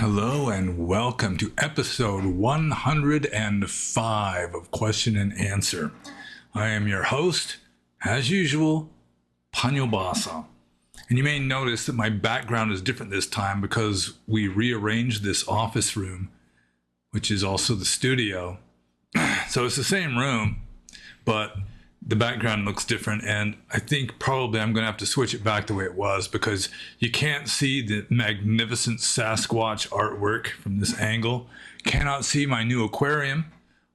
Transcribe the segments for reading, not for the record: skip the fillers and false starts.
Hello and welcome to episode 105 of Question and Answer. I am your host, as usual, Panyo Basa. And you may notice that my background is different this time because we rearranged this office room, which is also the studio. So it's the same room, but the background looks different, and I think probably I'm going to have to switch it back the way it was because you can't see the magnificent Sasquatch artwork from this angle. Cannot see my new aquarium,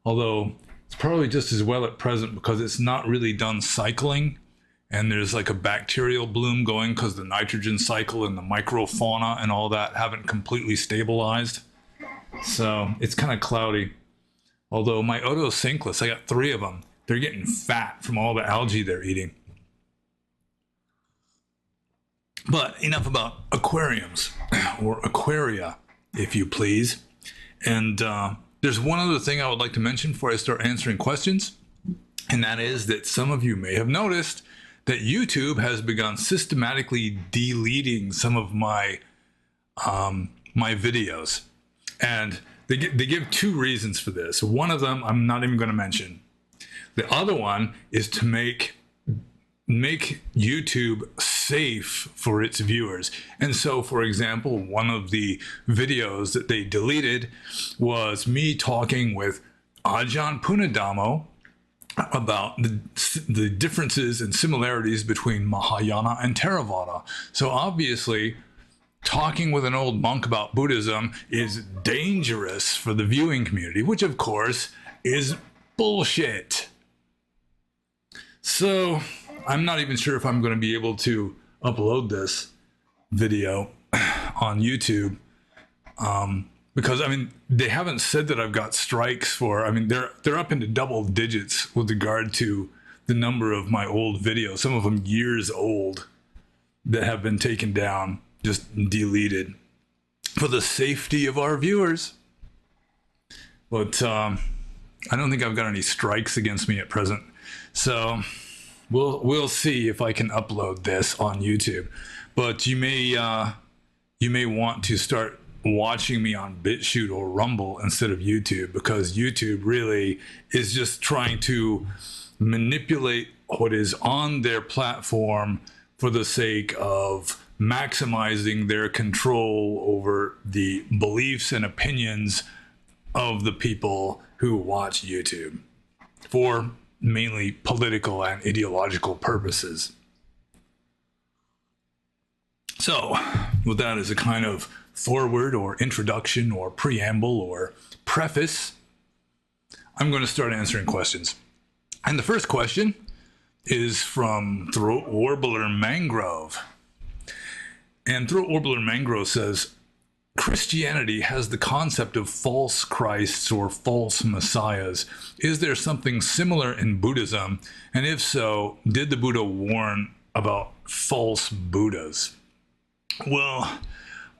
although it's probably just as well at present because it's not really done cycling, and there's like a bacterial bloom going because the nitrogen cycle and the microfauna and all that haven't completely stabilized. So it's kind of cloudy. Although my Otocinclus, I got 3 of them. They're getting fat from all the algae they're eating. But enough about aquariums, or aquaria, if you please. And there's one other thing I would like to mention before I start answering questions, and that is that some of you may have noticed that YouTube has begun systematically deleting some of my my videos. And they give 2 reasons for this. One of them I'm not even going to mention. The other one is to make YouTube safe for its viewers. And so, for example, one of the videos that they deleted was me talking with Ajahn Punadamo about the differences and similarities between Mahayana and Theravada. So obviously, talking with an old monk about Buddhism is dangerous for the viewing community, which of course is bullshit. So I'm not even sure if I'm going to be able to upload this video on YouTube because, I mean, they haven't said that I've got strikes for, I mean, they're up into double digits with regard to the number of my old videos, some of them years old, that have been taken down, just deleted for the safety of our viewers. But I don't think I've got any strikes against me at present. So we'll see if I can upload this on YouTube. But you may want to start watching me on BitChute or Rumble instead of YouTube, because YouTube really is just trying to manipulate what is on their platform for the sake of maximizing their control over the beliefs and opinions of the people who watch YouTube for mainly political and ideological purposes. So, with that as a kind of forward or introduction or preamble or preface, I'm going to start answering questions. And the first question is from Throat Warbler Mangrove. And Throat Warbler Mangrove says, Christianity has the concept of false Christs or false messiahs. Is there something similar in Buddhism? And if so, did the Buddha warn about false Buddhas? Well,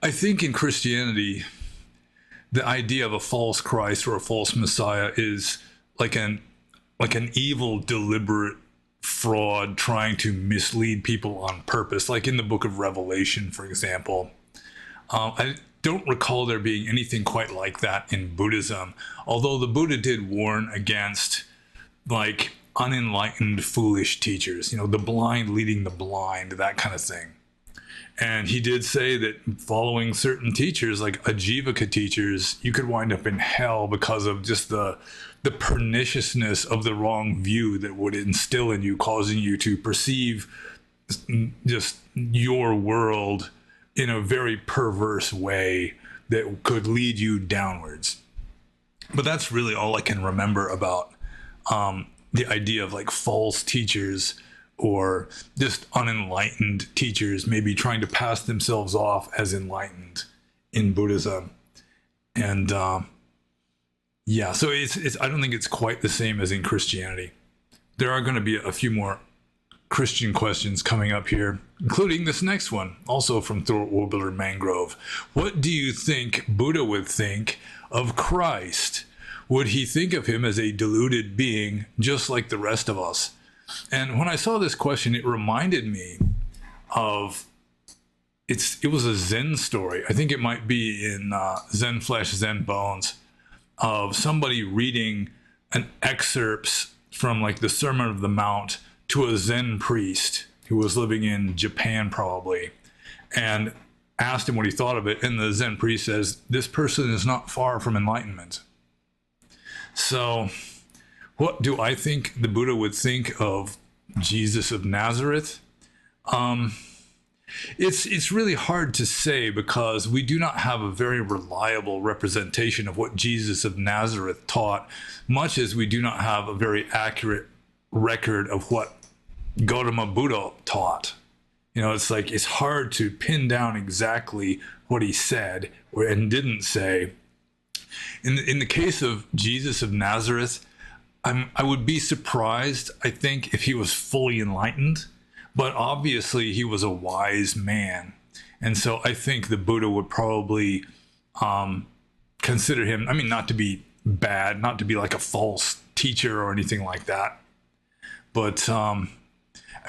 I think in Christianity, the idea of a false Christ or a false messiah is like an evil, deliberate fraud trying to mislead people on purpose, like in the book of Revelation, for example. I don't recall there being anything quite like that in Buddhism, although the Buddha did warn against like unenlightened, foolish teachers, the blind leading the blind, that kind of thing. And he did say that following certain teachers, like Ajivaka teachers, you could wind up in hell because of just the perniciousness of the wrong view that would instill in you, causing you to perceive just your world in a very perverse way that could lead you downwards. But that's really all I can remember about the idea of like false teachers or just unenlightened teachers maybe trying to pass themselves off as enlightened in Buddhism. And yeah, so it's I don't think it's quite the same as in Christianity. There are going to be a few more Christian questions coming up here, including this next one, also from Throat Warbler Mangrove. What do you think Buddha would think of Christ? Would he think of him as a deluded being just like the rest of us? And when I saw this question, it reminded me of it was a Zen story. I think it might be in Zen Flesh, Zen Bones, of somebody reading an excerpts from like the Sermon of the Mount to a Zen priest who was living in Japan probably, and asked him what he thought of it. And the Zen priest says, this person is not far from enlightenment. So what do I think the Buddha would think of Jesus of Nazareth? It's really hard to say, because we do not have a very reliable representation of what Jesus of Nazareth taught, much as we do not have a very accurate record of what Gautama Buddha taught. You know, it's like, it's hard to pin down exactly what he said and didn't say. In the case of Jesus of Nazareth, I would be surprised, I think, if he was fully enlightened. But obviously he was a wise man. And so I think the Buddha would probably consider him, I mean, not to be bad, not to be like a false teacher or anything like that. But I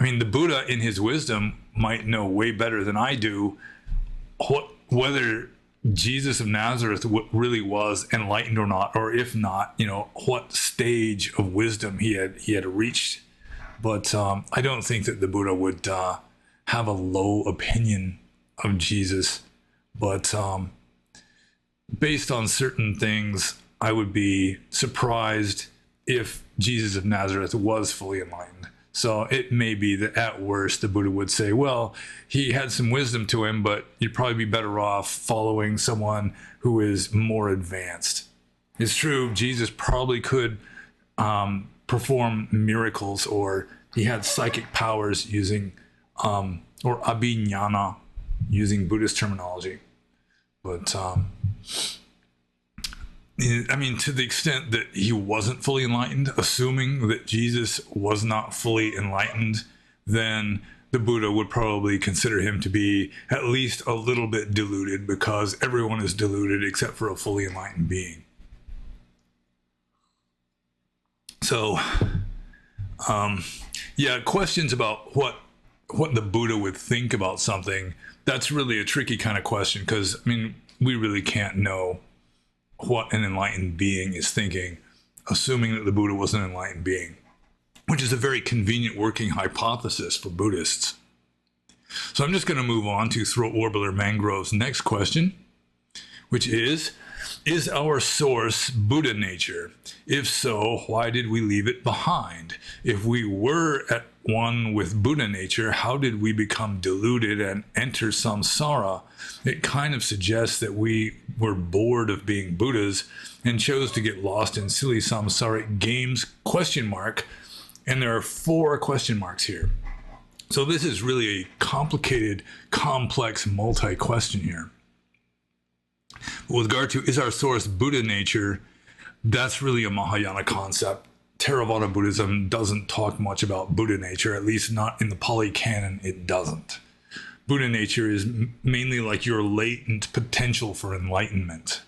mean, the Buddha in his wisdom might know way better than I do whether Jesus of Nazareth really was enlightened or not, or if not, you know, what stage of wisdom he had reached. But I don't think that the Buddha would have a low opinion of Jesus. But based on certain things, I would be surprised if Jesus of Nazareth was fully enlightened. So it may be that at worst the Buddha would say, well, he had some wisdom to him, but you'd probably be better off following someone who is more advanced. It's true, Jesus probably could perform miracles, or he had psychic powers using, or abhiññāna, using Buddhist terminology. But I mean, to the extent that he wasn't fully enlightened, assuming that Jesus was not fully enlightened, then the Buddha would probably consider him to be at least a little bit deluded, because everyone is deluded except for a fully enlightened being. So, yeah, questions about what the Buddha would think about something, that's really a tricky kind of question, because, I mean, we really can't know what an enlightened being is thinking, assuming that the Buddha was an enlightened being, which is a very convenient working hypothesis for Buddhists. So I'm just going to move on to Throat Warbler Mangrove's next question, which is our source Buddha nature? If so, why did we leave it behind? If we were at one with Buddha nature, how did we become deluded and enter samsara? It kind of suggests that we were bored of being Buddhas and chose to get lost in silly samsaric games, ? And there are 4 question marks here. So this is really a complicated, complex, multi-question here. With regard to is our source Buddha nature, that's really a Mahayana concept. Theravada Buddhism doesn't talk much about Buddha nature, at least not in the Pali Canon, it doesn't. Buddha nature is mainly like your latent potential for enlightenment.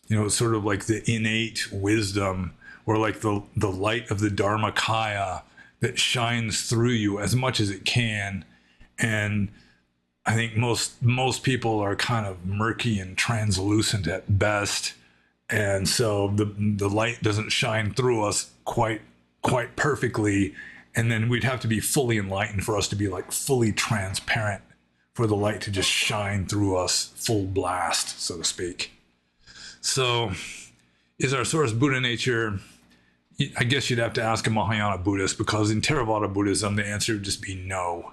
You know, it's sort of like the innate wisdom, or like the light of the Dharmakaya that shines through you as much as it can. And I think most people are kind of murky and translucent at best. And so the light doesn't shine through us quite perfectly. And then we'd have to be fully enlightened for us to be like fully transparent, for the light to just shine through us full blast, so to speak. So is our source Buddha nature? I guess you'd have to ask a Mahayana Buddhist, because in Theravada Buddhism, the answer would just be no.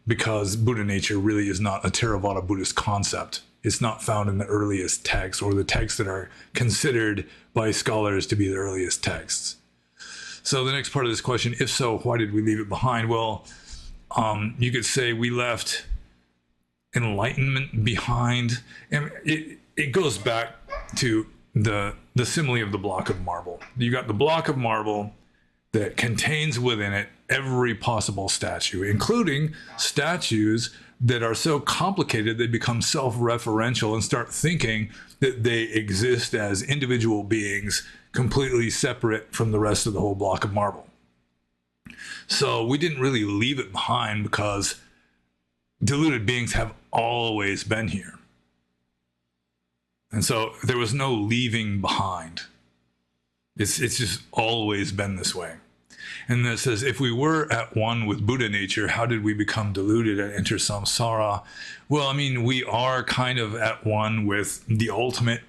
Because Buddha nature really is not a Theravada Buddhist concept. It's not found in the earliest texts, or the texts that are considered by scholars to be the earliest texts. So the next part of this question, if so, why did we leave it behind? Well, you could say we left enlightenment behind. And it goes back to the simile of the block of marble. You got the block of marble that contains within it every possible statue, including statues that are so complicated they become self-referential and start thinking that they exist as individual beings completely separate from the rest of the whole block of marble. So we didn't really leave it behind because deluded beings have always been here. And so there was no leaving behind. It's just always been this way. And then it says, if we were at one with Buddha nature, how did we become deluded and enter samsara? Well, I mean, we are kind of at one with the ultimate,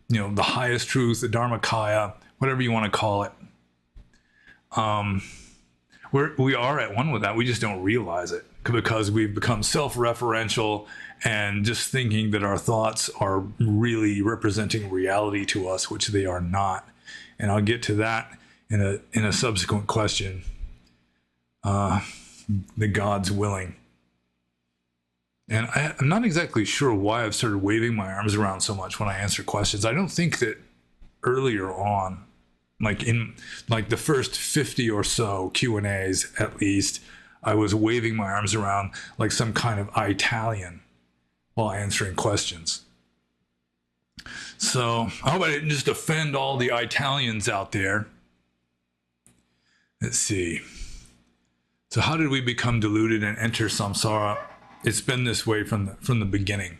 the highest truth, the Dharmakaya, whatever you want to call it. We are at one with that. We just don't realize it because we've become self-referential and just thinking that our thoughts are really representing reality to us, which they are not. And I'll get to that in a subsequent question. The God's willing. And I'm not exactly sure why I've started waving my arms around so much when I answer questions. I don't think that earlier on, like in the first 50 or so Q&As at least, I was waving my arms around like some kind of Italian while answering questions. So I hope I didn't just offend all the Italians out there. Let's see. So how did we become deluded and enter samsara? It's been this way from the beginning.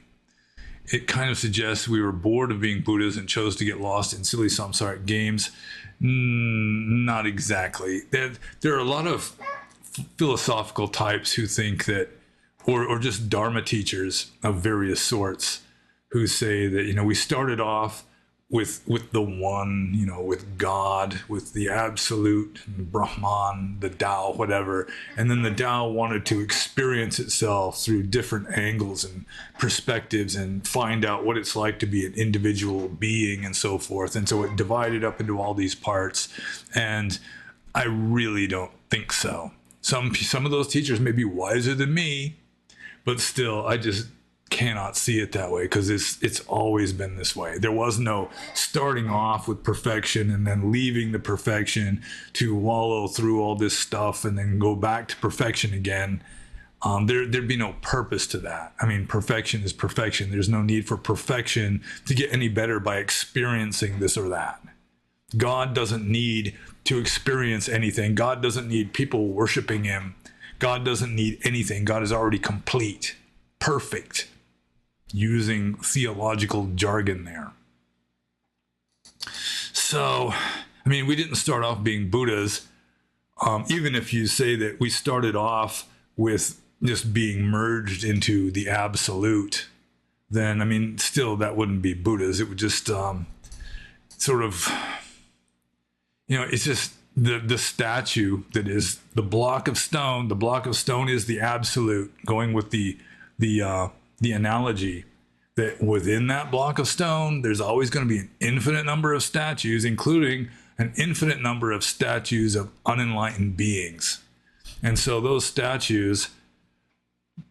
It kind of suggests we were bored of being Buddhas and chose to get lost in silly samsaric games. Not exactly. There are a lot of philosophical types who think that, or just Dharma teachers of various sorts, who say that, we started off with the one, with God, with the absolute Brahman, the Tao, whatever. And then the Tao wanted to experience itself through different angles and perspectives and find out what it's like to be an individual being and so forth. And so it divided up into all these parts. And I really don't think so. Some of those teachers may be wiser than me, but still, I just cannot see it that way because it's always been this way. There was no starting off with perfection and then leaving the perfection to wallow through all this stuff and then go back to perfection again. There'd be no purpose to that. I mean, perfection is perfection. There's no need for perfection to get any better by experiencing this or that. God doesn't need to experience anything. God doesn't need people worshiping him. God doesn't need anything. God is already complete, perfect, using theological jargon there. So, I mean, we didn't start off being Buddhas. Even if you say that we started off with just being merged into the absolute, then, I mean, still that wouldn't be Buddhas. It would just sort of, it's just the statue that is the block of stone. The block of stone is the absolute, going with the analogy that within that block of stone, there's always going to be an infinite number of statues, including an infinite number of statues of unenlightened beings. And so those statues,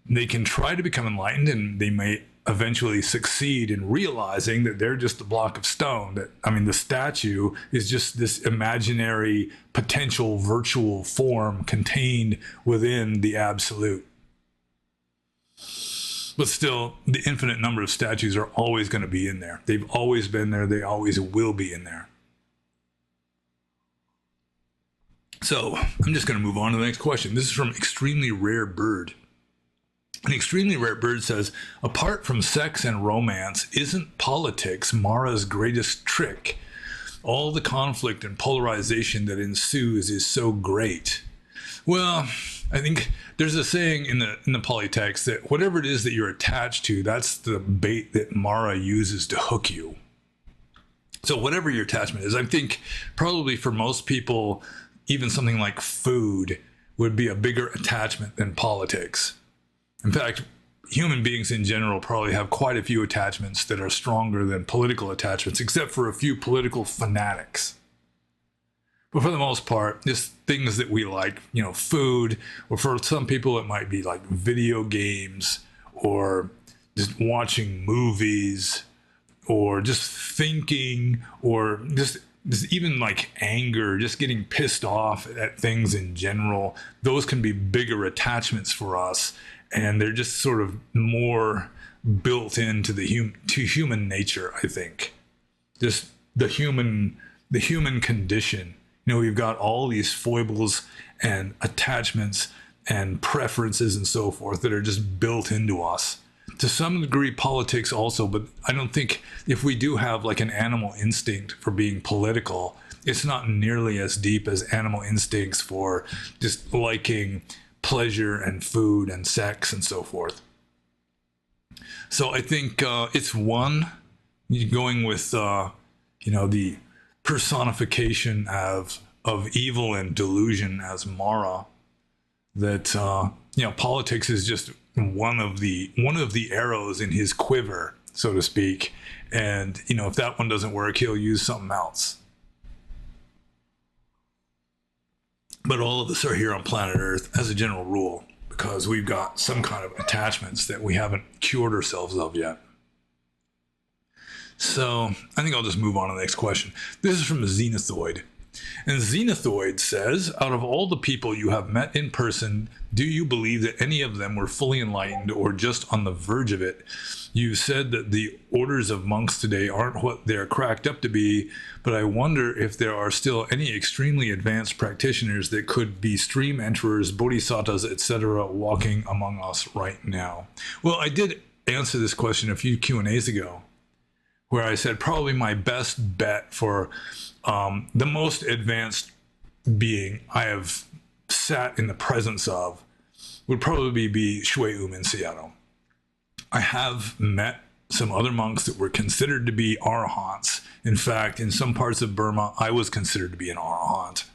they can try to become enlightened and they may eventually succeed in realizing that they're just a block of stone. That, I mean, the statue is just this imaginary potential virtual form contained within the absolute. But still, the infinite number of statues are always going to be in there. They've always been there. They always will be in there. So I'm just going to move on to the next question. This is from Extremely Rare Bird. An Extremely Rare Bird says, apart from sex and romance, isn't politics Mara's greatest trick? All the conflict and polarization that ensues is so great. Well, I think there's a saying in the polytext that whatever it is that you're attached to, that's the bait that Mara uses to hook you. So whatever your attachment is, I think probably for most people, even something like food would be a bigger attachment than politics. In fact, human beings in general probably have quite a few attachments that are stronger than political attachments, except for a few political fanatics. But for the most part, just things that we like, food, or for some people it might be like video games, or just watching movies, or just thinking, or just even like anger, just getting pissed off at things in general. Those can be bigger attachments for us, and they're just sort of more built into the human nature, I think. Just the human condition. We've got all these foibles and attachments and preferences and so forth that are just built into us. To some degree, politics also, but I don't think if we do have like an animal instinct for being political, it's not nearly as deep as animal instincts for just liking pleasure and food and sex and so forth. So I think it's one, going with, the personification of evil and delusion as Mara, that, politics is just one of the arrows in his quiver, so to speak. And, if that one doesn't work, he'll use something else. But all of us are here on planet Earth as a general rule because we've got some kind of attachments that we haven't cured ourselves of yet. So I think I'll just move on to the next question. This is from Xenothoid. And Xenothoid says, out of all the people you have met in person, do you believe that any of them were fully enlightened or just on the verge of it? You said that the orders of monks today aren't what they're cracked up to be, but I wonder if there are still any extremely advanced practitioners that could be stream enterers, bodhisattvas, etc. walking among us right now. Well, I did answer this question a few Q&As ago, where I said probably my best bet for the most advanced being I have sat in the presence of would probably be Shui in Seattle. I have met some other monks that were considered to be arahants. In fact, in some parts of Burma, I was considered to be an arahant.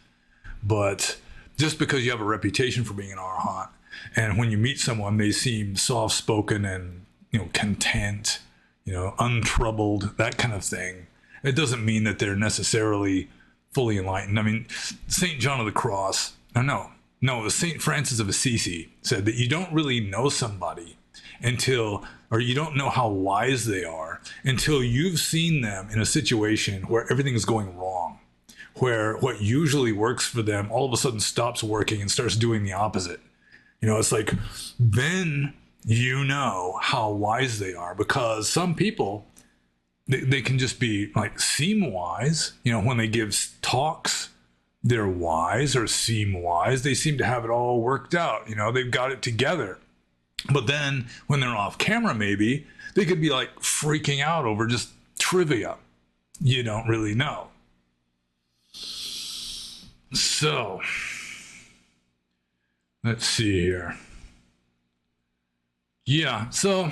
But just because you have a reputation for being an arahant, and when you meet someone, they seem soft-spoken and, content, untroubled, that kind of thing, it doesn't mean that they're necessarily fully enlightened. I mean, St. John of the Cross, no, St. Francis of Assisi said that you don't really know somebody or you don't know how wise they are until you've seen them in a situation where everything's going wrong, where what usually works for them all of a sudden stops working and starts doing the opposite. It's like, then you know how wise they are, because some people, they can just be like, seem wise, when they give talks, they're wise or seem wise. They seem to have it all worked out. They've got it together. But then when they're off camera, maybe they could be like freaking out over just trivia. You don't really know. So let's see here. Yeah. So,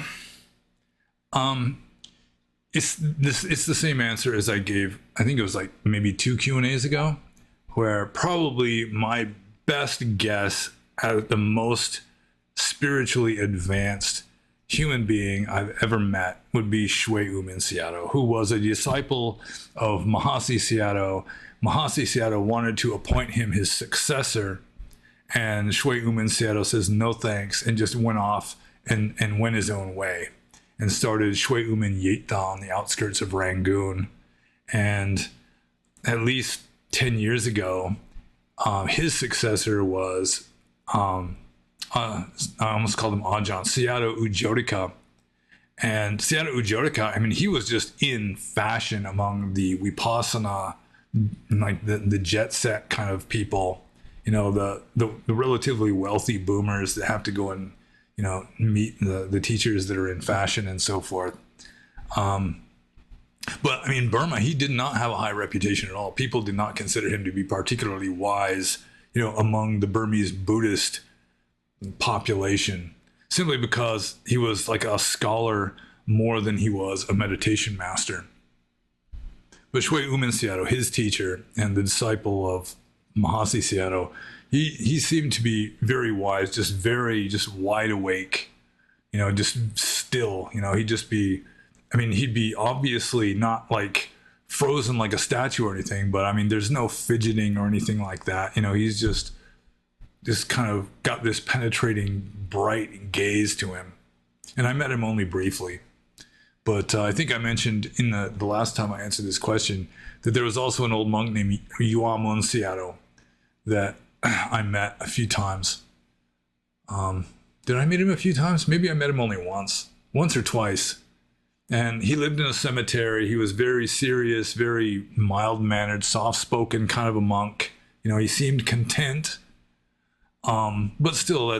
it's the same answer as I gave, I think it was like maybe 2 Q&As ago, where probably my best guess at the most spiritually advanced human being I've ever met would be Shui in Seattle, who was a disciple of Mahasi Sayadaw. Mahasi Sayadaw wanted to appoint him his successor, and Shui in Seattle says no thanks and just went off and went his own way and started Shui Yita on the outskirts of Rangoon. And at least 10 years ago, his successor was, I almost called him Ajahn, Sayadaw Ujjodika. And Sayadaw Ujjodika, I mean, he was just in fashion among the Vipassana, like the jet set kind of people, the relatively wealthy boomers that have to go and, meet the teachers that are in fashion and so forth. But I mean, Burma, he did not have a high reputation at all. People did not consider him to be particularly wise, among the Burmese Buddhist population, simply because he was like a scholar more than he was a meditation master. But Shui Seattle, his teacher and the disciple of Mahasi Sayadaw, he seemed to be very wise, just wide awake, just still, he'd just be, he'd be obviously not like frozen like a statue or anything, but there's no fidgeting or anything like that. He's just kind of got this penetrating, bright gaze to him. And I met him only briefly. But I think I mentioned in the last time I answered this question that there was also an old monk named Yuamon Seattle that I met a few times. Did I meet him a few times? Maybe I met him only once or twice. And he lived in a cemetery. He was very serious, very mild-mannered, soft-spoken kind of a monk. He seemed content. But still,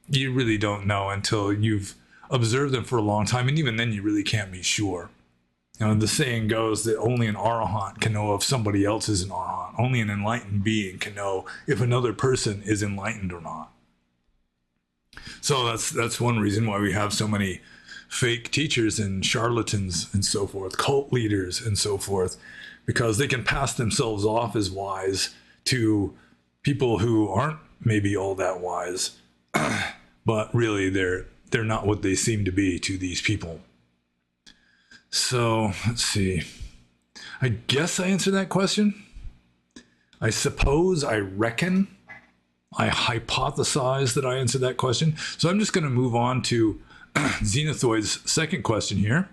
you really don't know until you've observed them for a long time, and even then you really can't be sure. The saying goes that only an arahant can know if somebody else is an arahant. Only an enlightened being can know if another person is enlightened or not. So that's one reason why we have so many fake teachers and charlatans and so forth, cult leaders and so forth, because they can pass themselves off as wise to people who aren't maybe all that wise, but really they're not what they seem to be to these people. So let's see. I guess I answered that question. I suppose, I reckon, I hypothesize that I answered that question. So I'm just going to move on to Xenothoid's second question here,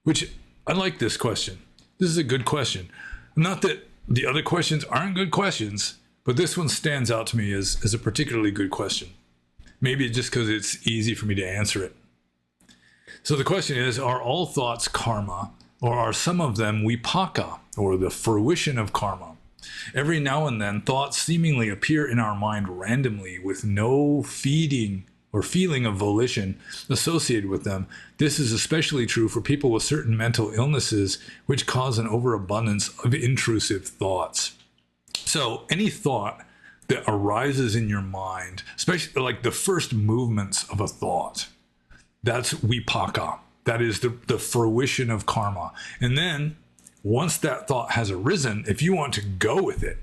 which I like this question. This is a good question. Not that the other questions aren't good questions, but this one stands out to me as a particularly good question. Maybe just because it's easy for me to answer it. So the question is, are all thoughts karma, or are some of them vipaka, or the fruition of karma? Every now and then, thoughts seemingly appear in our mind randomly with no feeding or feeling of volition associated with them. This is especially true for people with certain mental illnesses, which cause an overabundance of intrusive thoughts. So any thought that arises in your mind, especially like the first movements of a thought, that's vipaka. That is the fruition of karma. And then once that thought has arisen, if you want to go with it,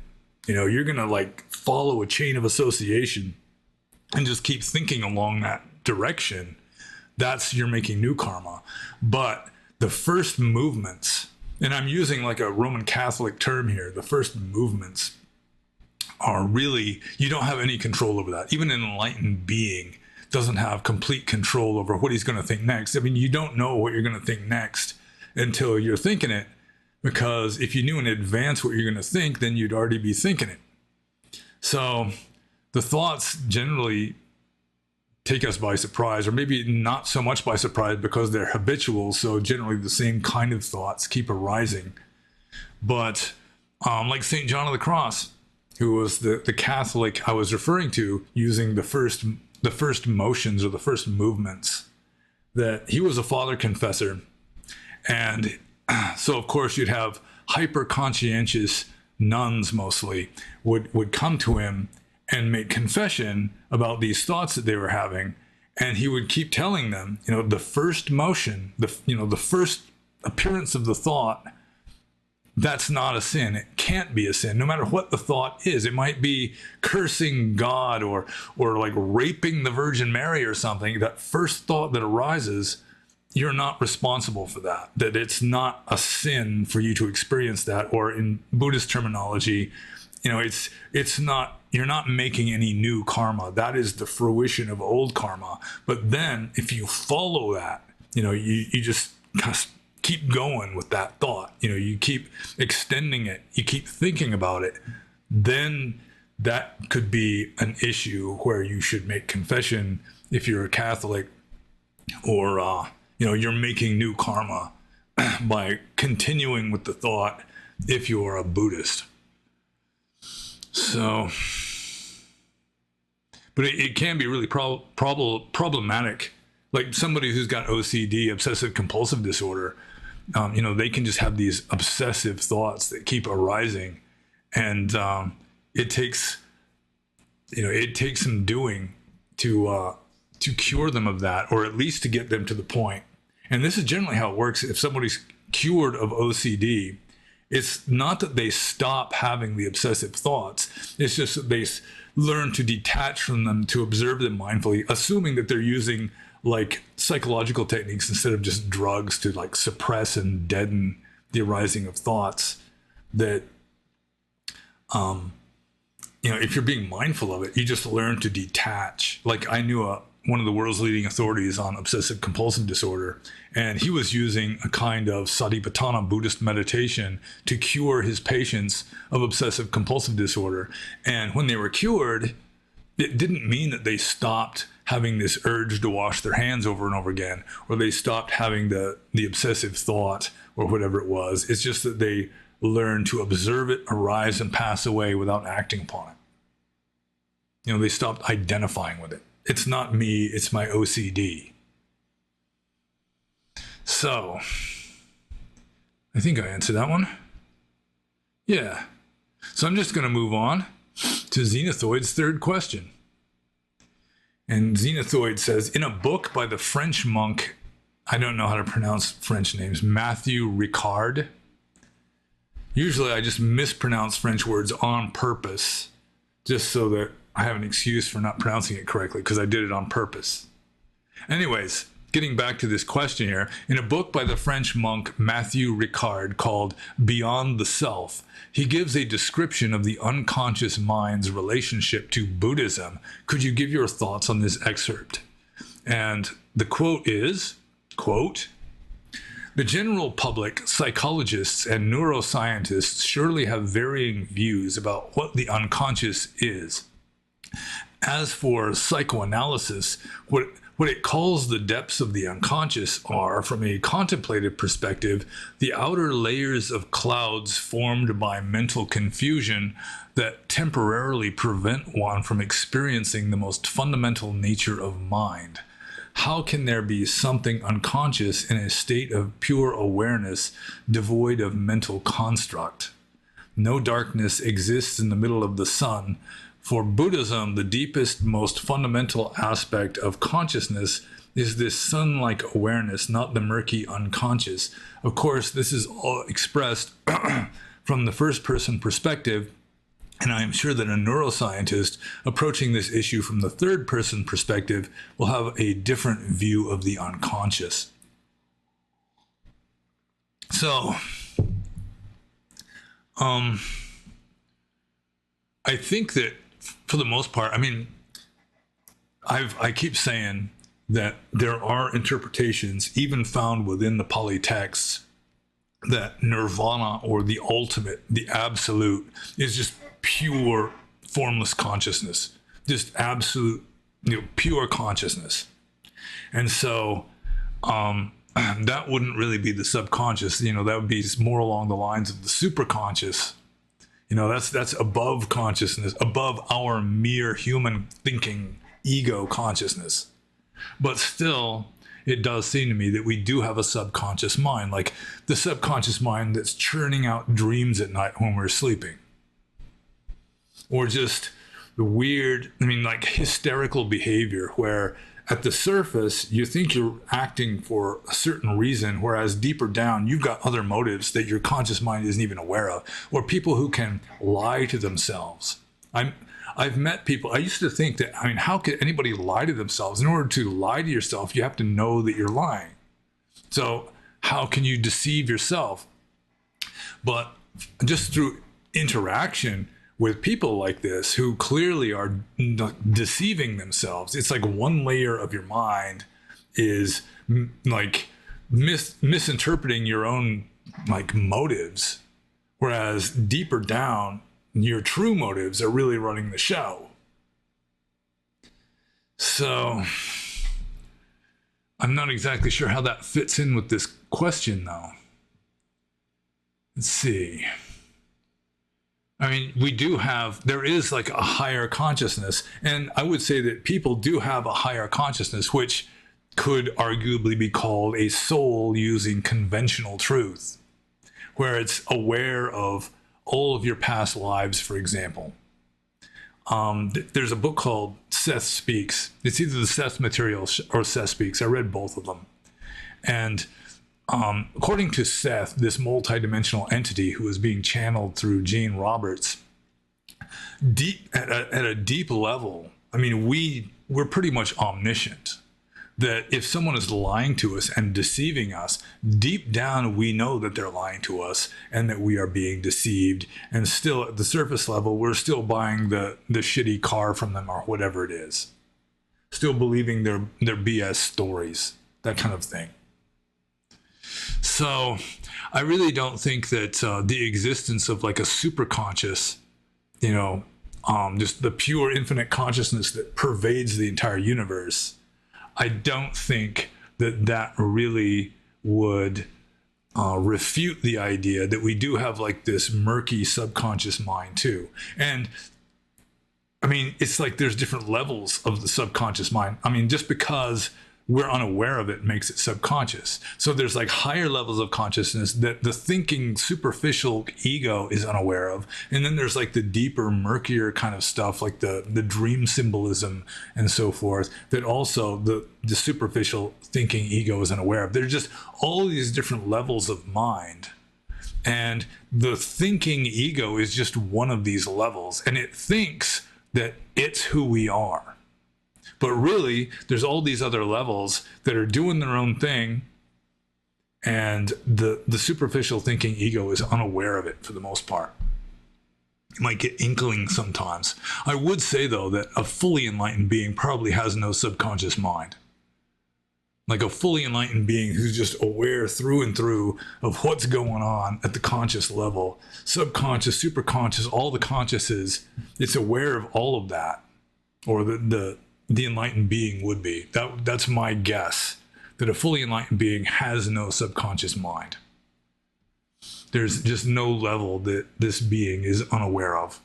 you're going to like follow a chain of association and just keep thinking along that direction. You're making new karma. But the first movements, and I'm using like a Roman Catholic term here, the first movements are really, you don't have any control over that. Even an enlightened being doesn't have complete control over what he's going to think next. I mean, you don't know what you're going to think next until you're thinking it, because if you knew in advance what you're going to think, then you'd already be thinking it. So the thoughts generally take us by surprise, or maybe not so much by surprise because they're habitual. So generally the same kind of thoughts keep arising. But like St. John of the Cross, who was the Catholic I was referring to, using the first motions or the first movements, that he was a father confessor. And so of course you'd have hyper conscientious nuns mostly would come to him and make confession about these thoughts that they were having. And he would keep telling them, the first motion, the first appearance of the thought, that's not a sin. It can't be a sin, no matter what the thought is. It might be cursing God or like raping the Virgin Mary or something. That first thought that arises, you're not responsible for that. That it's not a sin for you to experience that. Or in Buddhist terminology, it's not, you're not making any new karma. That is the fruition of old karma. But then if you follow that, you just keep going with that thought, you keep extending it, you keep thinking about it, then that could be an issue where you should make confession if you're a Catholic, or you're making new karma by continuing with the thought if you're a Buddhist. So, but it can be really problematic. Like somebody who's got OCD, obsessive compulsive disorder, they can just have these obsessive thoughts that keep arising, and it takes some doing to cure them of that, or at least to get them to the point. And this is generally how it works. If somebody's cured of OCD, it's not that they stop having the obsessive thoughts. It's just that they learn to detach from them, to observe them mindfully, assuming that they're using like psychological techniques instead of just drugs to like suppress and deaden the arising of thoughts. That if you're being mindful of it, you just learn to detach. Like I knew one of the world's leading authorities on obsessive compulsive disorder, and he was using a kind of Satipatthana Buddhist meditation to cure his patients of obsessive compulsive disorder. And when they were cured, it didn't mean that they stopped having this urge to wash their hands over and over again, or they stopped having the obsessive thought or whatever it was. It's just that they learned to observe it arise and pass away without acting upon it. They stopped identifying with it. It's not me, it's my OCD. So, I think I answered that one. Yeah. So I'm just going to move on to Xenothoid's third question. And Xenothoid says, in a book by the French monk, I don't know how to pronounce French names, Matthew Ricard. Usually I just mispronounce French words on purpose, just so that I have an excuse for not pronouncing it correctly, because I did it on purpose. Anyways, getting back to this question here, in a book by the French monk Matthew Ricard called Beyond the Self, he gives a description of the unconscious mind's relationship to Buddhism. Could you give your thoughts on this excerpt? And the quote is, quote, "The general public, psychologists and neuroscientists surely have varying views about what the unconscious is. As for psychoanalysis, what it calls the depths of the unconscious are, from a contemplative perspective, the outer layers of clouds formed by mental confusion that temporarily prevent one from experiencing the most fundamental nature of mind. How can there be something unconscious in a state of pure awareness devoid of mental construct? No darkness exists in the middle of the sun. For Buddhism, the deepest, most fundamental aspect of consciousness is this sun-like awareness, not the murky unconscious. Of course, this is all expressed from the first-person perspective, and I am sure that a neuroscientist approaching this issue from the third-person perspective will have a different view of the unconscious." So, I think that for the most part, I mean, I keep saying that there are interpretations, even found within the Pali texts, that nirvana, or the ultimate, the absolute, is just pure formless consciousness, just absolute, pure consciousness. And so that wouldn't really be the subconscious. That would be more along the lines of the superconscious. That's above consciousness, above our mere human thinking ego consciousness. But still, it does seem to me that we do have a subconscious mind, like the subconscious mind that's churning out dreams at night when we're sleeping. Or just the weird, like hysterical behavior where at the surface, you think you're acting for a certain reason, whereas deeper down, you've got other motives that your conscious mind isn't even aware of. Or people who can lie to themselves. I've met people, I used to think that, how could anybody lie to themselves? In order to lie to yourself, you have to know that you're lying. So how can you deceive yourself? But just through interaction with people like this who clearly are deceiving themselves, it's like one layer of your mind is like misinterpreting your own motives, whereas deeper down, your true motives are really running the show. So I'm not exactly sure how that fits in with this question, though. Let's see. There is like a higher consciousness, and I would say that people do have a higher consciousness, which could arguably be called a soul using conventional truth, where it's aware of all of your past lives, for example. There's a book called Seth Speaks. It's either the Seth Material or Seth Speaks. I read both of them. And according to Seth, this multidimensional entity who is being channeled through Gene Roberts, at a deep level, we're pretty much omniscient. That if someone is lying to us and deceiving us, deep down we know that they're lying to us and that we are being deceived. And still at the surface level, we're still buying the shitty car from them or whatever it is. Still believing their BS stories, that kind of thing. So I really don't think that the existence of like a superconscious, just the pure infinite consciousness that pervades the entire universe, I don't think that really would refute the idea that we do have like this murky subconscious mind too. And I mean, it's like there's different levels of the subconscious mind. I mean, just because we're unaware of it makes it subconscious. So there's like higher levels of consciousness that the thinking superficial ego is unaware of. And then there's like the deeper, murkier kind of stuff, like the dream symbolism and so forth, that also the superficial thinking ego is unaware of. There's just all these different levels of mind. And the thinking ego is just one of these levels. And it thinks that it's who we are. But really, there's all these other levels that are doing their own thing, and the superficial thinking ego is unaware of it for the most part. You might get inkling sometimes. I would say, though, that a fully enlightened being probably has no subconscious mind. Like a fully enlightened being who's just aware through and through of what's going on at the conscious level, subconscious, superconscious, all the consciouses, it's aware of all of that, or the enlightened being would be. That's my guess, that a fully enlightened being has no subconscious mind. There's just no level that this being is unaware of.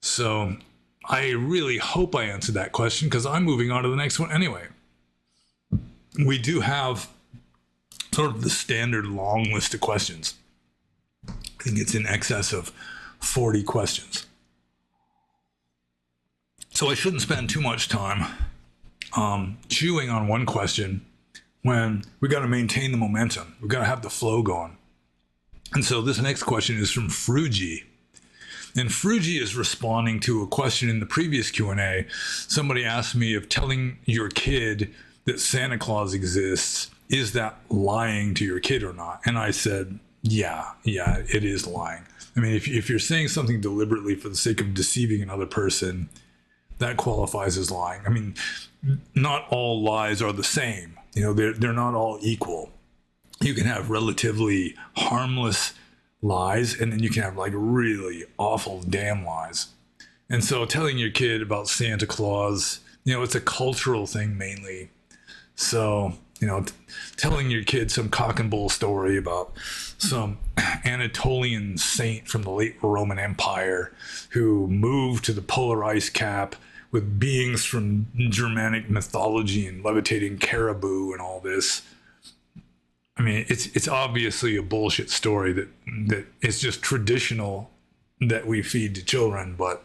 So I really hope I answered that question, because I'm moving on to the next one anyway. We do have sort of the standard long list of questions. I think it's in excess of 40 questions. So I shouldn't spend too much time chewing on one question when we got to maintain the momentum. We've got to have the flow going. And so this next question is from Fruji. And Fruji is responding to a question in the previous Q&A. Somebody asked me if telling your kid that Santa Claus exists, is that lying to your kid or not? And I said, yeah, it is lying. I mean, if you're saying something deliberately for the sake of deceiving another person, that qualifies as lying. I mean, not all lies are the same. You know, they're not all equal. You can have relatively harmless lies, and then you can have like really awful damn lies. And so telling your kid about Santa Claus, you know, it's a cultural thing mainly. So, you know, telling your kid some cock and bull story about some Anatolian saint from the late Roman Empire who moved to the polar ice cap with beings from Germanic mythology and levitating caribou and all this. I mean, it's obviously a bullshit story that it's just traditional that we feed to children, but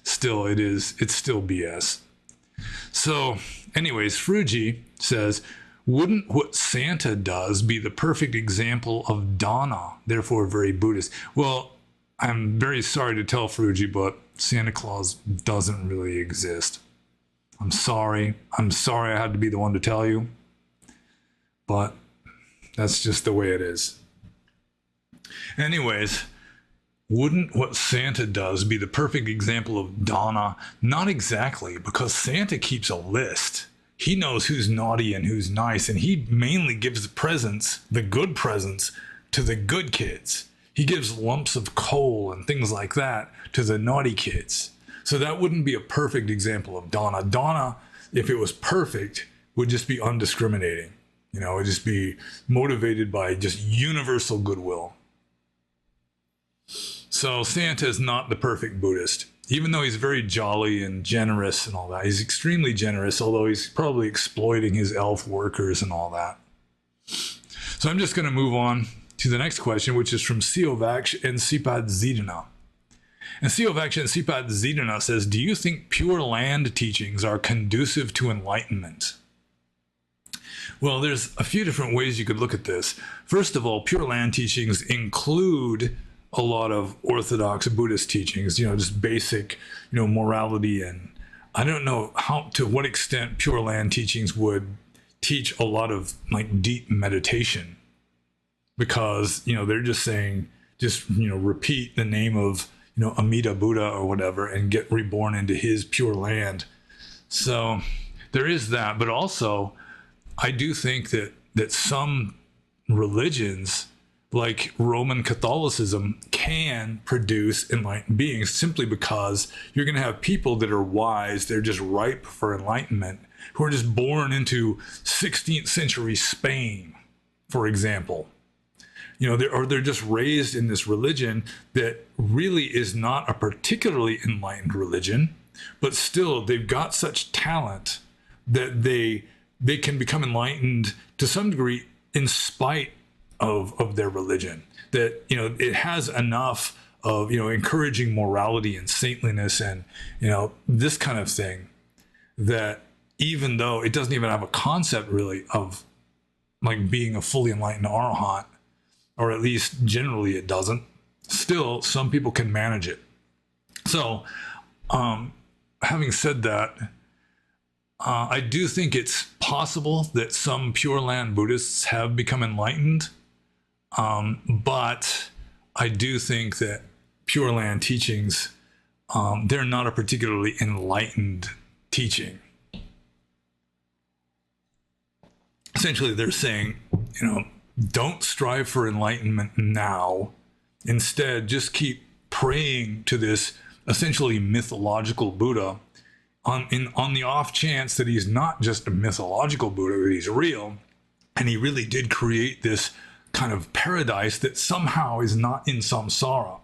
still it's still BS. So anyways, Fruji says, wouldn't what Santa does be the perfect example of Dharma, therefore very Buddhist? Well, I'm very sorry to tell Fruji, but Santa Claus doesn't really exist. I'm sorry I had to be the one to tell you, but that's just the way it is. Anyways, wouldn't what Santa does be the perfect example of Dharma? Not exactly, because Santa keeps a list. He knows who's naughty and who's nice, and he mainly gives the presents, the good presents, to the good kids. He gives lumps of coal and things like that to the naughty kids. So that wouldn't be a perfect example of Dharma. Dharma, if it was perfect, would just be undiscriminating. You know, it would just be motivated by just universal goodwill. So Santa is not the perfect Buddhist. Even though he's very jolly and generous and all that, he's extremely generous, although he's probably exploiting his elf workers and all that. So I'm just going to move on to the next question, which is from Siovaksh and Sipad Zidana. And Siovaksh and Sipad Zidana says, do you think Pureland teachings are conducive to enlightenment? Well, there's a few different ways you could look at this. First of all, Pureland teachings include a lot of orthodox Buddhist teachings, you know, just basic, you know, morality. And I don't know to what extent Pureland teachings would teach a lot of like deep meditation, because, you know, they're just saying, just, you know, repeat the name of, you know, Amida Buddha or whatever and get reborn into his pure land. So there is that. But also, I do think that some religions, like Roman Catholicism, can produce enlightened beings, simply because you're going to have people that are wise, they're just ripe for enlightenment, who are just born into 16th century Spain, for example. they're just raised in this religion that really is not a particularly enlightened religion, but still they've got such talent that they can become enlightened to some degree in spite of their religion. That it has enough of encouraging morality and saintliness and this kind of thing, that even though it doesn't even have a concept really of like being a fully enlightened arahant, or at least generally it doesn't, still some people can manage it. So having said that, I do think it's possible that some Pure Land Buddhists have become enlightened, but I do think that Pure Land teachings, they're not a particularly enlightened teaching. Essentially, they're saying, don't strive for enlightenment now. Instead, just keep praying to this essentially mythological Buddha on the off chance that he's not just a mythological Buddha, but he's real. And he really did create this kind of paradise that somehow is not in samsara.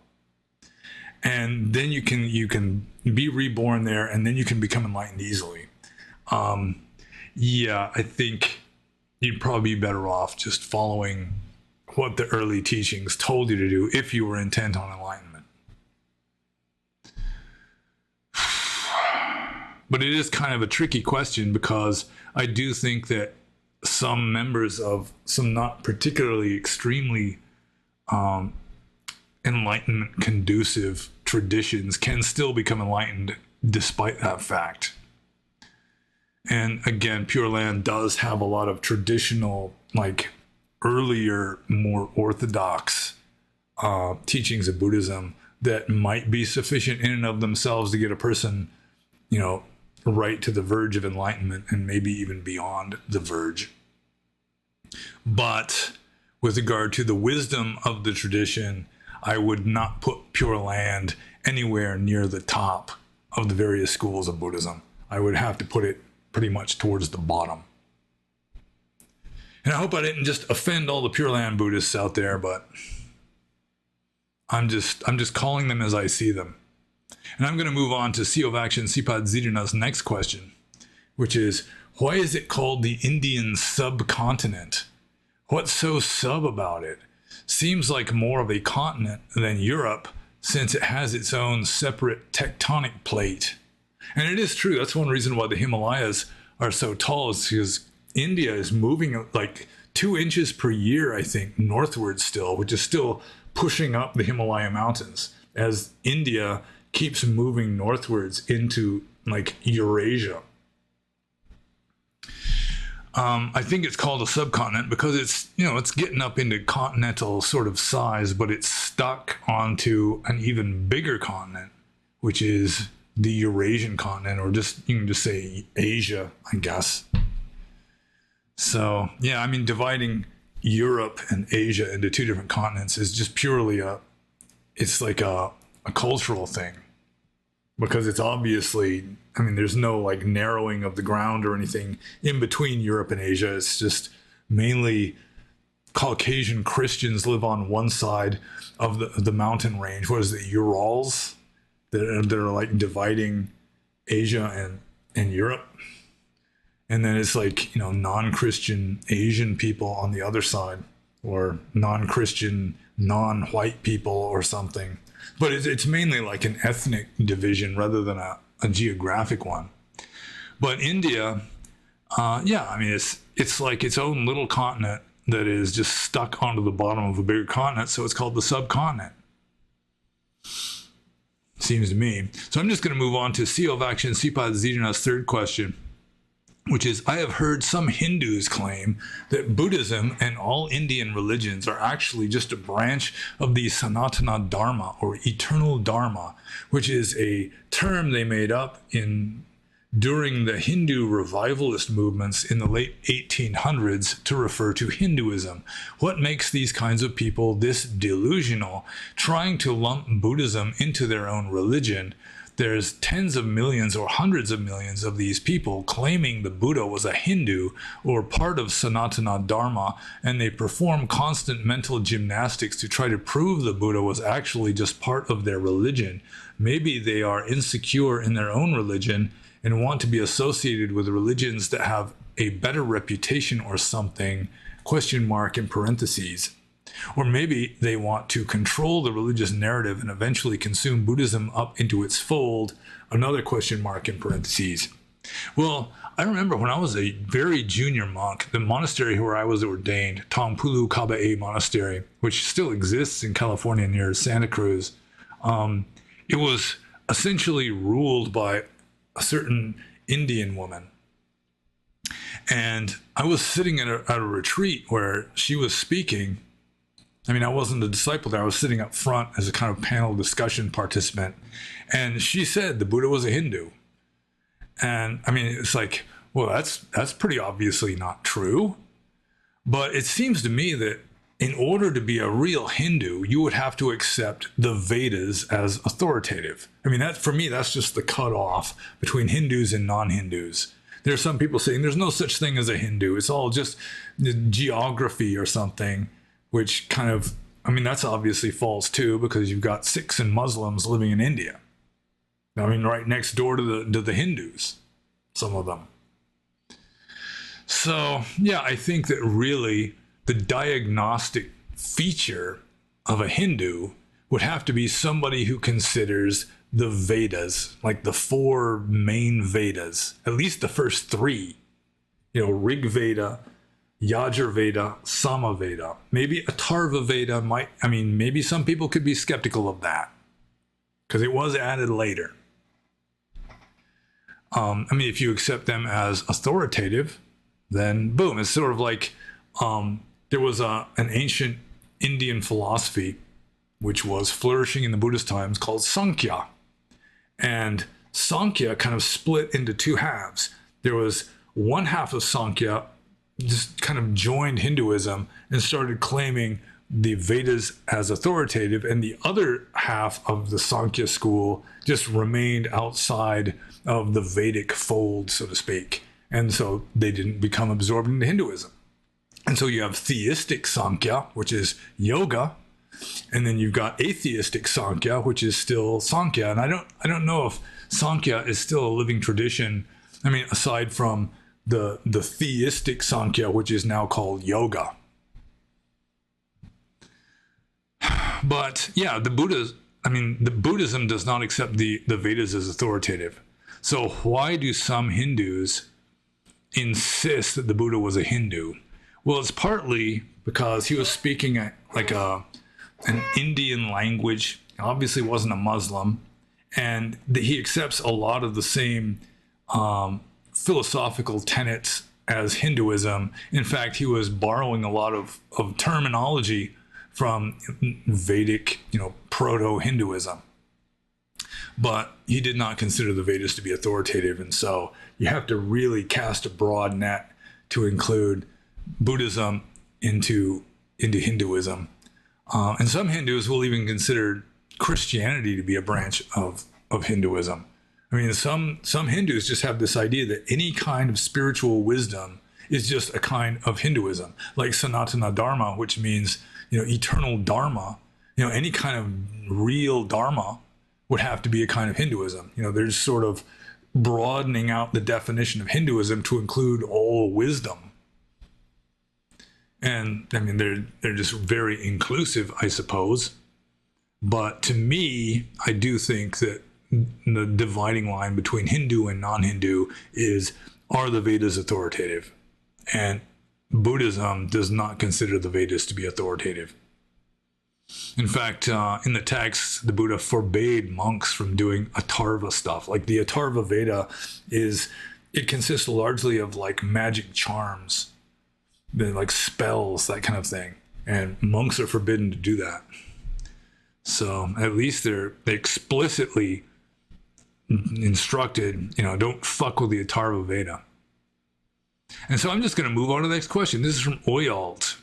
And then you can be reborn there, and then you can become enlightened easily. Yeah, I think you'd probably be better off just following what the early teachings told you to do if you were intent on enlightenment. But it is kind of a tricky question, because I do think that some members of some not particularly extremely enlightenment conducive traditions can still become enlightened despite that fact. And again, Pure Land does have a lot of traditional, like earlier, more orthodox teachings of Buddhism that might be sufficient in and of themselves to get a person, right to the verge of enlightenment, and maybe even beyond the verge. But with regard to the wisdom of the tradition, I would not put Pure Land anywhere near the top of the various schools of Buddhism. I would have to put it pretty much towards the bottom. And I hope I didn't just offend all the Pure Land Buddhists out there, but I'm just calling them as I see them. And I'm going to move on to Siovaktion Sipad Zidana's next question, which is, why is it called the Indian subcontinent? What's so sub about it? Seems like more of a continent than Europe, since it has its own separate tectonic plate. And it is true. That's one reason why the Himalayas are so tall, is because India is moving like 2 inches per year, I think, northward still, which is still pushing up the Himalaya mountains as India keeps moving northwards into like Eurasia. I think it's called a subcontinent because it's getting up into continental sort of size, but it's stuck onto an even bigger continent, which is the Eurasian continent, or you can just say Asia, I guess. So yeah, I mean, dividing Europe and Asia into 2 different continents is just purely it's like a cultural thing, because it's obviously, I mean, there's no like narrowing of the ground or anything in between Europe and Asia. It's just mainly Caucasian Christians live on one side of the mountain range. What is it, Urals, that are like dividing Asia and Europe. And then it's like, non-Christian Asian people on the other side, or non-Christian, non-white people or something. But it's mainly like an ethnic division rather than a geographic one. But India, yeah, I mean, it's like its own little continent that is just stuck onto the bottom of a bigger continent, so it's called the subcontinent. Seems to me. So I'm just going to move on to Siovaktion Sipad Zidana's third question, which is, I have heard some Hindus claim that Buddhism and all Indian religions are actually just a branch of the Sanatana Dharma, or eternal Dharma, which is a term they made up during the Hindu revivalist movements in the late 1800s to refer to Hinduism. What makes these kinds of people this delusional, trying to lump Buddhism into their own religion? there's tens of millions or hundreds of millions of these people claiming the Buddha was a Hindu or part of Sanatana Dharma, and they perform constant mental gymnastics to try to prove the Buddha was actually just part of their religion. Maybe they are insecure in their own religion and want to be associated with religions that have a better reputation or something, question mark in parentheses. Or maybe they want to control the religious narrative and eventually consume Buddhism up into its fold, another question mark in parentheses. Well, I remember when I was a very junior monk, the monastery where I was ordained, Tongpulu Kabae Monastery, which still exists in California near Santa Cruz, it was essentially ruled by a certain Indian woman. And I was sitting at a retreat where she was speaking. I mean, I wasn't a disciple there. I was sitting up front as a kind of panel discussion participant. And she said the Buddha was a Hindu. And I mean, it's like, well, that's pretty obviously not true. But it seems to me that in order to be a real Hindu, you would have to accept the Vedas as authoritative. I mean, that for me, that's just the cutoff between Hindus and non-Hindus. There are some people saying there's no such thing as a Hindu. It's all just geography or something. Which kind of, I mean, that's obviously false too, because you've got Sikhs and Muslims living in India. I mean, right next door to the Hindus, some of them. So, yeah, I think that really the diagnostic feature of a Hindu would have to be somebody who considers the Vedas, like the four main Vedas, at least the first three, Rig Veda, Yajur Veda, Sama Veda, maybe Atharva Veda might, I mean, maybe some people could be skeptical of that because it was added later. I mean, if you accept them as authoritative, then boom, it's sort of like there was an ancient Indian philosophy which was flourishing in the Buddhist times called Sankhya. And Sankhya kind of split into two halves. There was one half of Sankhya just kind of joined Hinduism and started claiming the Vedas as authoritative, and the other half of the Sankhya school just remained outside of the Vedic fold, so to speak. And so they didn't become absorbed into Hinduism. And so you have theistic Sankhya, which is yoga, and then you've got atheistic Sankhya, which is still Sankhya. And I don't know if Sankhya is still a living tradition. I mean, aside from the theistic Sankhya, which is now called yoga. But yeah, the Buddhism does not accept the Vedas as authoritative. So why do some Hindus insist that the Buddha was a Hindu? Well, it's partly because he was speaking an Indian language, obviously wasn't a Muslim, and he accepts a lot of the same philosophical tenets as Hinduism. In fact, he was borrowing a lot of terminology from Vedic, proto-Hinduism. But he did not consider the Vedas to be authoritative, and so you have to really cast a broad net to include Buddhism into Hinduism. And some Hindus will even consider Christianity to be a branch of Hinduism. I mean, some Hindus just have this idea that any kind of spiritual wisdom is just a kind of Hinduism, like Sanatana Dharma, which means, eternal Dharma. Any kind of real Dharma would have to be a kind of Hinduism. They're just sort of broadening out the definition of Hinduism to include all wisdom. And I mean, they're just very inclusive, I suppose. But to me, I do think that the dividing line between Hindu and non-Hindu is, are the Vedas authoritative? And Buddhism does not consider the Vedas to be authoritative. In fact, in the text, the Buddha forbade monks from doing Atharva stuff. Like the Atharva Veda it consists largely of like magic charms, like spells, that kind of thing. And monks are forbidden to do that. So at least they explicitly instructed, don't fuck with the Atharva Veda. And so I'm just going to move on to the next question. This is from Oyalt.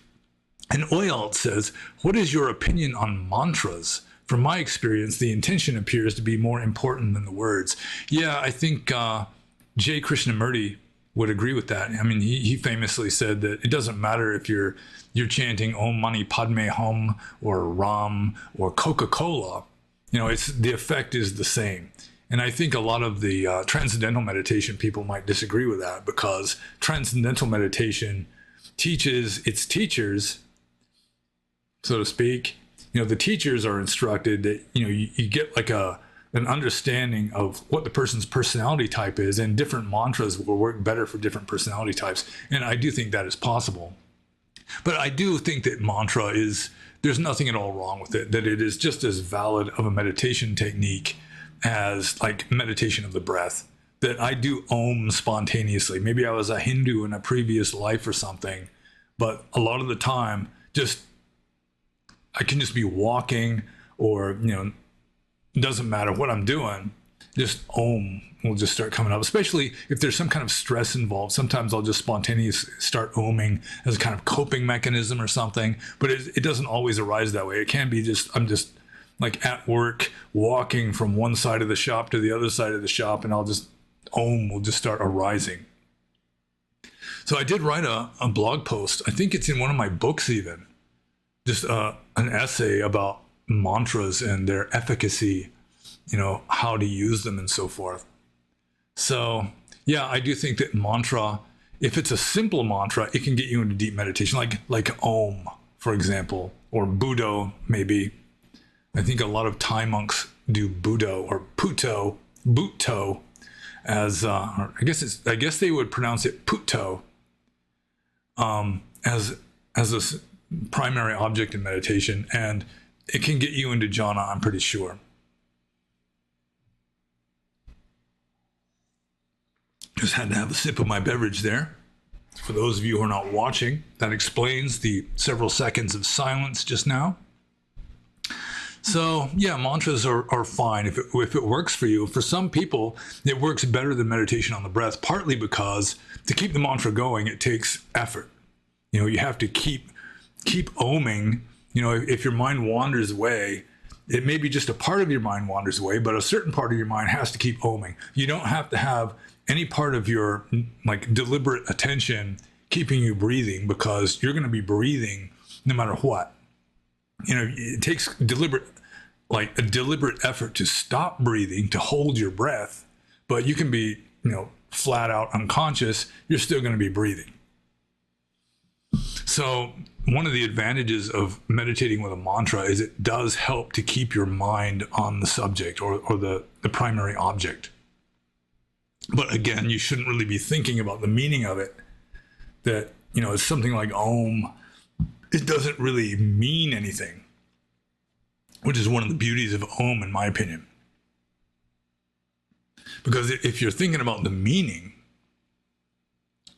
And Oyalt says, what is your opinion on mantras? from my experience, the intention appears to be more important than the words. Yeah, I think J. Krishnamurti would agree with that. I mean, he famously said that it doesn't matter if you're chanting Om Mani Padme Hum or Ram or Coca-Cola. You know, the effect is the same. And I think a lot of the transcendental meditation people might disagree with that, because transcendental meditation teaches its teachers, so to speak. You know, the teachers are instructed that, you know, you get like an understanding of what the person's personality type is, and different mantras will work better for different personality types. And I do think that is possible. But I do think that mantra there's nothing at all wrong with it, that it is just as valid of a meditation technique as like meditation of the breath. That I do Om spontaneously. Maybe I was a Hindu in a previous life or something, but a lot of the time, I can just be walking, or, you know, it doesn't matter what I'm doing, just Om will just start coming up, especially if there's some kind of stress involved. Sometimes I'll just spontaneously start Oming as a kind of coping mechanism or something, but it doesn't always arise that way. It can be I'm just like at work, walking from one side of the shop to the other side of the shop, and Om will just start arising. So I did write a blog post. I think it's in one of my books even, just an essay about mantras and their efficacy, you know, how to use them and so forth. So yeah, I do think that mantra, if it's a simple mantra, it can get you into deep meditation, like Om, for example, or Buddho, maybe. I think a lot of Thai monks do Buddho or Butto, as or I guess they would pronounce it Putto, as a primary object in meditation, and it can get you into jhana, I'm pretty sure. Just had to have a sip of my beverage there. For those of you who are not watching, that explains the several seconds of silence just now. So yeah, mantras are fine if it works for you. For some people, it works better than meditation on the breath, partly because to keep the mantra going, it takes effort. You know, you have to keep oming. You know, if your mind wanders away, it may be just a part of your mind wanders away, but a certain part of your mind has to keep oming. You don't have to have any part of your like deliberate attention keeping you breathing, because you're going to be breathing no matter what. You know, it takes a deliberate effort to stop breathing, to hold your breath, but you can be, you know, flat out unconscious, you're still going to be breathing. So one of the advantages of meditating with a mantra is it does help to keep your mind on the subject or the primary object. But again, you shouldn't really be thinking about the meaning of it. That, you know, it's something like Om. It doesn't really mean anything, which is one of the beauties of Om, in my opinion. Because if you're thinking about the meaning,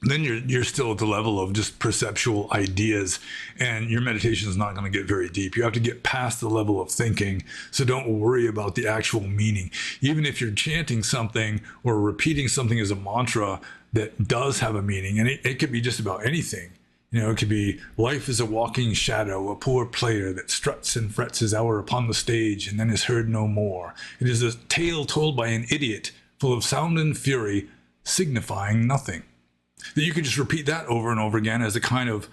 then you're still at the level of just perceptual ideas, and your meditation is not going to get very deep. You have to get past the level of thinking, so don't worry about the actual meaning. Even if you're chanting something or repeating something as a mantra that does have a meaning, and it could be just about anything. You know, it could be, life is a walking shadow, a poor player that struts and frets his hour upon the stage and then is heard no more. It is a tale told by an idiot, full of sound and fury, signifying nothing. That you could just repeat that over and over again as a kind of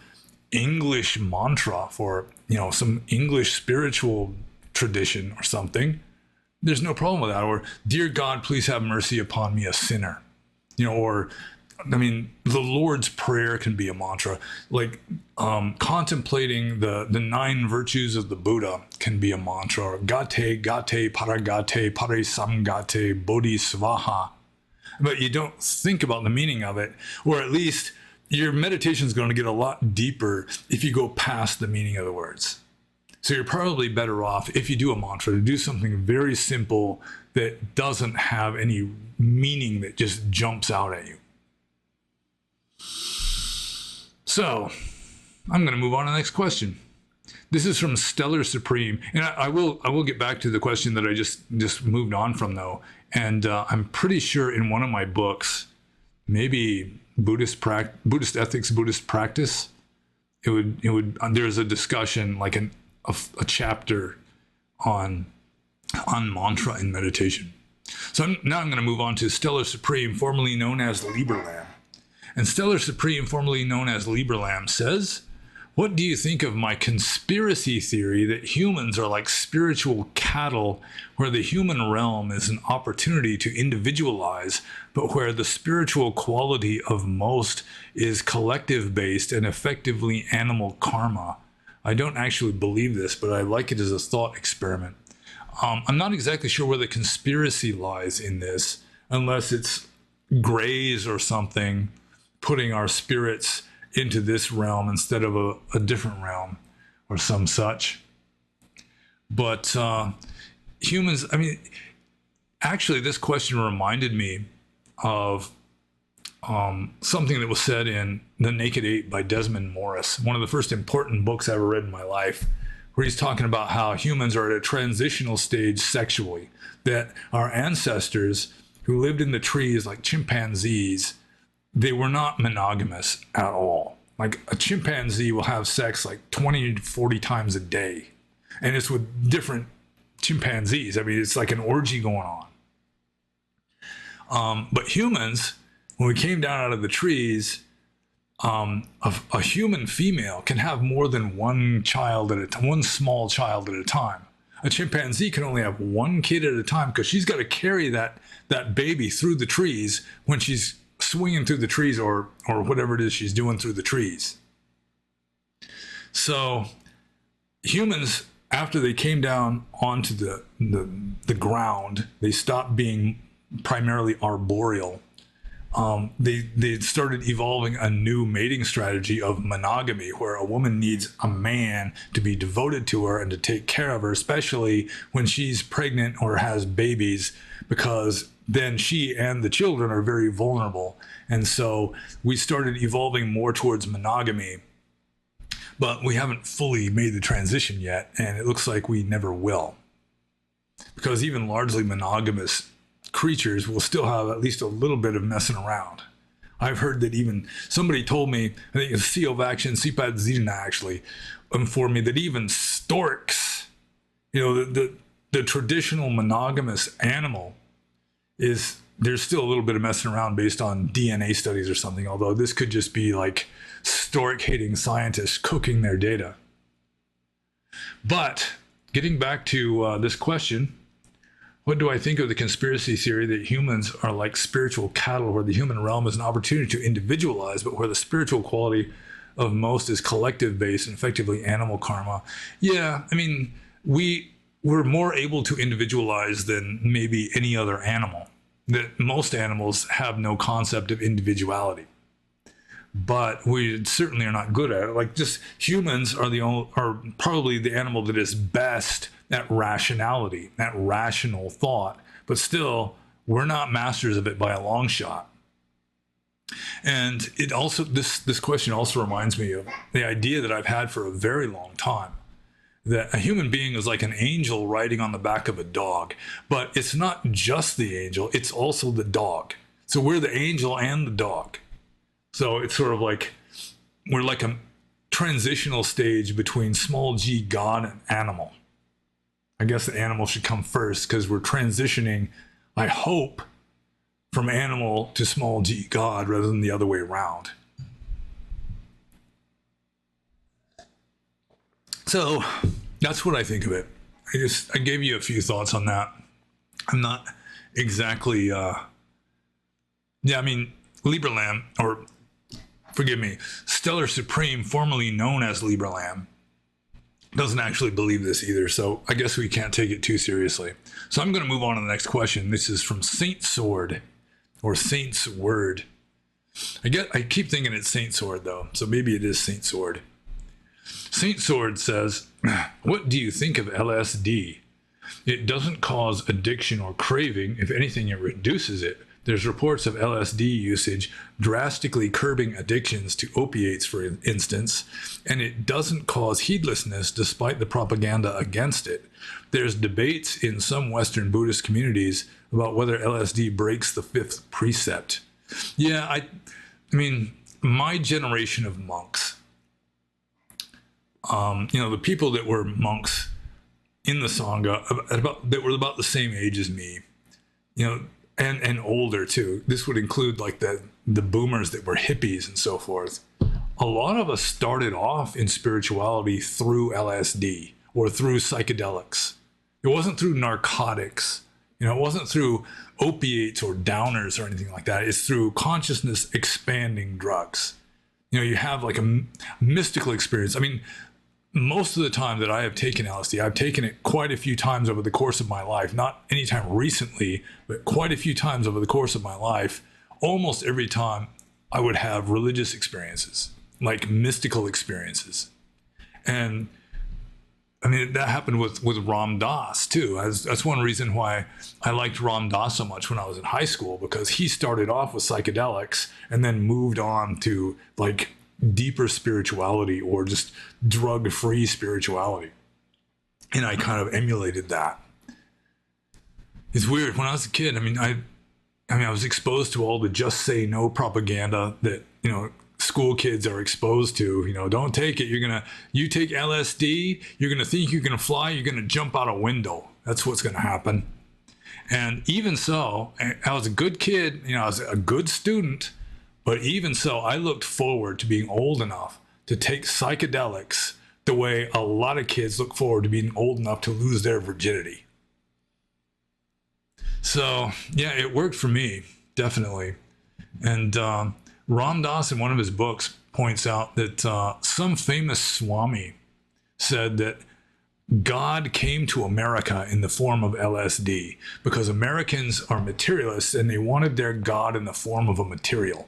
English mantra for, you know, some English spiritual tradition or something. There's no problem with that. Or, dear God, please have mercy upon me, a sinner. You know, or, I mean, the Lord's Prayer can be a mantra. Like contemplating the 9 virtues of the Buddha can be a mantra. Or gate, paragate, parisamgate, bodhisvaha. But you don't think about the meaning of it, or at least your meditation is going to get a lot deeper if you go past the meaning of the words. So you're probably better off, if you do a mantra, to do something very simple that doesn't have any meaning that just jumps out at you. So I'm going to move on to the next question. This is from Stellar Supreme, and I will get back to the question that I just moved on from, though. And I'm pretty sure in one of my books, maybe Buddhist Ethics, Buddhist Practice, it would there's a discussion, like a chapter on mantra and meditation. So now I'm going to move on to Stellar Supreme, formerly known as Liberlam. And Stellar Supreme, formerly known as Liberlam, says, "What do you think of my conspiracy theory that humans are like spiritual cattle, where the human realm is an opportunity to individualize, but where the spiritual quality of most is collective-based and effectively animal karma?" I don't actually believe this, but I like it as a thought experiment. I'm not exactly sure where the conspiracy lies in this, unless it's Greys or something putting our spirits into this realm instead of a different realm or some such. But humans, I mean, actually this question reminded me of something that was said in The Naked Ape by Desmond Morris, one of the first important books I ever read in my life, where he's talking about how humans are at a transitional stage sexually, that our ancestors who lived in the trees like chimpanzees, they were not monogamous at all. Like a chimpanzee will have sex like 20 to 40 times a day, and it's with different chimpanzees. I mean, it's like an orgy going on. But humans, when we came down out of the trees, a human female can have more than one child at a time, one small child at a time. A chimpanzee can only have one kid at a time because she's got to carry that baby through the trees when she's swinging through the trees or whatever it is she's doing through the trees. So humans, after they came down onto the ground, they stopped being primarily arboreal. They started evolving a new mating strategy of monogamy, where a woman needs a man to be devoted to her and to take care of her, especially when she's pregnant or has babies, because then she and the children are very vulnerable. And so we started evolving more towards monogamy, but we haven't fully made the transition yet, and it looks like we never will, because even largely monogamous creatures will still have at least a little bit of messing around. I've heard that even somebody told me, I think it's Theo Vaction, Sipad Zidana actually, informed me that even storks, you know, the traditional monogamous animal, is there's still a little bit of messing around based on DNA studies or something, although this could just be like stork hating scientists cooking their data. But getting back to this question, what do I think of the conspiracy theory that humans are like spiritual cattle, where the human realm is an opportunity to individualize, but where the spiritual quality of most is collective based and effectively animal karma? Yeah, I mean, we're more able to individualize than maybe any other animal. That most animals have no concept of individuality, but we certainly are not good at it. Like, just humans are probably the animal that is best at rationality, that rational thought, but still we're not masters of it by a long shot. And it also, this question also reminds me of the idea that I've had for a very long time, that a human being is like an angel riding on the back of a dog, but it's not just the angel, it's also the dog. So we're the angel and the dog. So it's sort of like, we're like a transitional stage between small g God and animal. I guess the animal should come first, because we're transitioning, I hope, from animal to small g God rather than the other way around. So that's what I think of it. I gave you a few thoughts on that. I'm not exactly, yeah, I mean, Liberlam, or forgive me, Stellar Supreme, formerly known as Liberlam, doesn't actually believe this either. So I guess we can't take it too seriously. So I'm going to move on to the next question. This is from Saint Sword, or Saint's Word. I keep thinking it's Saint Sword though, so maybe it is Saint Sword. Saint Sword says, "What do you think of LSD? It doesn't cause addiction or craving. If anything, it reduces it. There's reports of LSD usage drastically curbing addictions to opiates, for instance, and it doesn't cause heedlessness despite the propaganda against it. There's debates in some Western Buddhist communities about whether LSD breaks the fifth precept." Yeah, I mean, my generation of monks, you know, the people that were monks in the Sangha that were about the same age as me, and older too. This would include like the boomers that were hippies and so forth. A lot of us started off in spirituality through LSD or through psychedelics. It wasn't through narcotics. It wasn't through opiates or downers or anything like that. It's through consciousness expanding drugs. You have like a mystical experience. I mean, most of the time that I have taken LSD, I've taken it quite a few times over the course of my life. Not anytime recently, but quite a few times over the course of my life. Almost every time I would have religious experiences, like mystical experiences. And I mean, that happened with Ram Dass too. That's one reason why I liked Ram Dass so much when I was in high school, because he started off with psychedelics and then moved on to like deeper spirituality or just drug-free spirituality. And I kind of emulated that. It's weird. When I was a kid, I was exposed to all the just say no propaganda that, school kids are exposed to. Don't take it. You take LSD, you're going to think you're going to fly, you're going to jump out a window. That's what's going to happen. And even so, I was a good kid, I was a good student, but even so, I looked forward to being old enough to take psychedelics the way a lot of kids look forward to being old enough to lose their virginity. So, yeah, it worked for me, definitely. And Ram Dass, in one of his books, points out that some famous Swami said that God came to America in the form of LSD because Americans are materialists and they wanted their God in the form of a material.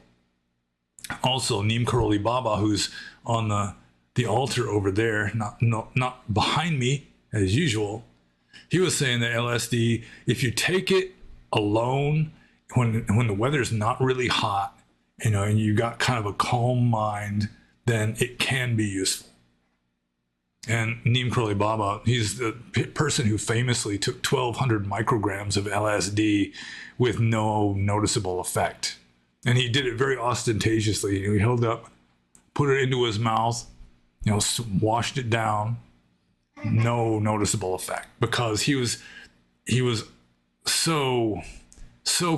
Also, Neem Karoli Baba, who's on the altar over there, not behind me as usual, he was saying that LSD, if you take it alone when the weather's not really hot, and you got kind of a calm mind, then it can be useful. And Neem Karoli Baba, he's the person who famously took 1,200 micrograms of LSD with no noticeable effect. And he did it very ostentatiously. He held up, put it into his mouth, washed it down, no noticeable effect, because he was so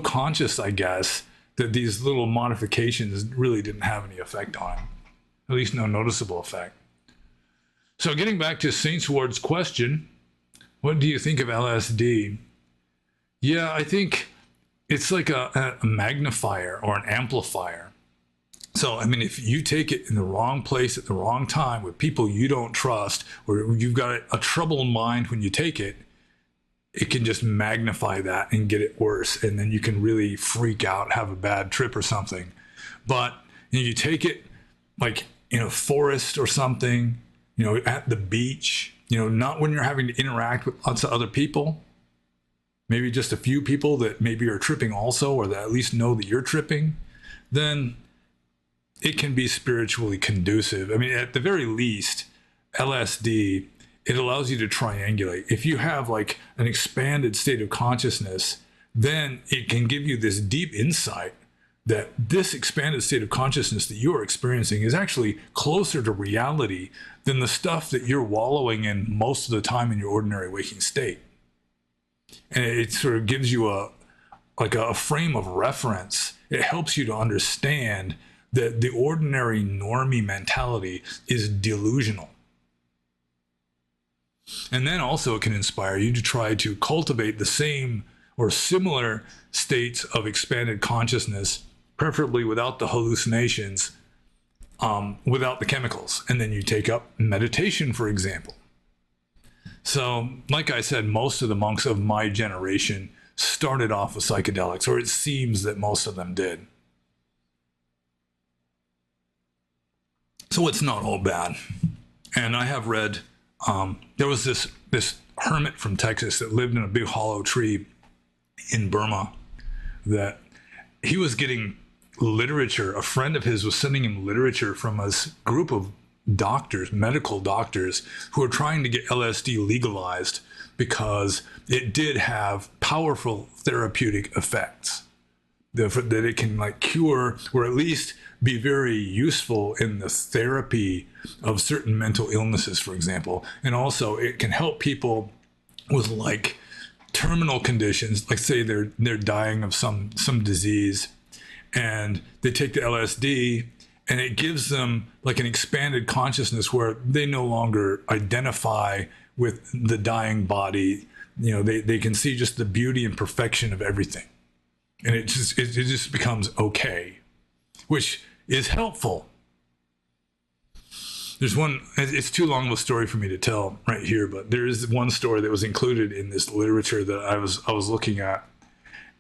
conscious, I guess, that these little modifications really didn't have any effect on him, at least no noticeable effect. So getting back to Saint Ward's question, what do you think of LSD? Yeah, I think it's like a magnifier or an amplifier. So, if you take it in the wrong place at the wrong time with people you don't trust, or you've got a troubled mind when you take it, it can just magnify that and get it worse. And then you can really freak out, have a bad trip or something. But you take it like in a forest or something, at the beach, not when you're having to interact with lots of other people, maybe just a few people that maybe are tripping also, or that at least know that you're tripping, then it can be spiritually conducive. At the very least, LSD, it allows you to triangulate. If you have like an expanded state of consciousness, then it can give you this deep insight that this expanded state of consciousness that you're experiencing is actually closer to reality than the stuff that you're wallowing in most of the time in your ordinary waking state. And it sort of gives you a frame of reference. It helps you to understand that the ordinary normie mentality is delusional. And then also it can inspire you to try to cultivate the same or similar states of expanded consciousness, preferably without the hallucinations, without the chemicals. And then you take up meditation, for example. So, like I said, most of the monks of my generation started off with psychedelics, or it seems that most of them did. So it's not all bad. And I have read, there was this hermit from Texas that lived in a big hollow tree in Burma, that he was getting literature. A friend of his was sending him literature from a group of doctors, medical doctors, who are trying to get LSD legalized because it did have powerful therapeutic effects. That it can like cure, or at least be very useful in the therapy of certain mental illnesses, for example. And also it can help people with like terminal conditions, like say they're dying of some disease, and they take the LSD, and it gives them like an expanded consciousness where they no longer identify with the dying body. You know, they can see just the beauty and perfection of everything, and it just becomes okay, which is helpful. There's one, it's too long of a story for me to tell right here, but there is one story that was included in this literature that I was looking at,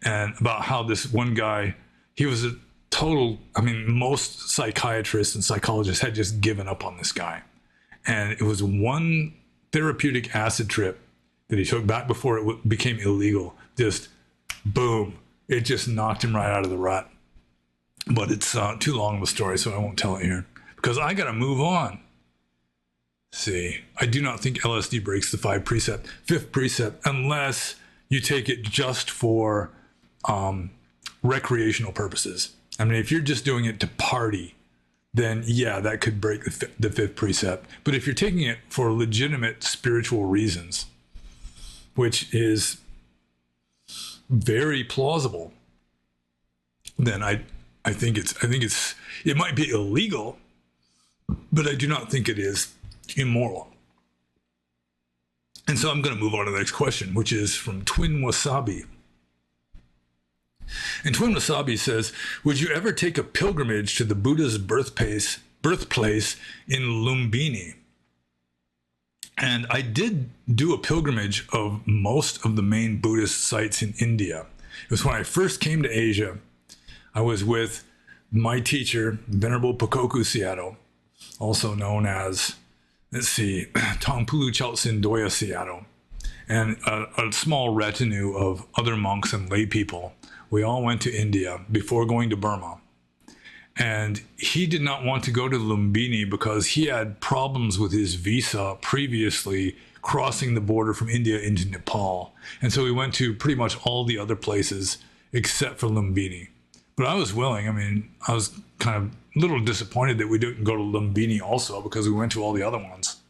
and about how this one guy, he was a total, I mean, most psychiatrists and psychologists had just given up on this guy. And it was one therapeutic acid trip that he took back before it became illegal. Just boom, it just knocked him right out of the rut. But it's too long of a story, so I won't tell it here, because I got to move on. See, I do not think LSD breaks the fifth precept, unless you take it just for recreational purposes. I mean, if you're just doing it to party, then yeah, that could break the fifth precept. But if you're taking it for legitimate spiritual reasons, which is very plausible, then I think it might be illegal, but I do not think it is immoral. And so I'm going to move on to the next question, which is from Twin Wasabi. And Twin Wasabi says, would you ever take a pilgrimage to the Buddha's birthplace in Lumbini? And I did do a pilgrimage of most of the main Buddhist sites in India. It was when I first came to Asia. I was with my teacher, Venerable Pakoku Sayadaw, also known as, let's see, Tongpulu Chaltsin Doya Sayadaw, and a small retinue of other monks and lay people. We all went to India before going to Burma. And he did not want to go to Lumbini because he had problems with his visa previously crossing the border from India into Nepal. And so we went to pretty much all the other places except for Lumbini. But I was willing. I mean, I was kind of a little disappointed that we didn't go to Lumbini also, because we went to all the other ones.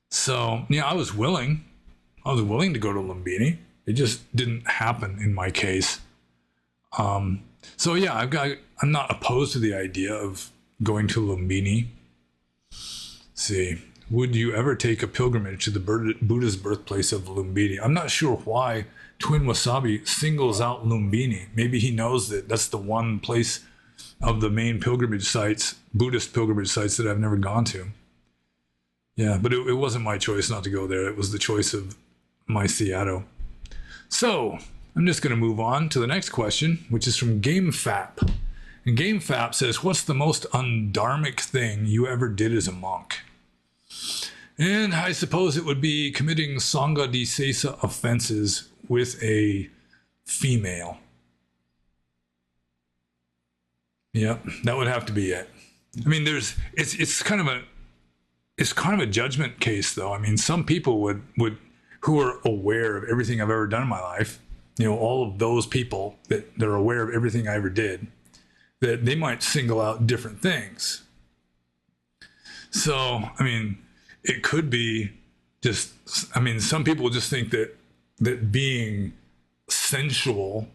So yeah, I was willing. I was willing to go to Lumbini. It just didn't happen in my case. So yeah, I'm not opposed to the idea of going to Lumbini. Let's see, would you ever take a pilgrimage to the Buddha's birthplace of Lumbini? I'm not sure why Twin Wasabi singles out Lumbini. Maybe he knows that that's the one place of the main pilgrimage sites, Buddhist pilgrimage sites, that I've never gone to. Yeah, but it wasn't my choice not to go there. It was the choice of my Sayadaw. So I'm just going to move on to the next question, which is from GameFap. And GameFap says, what's the most undharmic thing you ever did as a monk? And I suppose it would be committing Sangha Disesa offenses with a female. Yeah, that would have to be it. I mean, it's kind of a judgment case, though. I mean, some people would who are aware of everything I've ever done in my life, you know, all of those people that are aware of everything I ever did, that they might single out different things. So, I mean, it could be just, I mean, some people just think that being sensual,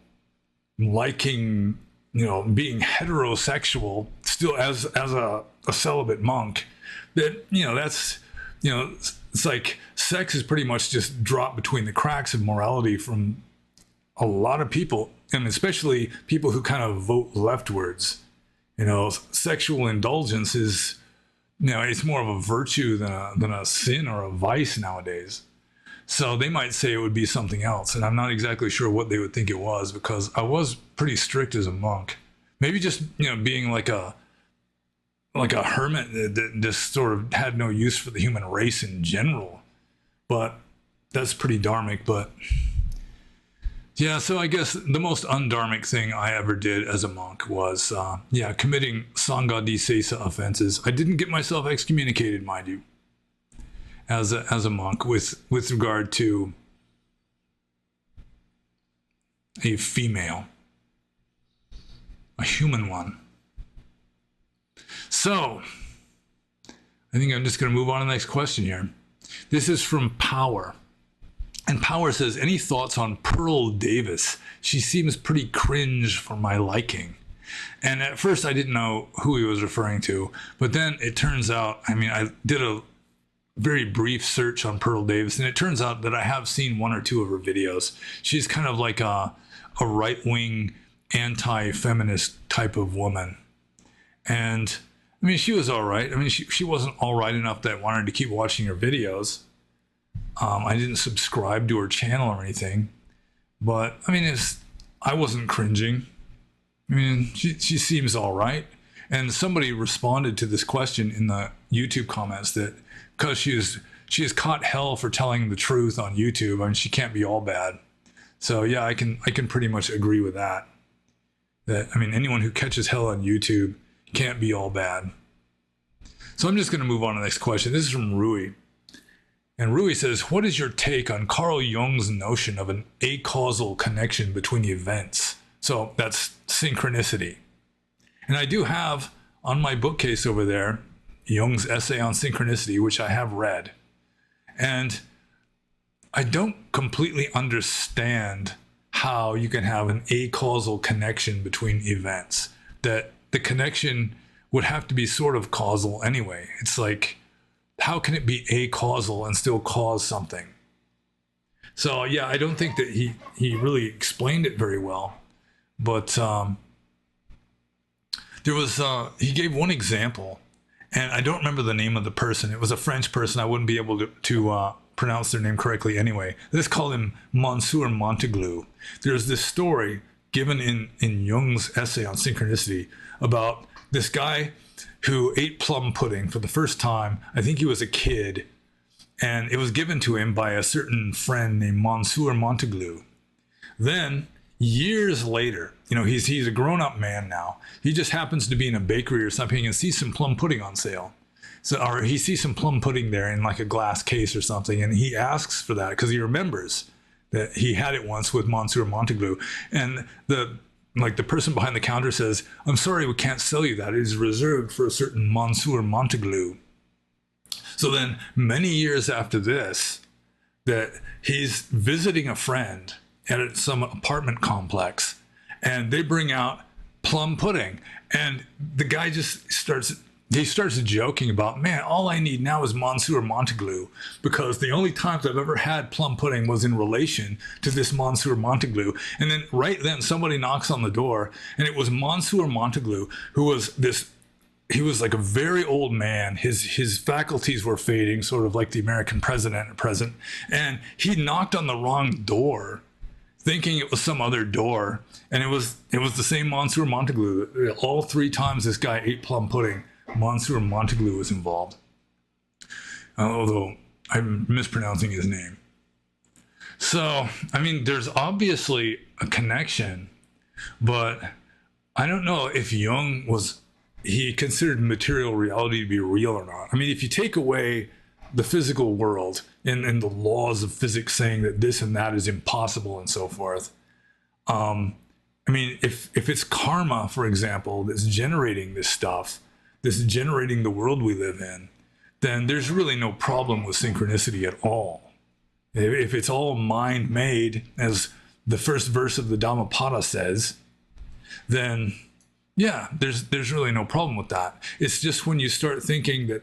liking, you know, being heterosexual still as a celibate monk, that, you know, that's, you know, it's like sex is pretty much just dropped between the cracks of morality from a lot of people, and especially people who kind of vote leftwards. You know, sexual indulgence is, you know, it's more of a virtue than a sin or a vice nowadays. So they might say it would be something else, and I'm not exactly sure what they would think it was, because I was pretty strict as a monk. Maybe just, you know, being like a hermit that just sort of had no use for the human race in general. But that's pretty dharmic. But yeah, so I guess the most undharmic thing I ever did as a monk was, committing Sangha Disesa offenses. I didn't get myself excommunicated, mind you, as a monk with regard to a female, a human one. So I think I'm just going to move on to the next question here. This is from Power. And Power says, any thoughts on Pearl Davis? She seems pretty cringe for my liking. And at first I didn't know who he was referring to, but then it turns out, I mean, I did a very brief search on Pearl Davis, and it turns out that I have seen one or two of her videos. She's kind of like a right-wing, anti-feminist type of woman. And I mean, she was all right. I mean, she wasn't all right enough that I wanted to keep watching her videos. I didn't subscribe to her channel or anything, but I mean, I wasn't cringing. I mean, she seems all right. And somebody responded to this question in the YouTube comments that because she has caught hell for telling the truth on YouTube, I mean, she can't be all bad. So yeah, I can pretty much agree with that. That, I mean, anyone who catches hell on YouTube can't be all bad. So I'm just going to move on to the next question. This is from Rui. And Rui says, what is your take on Carl Jung's notion of an acausal connection between events? So that's synchronicity. And I do have on my bookcase over there, Jung's essay on synchronicity, which I have read. And I don't completely understand how you can have an acausal connection between events. That the connection would have to be sort of causal anyway. It's like, how can it be acausal and still cause something? So yeah, I don't think that he really explained it very well. But there was he gave one example, and I don't remember the name of the person. It was a French person. I wouldn't be able to pronounce their name correctly anyway. Let's call him Monsieur Montaglou. There's this story given in Jung's essay on synchronicity about this guy who ate plum pudding for the first time. I think he was a kid, and it was given to him by a certain friend named Monsieur Montaglou. Then, years later, you know, he's a grown-up man now. He just happens to be in a bakery or something and sees some plum pudding on sale. So, or he sees some plum pudding there in like a glass case or something, and he asks for that because he remembers that he had it once with Monsieur Montaglou. And the person behind the counter says, I'm sorry, we can't sell you that. It is reserved for a certain Monsieur Montaglou. So then many years after this, that he's visiting a friend at some apartment complex, and they bring out plum pudding. And the guy just starts joking about, man, all I need now is Monsieur Montaglou, because the only times I've ever had plum pudding was in relation to this Monsieur Montaglou. And then right then somebody knocks on the door, and it was Monsieur Montaglou, who was he was like a very old man. His faculties were fading, sort of like the American president at present. And he knocked on the wrong door, thinking it was some other door. And it was the same Monsieur Montaglou. All three times this guy ate plum pudding, Monsieur Montaglou was involved, although I'm mispronouncing his name. So, I mean, there's obviously a connection, but I don't know if Jung he considered material reality to be real or not. I mean, if you take away the physical world and the laws of physics saying that this and that is impossible and so forth, I mean, if it's karma, for example, that's generating this stuff, this is generating the world we live in, then there's really no problem with synchronicity at all. If it's all mind-made, as the first verse of the Dhammapada says, then yeah, there's really no problem with that. It's just when you start thinking that,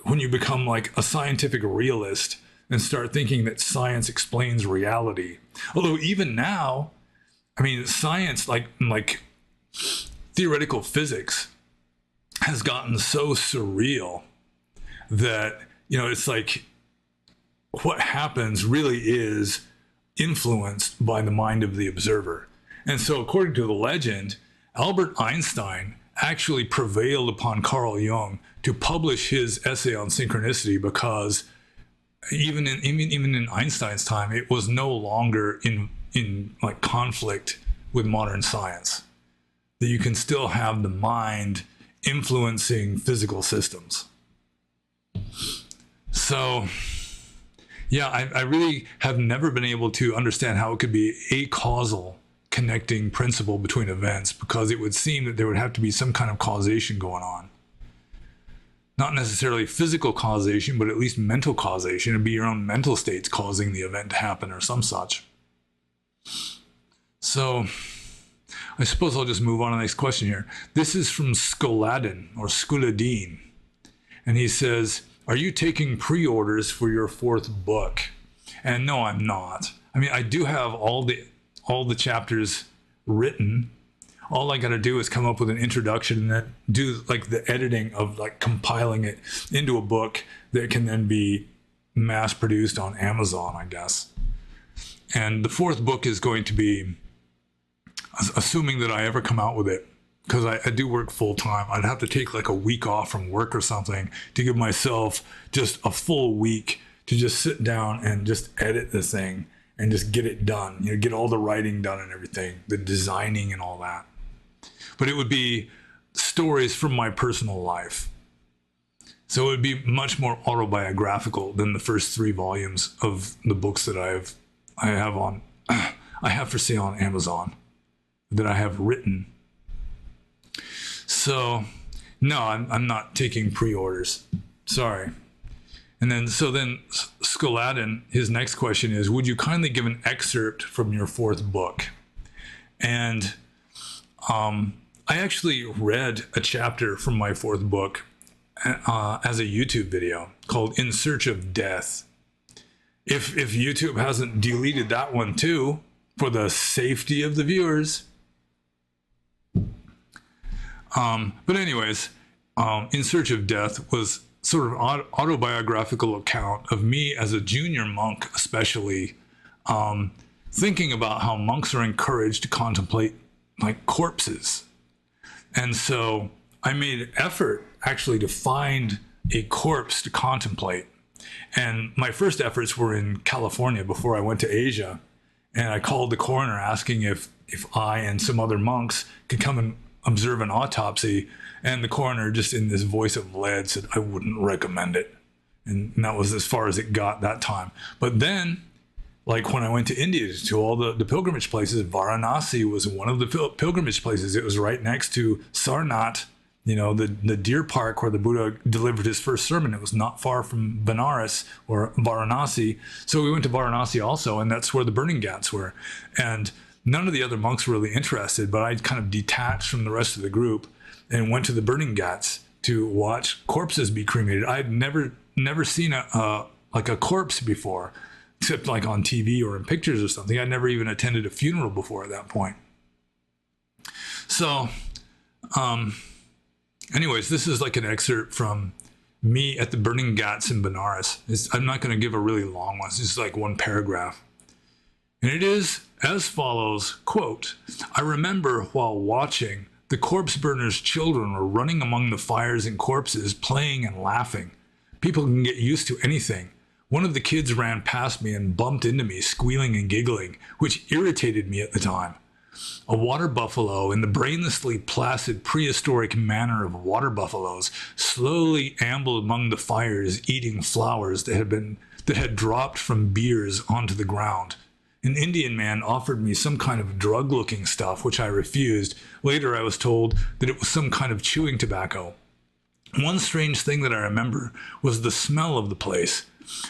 when you become like a scientific realist and start thinking that science explains reality. Although even now, I mean, science, like theoretical physics, has gotten so surreal that, you know, it's like what happens really is influenced by the mind of the observer. And so according to the legend, Albert Einstein actually prevailed upon Carl Jung to publish his essay on synchronicity, because even in Einstein's time, it was no longer in like conflict with modern science, that you can still have the mind influencing physical systems. So yeah, I really have never been able to understand how it could be a causal connecting principle between events, because it would seem that there would have to be some kind of causation going on. not necessarily physical causation, but at least mental causation. It'd be your own mental states causing the event to happen or some such. So I suppose I'll just move on to the next question here. This is from Skoladin or Skuladin. And he says, are you taking pre-orders for your 4th book? And no, I'm not. I mean, I do have all the chapters written. All I got to do is come up with an introduction and then do like the editing of like compiling it into a book that can then be mass produced on Amazon, I guess. And the 4th book is going to be, assuming that I ever come out with it, because I do work full time, I'd have to take like a week off from work or something to give myself just a full week to just sit down and just edit the thing and just get it done, you know, get all the writing done and everything, the designing and all that. But it would be stories from my personal life. So it would be much more autobiographical than the first 3 volumes of the books that I have for sale on Amazon, that I have written. So no, I'm not taking pre-orders. Sorry. And then Skoladin, his next question is, would you kindly give an excerpt from your 4th book? And I actually read a chapter from my 4th book as a YouTube video called In Search of Death. If YouTube hasn't deleted that one too, for the safety of the viewers. But anyways, In Search of Death was sort of an autobiographical account of me as a junior monk, especially thinking about how monks are encouraged to contemplate like corpses. And so I made an effort actually to find a corpse to contemplate. And my first efforts were in California before I went to Asia. And I called the coroner asking if I and some other monks could come and observe an autopsy. And the coroner, just in this voice of lead, said, I wouldn't recommend it. And that was as far as it got that time. But then, like when I went to India to all the pilgrimage places, Varanasi was one of the pilgrimage places. It was right next to Sarnath, you know, the deer park where the Buddha delivered his first sermon. It was not far from Benares or Varanasi. So we went to Varanasi also, and that's where the burning ghats were. And none of the other monks were really interested, but I kind of detached from the rest of the group and went to the burning ghats to watch corpses be cremated. I had never seen a corpse before, except like on TV or in pictures or something. I'd never even attended a funeral before at that point. So, anyways, this is like an excerpt from me at the burning ghats in Benares. I'm not going to give a really long one. It's just like one paragraph. And it is as follows, quote, I remember while watching, the corpse burners' children were running among the fires and corpses, playing and laughing. People can get used to anything. One of the kids ran past me and bumped into me, squealing and giggling, which irritated me at the time. A water buffalo, in the brainlessly placid prehistoric manner of water buffaloes, slowly ambled among the fires, eating flowers that had dropped from biers onto the ground. An Indian man offered me some kind of drug-looking stuff, which I refused. Later I was told that it was some kind of chewing tobacco. One strange thing that I remember was the smell of the place.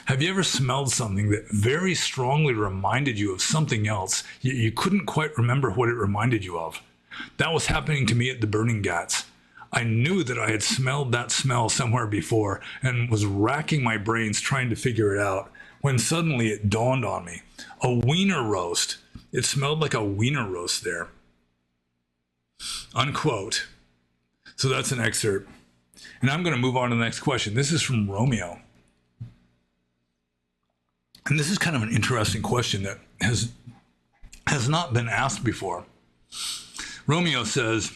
Have you ever smelled something that very strongly reminded you of something else, yet you couldn't quite remember what it reminded you of? That was happening to me at the burning ghats. I knew that I had smelled that smell somewhere before and was racking my brains trying to figure it out, when suddenly it dawned on me. A wiener roast. It smelled like a wiener roast there. Unquote. So that's an excerpt. And I'm going to move on to the next question. This is from Romeo. And this is kind of an interesting question that has not been asked before. Romeo says,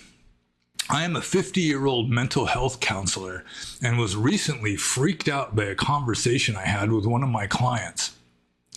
I am a 50-year-old mental health counselor and was recently freaked out by a conversation I had with one of my clients.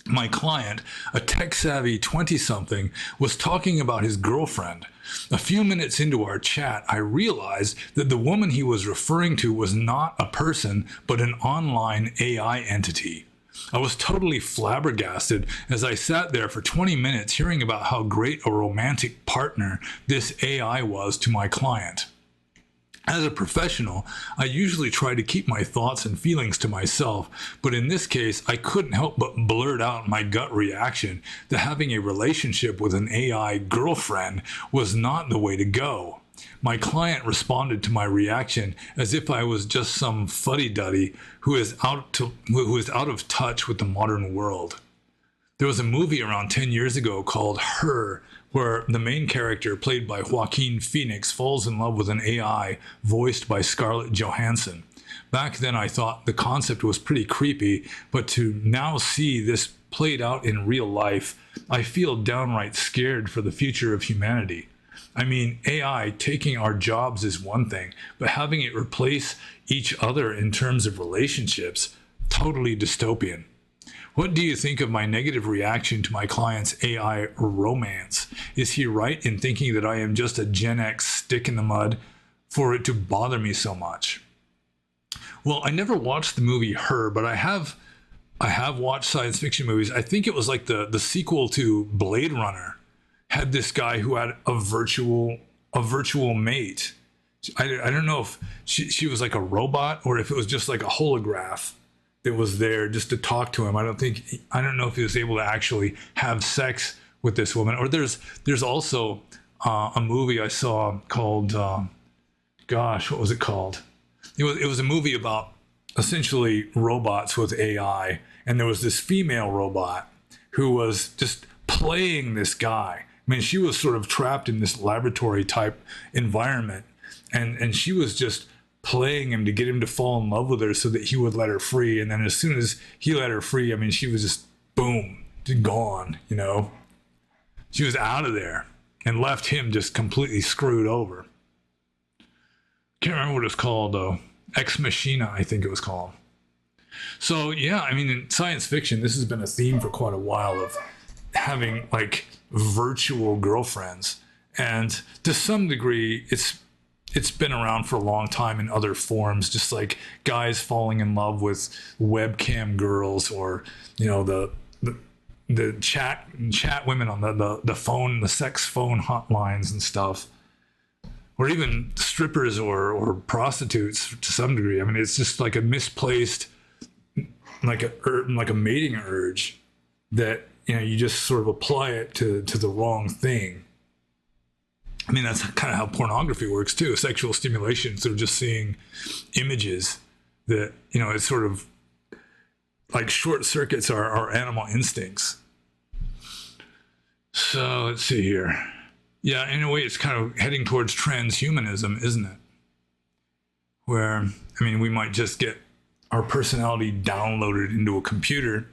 My client, a tech-savvy 20-something, was talking about his girlfriend. A few minutes into our chat, I realized that the woman he was referring to was not a person, but an online AI entity. I was totally flabbergasted as I sat there for 20 minutes hearing about how great a romantic partner this AI was to my client. As a professional, I usually try to keep my thoughts and feelings to myself, but in this case, I couldn't help but blurt out my gut reaction that having a relationship with an AI girlfriend was not the way to go. My client responded to my reaction as if I was just some fuddy-duddy who is out of touch with the modern world. There was a movie around 10 years ago called Her, where the main character, played by Joaquin Phoenix, falls in love with an AI voiced by Scarlett Johansson. Back then I thought the concept was pretty creepy, but to now see this played out in real life, I feel downright scared for the future of humanity. I mean, AI taking our jobs is one thing, but having it replace each other in terms of relationships, totally dystopian. What do you think of my negative reaction to my client's AI romance? Is he right in thinking that I am just a Gen X stick in the mud for it to bother me so much? Well, I never watched the movie Her, but I have watched science fiction movies. I think it was like the sequel to Blade Runner had this guy who had a virtual mate. I don't know if she was like a robot or if it was just like a holograph that was there just to talk to him. I don't know if he was able to actually have sex with this woman. Or there's also a movie I saw called what was it called? It was a movie about essentially robots with AI, and there was this female robot who was just playing this guy. I mean, she was sort of trapped in this laboratory type environment, and she was just playing him to get him to fall in love with her so that he would let her free. And then as soon as he let her free, I mean, she was just boom, gone, you know. She was out of there and left him just completely screwed over. Can't remember what it's called though. Ex Machina, I think it was called. So yeah, I mean, in science fiction, this has been a theme for quite a while of having like virtual girlfriends. And to some degree, it's been around for a long time in other forms, just like guys falling in love with webcam girls, or you know, the chat women on the phone, the sex phone hotlines and stuff, or even strippers or prostitutes to some degree. I mean, it's just like a misplaced, like a mating urge that, you know, you just sort of apply it to the wrong thing. I mean, that's kind of how pornography works too. Sexual stimulation, sort of just seeing images that, you know, it's sort of like short circuits our animal instincts. So let's see here. Yeah, in a way, it's kind of heading towards transhumanism, isn't it? Where, I mean, we might just get our personality downloaded into a computer,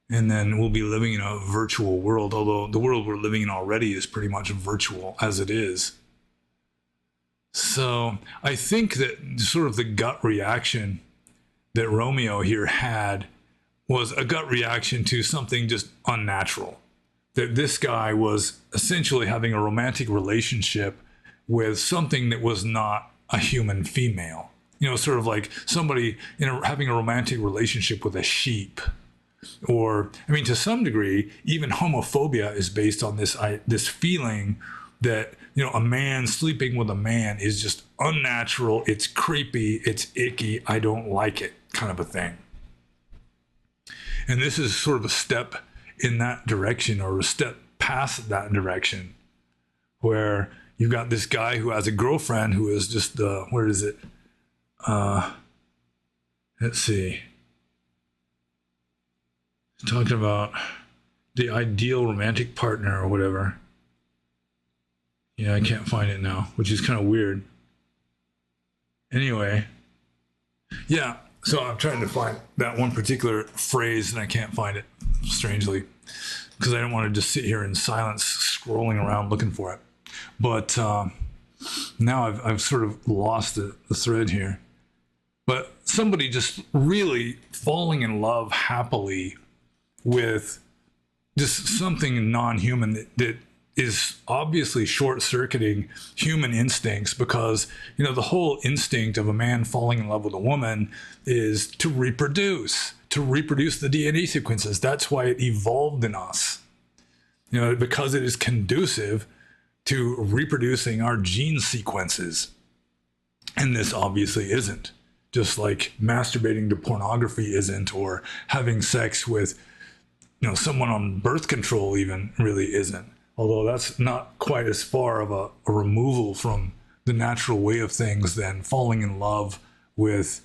and then we'll be living in a virtual world, although the world we're living in already is pretty much virtual as it is. So I think that sort of the gut reaction that Romeo here had was a gut reaction to something just unnatural. That this guy was essentially having a romantic relationship with something that was not a human female. You know, sort of like somebody having a romantic relationship with a sheep. Or, I mean, to some degree, even homophobia is based on this feeling that, you know, a man sleeping with a man is just unnatural, it's creepy, it's icky, I don't like it, kind of a thing. And this is sort of a step in that direction, or a step past that direction, where you've got this guy who has a girlfriend who is just where is it? Let's see. Talking about the ideal romantic partner or whatever. Yeah, I can't find it now, which is kind of weird. Anyway, yeah, so I'm trying to find that one particular phrase and I can't find it, strangely, because I don't want to just sit here in silence scrolling around looking for it. But now I've sort of lost the thread here. But somebody just really falling in love happily with just something non-human that is obviously short-circuiting human instincts, because, you know, the whole instinct of a man falling in love with a woman is to reproduce the DNA sequences. That's why it evolved in us, you know, because it is conducive to reproducing our gene sequences. And this obviously isn't. Just like masturbating to pornography isn't, or having sex with, someone on birth control even really isn't. Although that's not quite as far of a removal from the natural way of things than falling in love with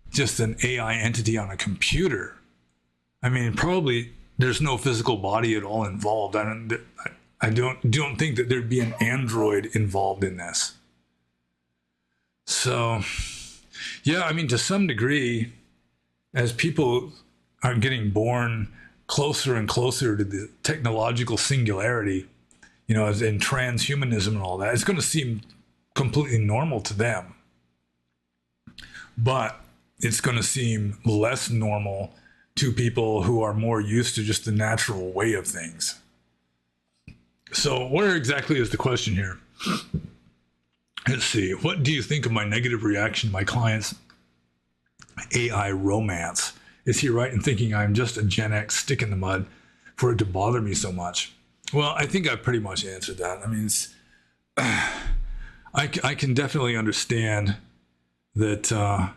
just an AI entity on a computer. I mean, probably there's no physical body at all involved. I don't think that there'd be an android involved in this. So, yeah, I mean, to some degree, as people are getting born closer and closer to the technological singularity, as in transhumanism and all that, it's going to seem completely normal to them. But it's going to seem less normal to people who are more used to just the natural way of things. So where exactly is the question here? Let's see. What do you think of my negative reaction to my client's AI romance? Is he right in thinking I'm just a Gen X stick in the mud for it to bother me so much? Well, I think I've pretty much answered that. I mean, I can definitely understand that.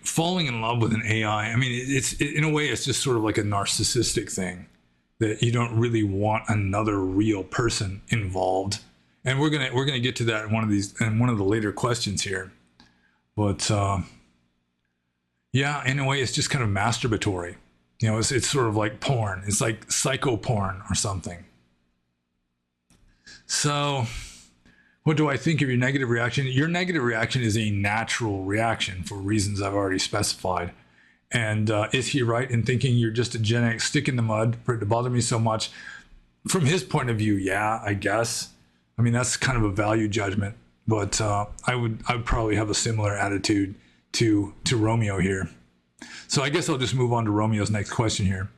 Falling in love with an AI. I mean, in a way, it's just sort of like a narcissistic thing that you don't really want another real person involved. And we're gonna get to that in one of the later questions here. But yeah, in a way, it's just kind of masturbatory. It's sort of like porn. It's like psycho porn or something. So, what do I think of your negative reaction? Your negative reaction is a natural reaction for reasons I've already specified. And is he right in thinking you're just a Gen X stick in the mud for it to bother me so much? From his point of view, yeah, I guess. I mean, that's kind of a value judgment. But I would probably have a similar attitude to Romeo here. So I guess I'll just move on to Romeo's next question here,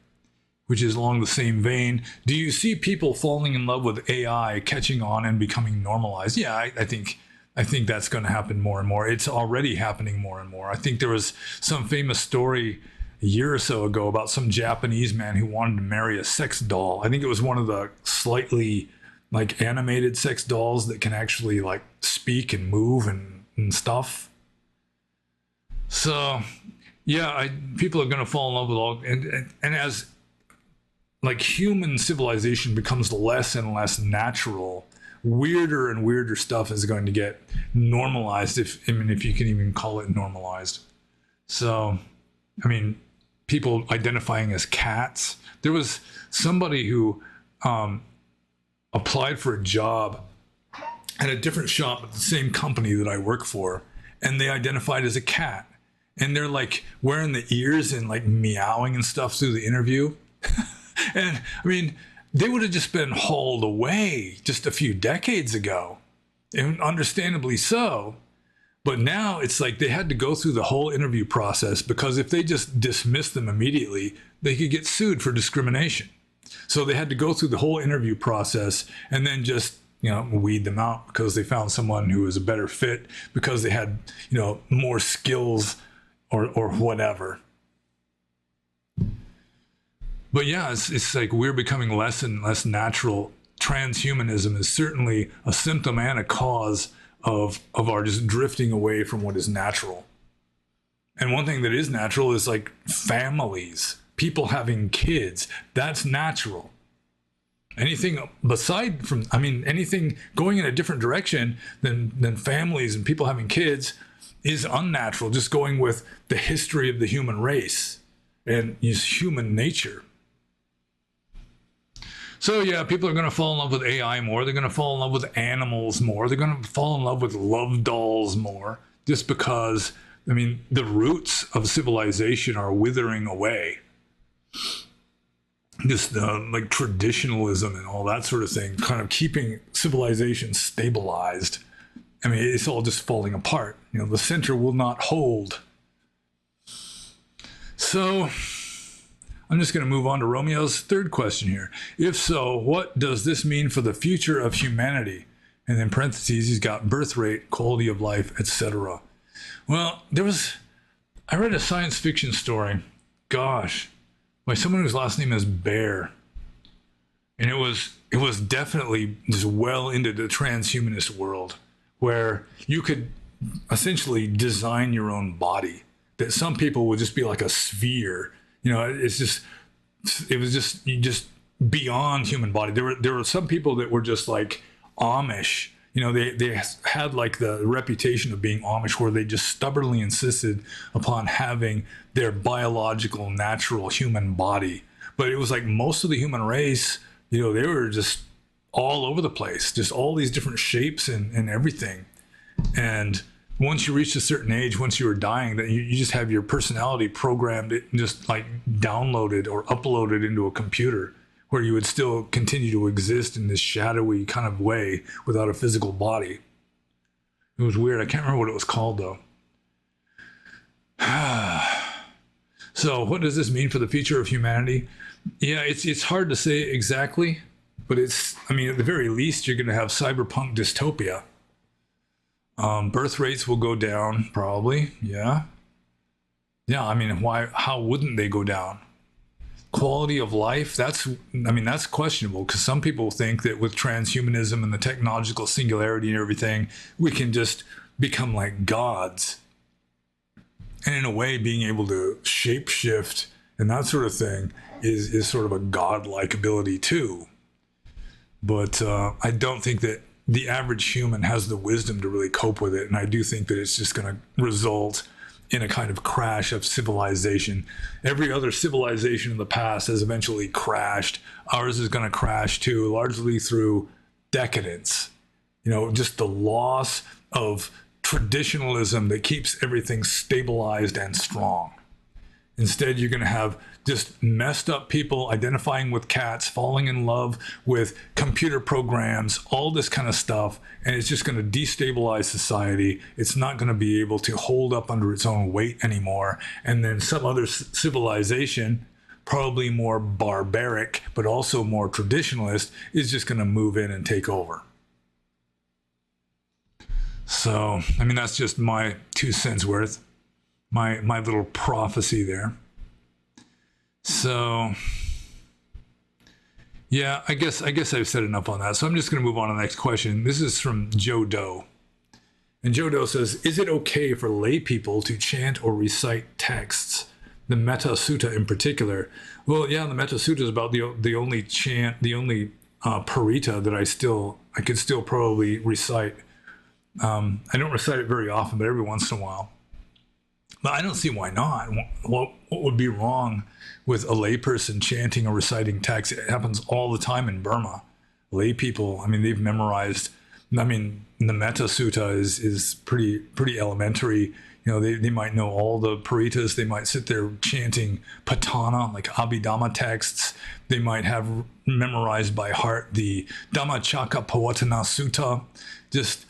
which is along the same vein. Do you see people falling in love with AI, catching on and becoming normalized? Yeah, I think that's going to happen more and more. It's already happening more and more. I think there was some famous story a year or so ago about some Japanese man who wanted to marry a sex doll. I think it was one of the slightly like animated sex dolls that can actually like speak and move and stuff. So yeah, people are going to fall in love with all, and as like human civilization becomes less and less natural, weirder and weirder stuff is going to get normalized, if you can even call it normalized. So, I mean, people identifying as cats. There was somebody who applied for a job at a different shop at the same company that I work for, and they identified as a cat. And they're like wearing the ears and like meowing and stuff through the interview. And I mean, they would have just been hauled away just a few decades ago, and understandably so. But now it's like they had to go through the whole interview process, because if they just dismissed them immediately, they could get sued for discrimination. So they had to go through the whole interview process and then just, weed them out because they found someone who was a better fit because they had, more skills or whatever. But yeah, it's like we're becoming less and less natural. Transhumanism is certainly a symptom and a cause of our just drifting away from what is natural. And one thing that is natural is like families, people having kids. That's natural. Anything aside from, anything going in a different direction than families and people having kids is unnatural, just going with the history of the human race and is human nature. So yeah, people are going to fall in love with AI more. They're going to fall in love with animals more. They're going to fall in love with love dolls more, just because, the roots of civilization are withering away. Just like traditionalism and all that sort of thing, kind of keeping civilization stabilized. It's all just falling apart. The center will not hold. So I'm just going to move on to Romeo's third question here. If so, what does this mean for the future of humanity? And in parentheses, he's got birth rate, quality of life, etc. Well, I read a science fiction story, by someone whose last name is Bear. And it was definitely just well into the transhumanist world, where you could essentially design your own body. That some people will just be like a sphere. You know, it was just beyond human body. There were some people that were just like Amish. You know, they had like the reputation of being Amish, where they just stubbornly insisted upon having their biological, natural human body. But it was like most of the human race, you know, they were just all over the place, just all these different shapes and everything. And once you reached a certain age, once you were dying, that you just have your personality programmed, just like downloaded or uploaded into a computer, where you would still continue to exist in this shadowy kind of way without a physical body. It was weird. I can't remember what it was called, though. So what does this mean for the future of humanity? Yeah, it's hard to say exactly, but I mean, at the very least, you're going to have cyberpunk dystopia. Birth rates will go down, probably. Yeah. I mean, how wouldn't they go down? Quality of life, that's questionable, because some people think that with transhumanism and the technological singularity and everything, we can just become like gods. And in a way, being able to shapeshift and that sort of thing is sort of a godlike ability too. But I don't think that the average human has the wisdom to really cope with it. And I do think that it's just going to result in a kind of crash of civilization. Every other civilization in the past has eventually crashed. Ours is going to crash too, largely through decadence. You know, just the loss of traditionalism that keeps everything stabilized and strong. Instead, you're going to have just messed up people identifying with cats, falling in love with computer programs, all this kind of stuff, and it's just going to destabilize society. It's not going to be able to hold up under its own weight anymore. And then some other civilization, probably more barbaric, but also more traditionalist, is just going to move in and take over. So, I mean, that's just my 2 cents worth, my little prophecy there. So, yeah, I guess I've said enough on that. So I'm just going to move on to the next question. This is from Joe Doe. And Joe Doe says, is it okay for lay people to chant or recite texts? The Metta Sutta in particular. Well, yeah, the Metta Sutta is about the only chant, the only parita that I could still probably recite. I don't recite it very often, but every once in a while. But I don't see why not. What would be wrong with a layperson chanting or reciting texts? It happens all the time in Burma. Lay people, I mean, they've memorized. I mean, the Metta Sutta is pretty elementary. You know, they might know all the paritas. They might sit there chanting Patana, like Abhidhamma texts. They might have memorized by heart the Dhammacakkappavattana Sutta. Just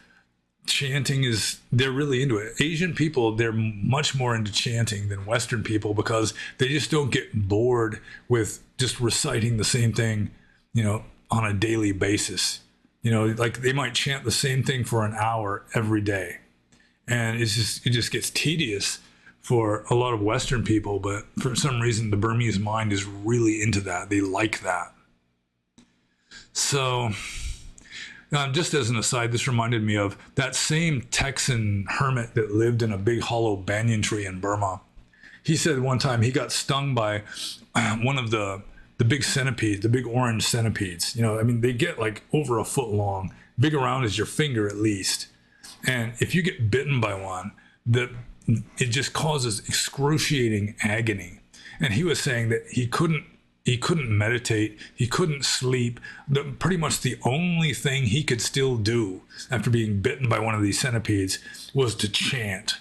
chanting they're really into it. Asian people, they're much more into chanting than Western people, because they just don't get bored with just reciting the same thing, you know, on a daily basis. You know, like they might chant the same thing for an hour every day. And it just gets tedious for a lot of Western people, but for some reason the Burmese mind is really into that. They like that. So just as an aside, this reminded me of that same Texan hermit that lived in a big hollow banyan tree in Burma. He said one time he got stung by one of the big centipedes, the big orange centipedes. You know, I mean, they get like over a foot long, big around as your finger at least. And if you get bitten by one, it just causes excruciating agony. And he was saying that he couldn't meditate, he couldn't sleep. Pretty much the only thing he could still do after being bitten by one of these centipedes was to chant.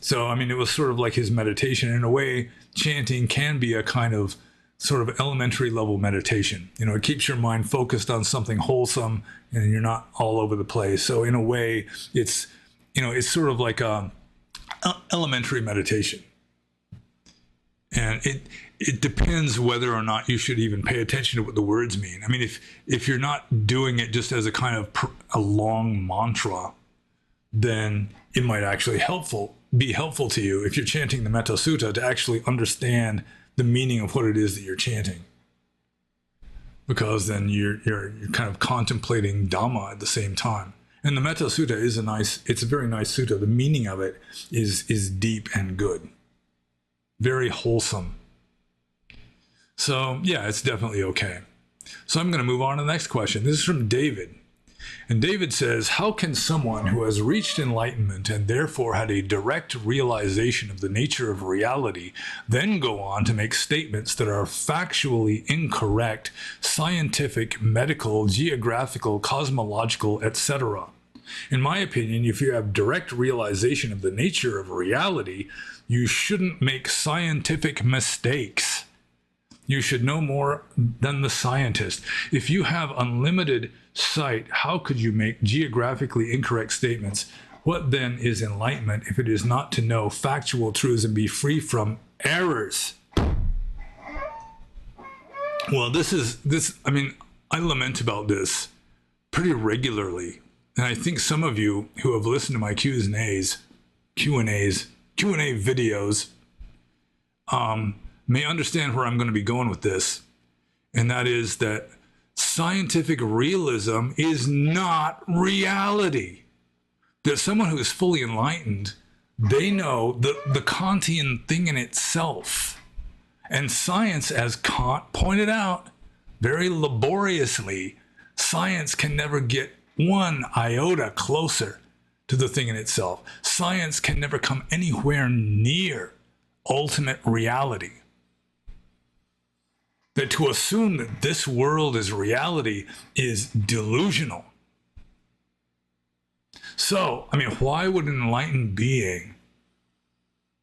So, I mean, it was sort of like his meditation. In a way, chanting can be a kind of sort of elementary level meditation. You know, it keeps your mind focused on something wholesome and you're not all over the place. So in a way, it's sort of like a elementary meditation. And it depends whether or not you should even pay attention to what the words mean. I mean, if you're not doing it just as a kind of a long mantra, then it might actually be helpful to you if you're chanting the Metta Sutta to actually understand the meaning of what it is that you're chanting. Because then you're kind of contemplating Dhamma at the same time. And the Metta Sutta is it's a very nice sutta. The meaning of it is deep and good. Very wholesome. So yeah, it's definitely okay. So I'm going to move on to the next question. This is from David. And David says, how can someone who has reached enlightenment and therefore had a direct realization of the nature of reality then go on to make statements that are factually incorrect, scientific, medical, geographical, cosmological, etc.? In my opinion, if you have direct realization of the nature of reality, you shouldn't make scientific mistakes. You should know more than the scientist. If you have unlimited sight, how could you make geographically incorrect statements? What then is enlightenment if it is not to know factual truths and be free from errors? Well, I lament about this pretty regularly. And I think some of you who have listened to my Q&A videos, may understand where I'm going to be going with this. And that is that scientific realism is not reality. That someone who is fully enlightened, they know the Kantian thing in itself. And science, as Kant pointed out very laboriously, science can never get one iota closer to the thing in itself. Science can never come anywhere near ultimate reality. That to assume that this world is reality is delusional. So, why would an enlightened being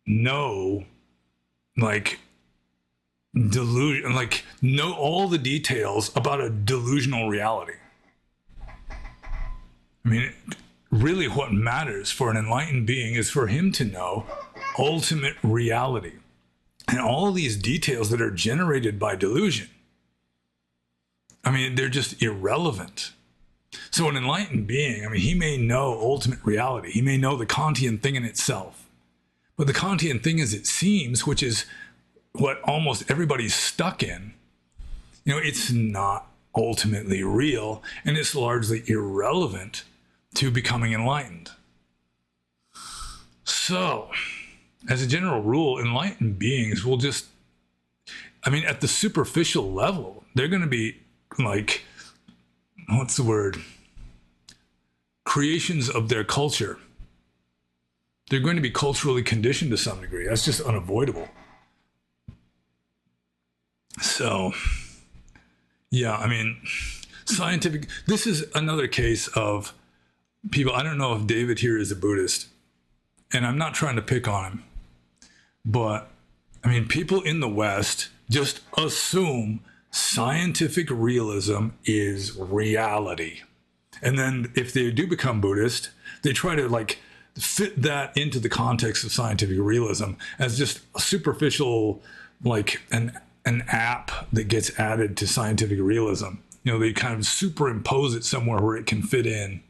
know, know all the details about a delusional reality? Really what matters for an enlightened being is for him to know ultimate reality. And all these details that are generated by delusion, they're just irrelevant. So an enlightened being, he may know ultimate reality. He may know the Kantian thing in itself. But the Kantian thing as it seems, which is what almost everybody's stuck in, it's not ultimately real, and it's largely irrelevant to becoming enlightened. So, as a general rule, enlightened beings will just, at the superficial level, they're going to be creations of their culture. They're going to be culturally conditioned to some degree. That's just unavoidable. So, yeah, scientific, this is another case of people. I don't know if David here is a Buddhist, and I'm not trying to pick on him. But, people in the West just assume scientific realism is reality. And then if they do become Buddhist, they try to fit that into the context of scientific realism as just a superficial, an app that gets added to scientific realism. They kind of superimpose it somewhere where it can fit in.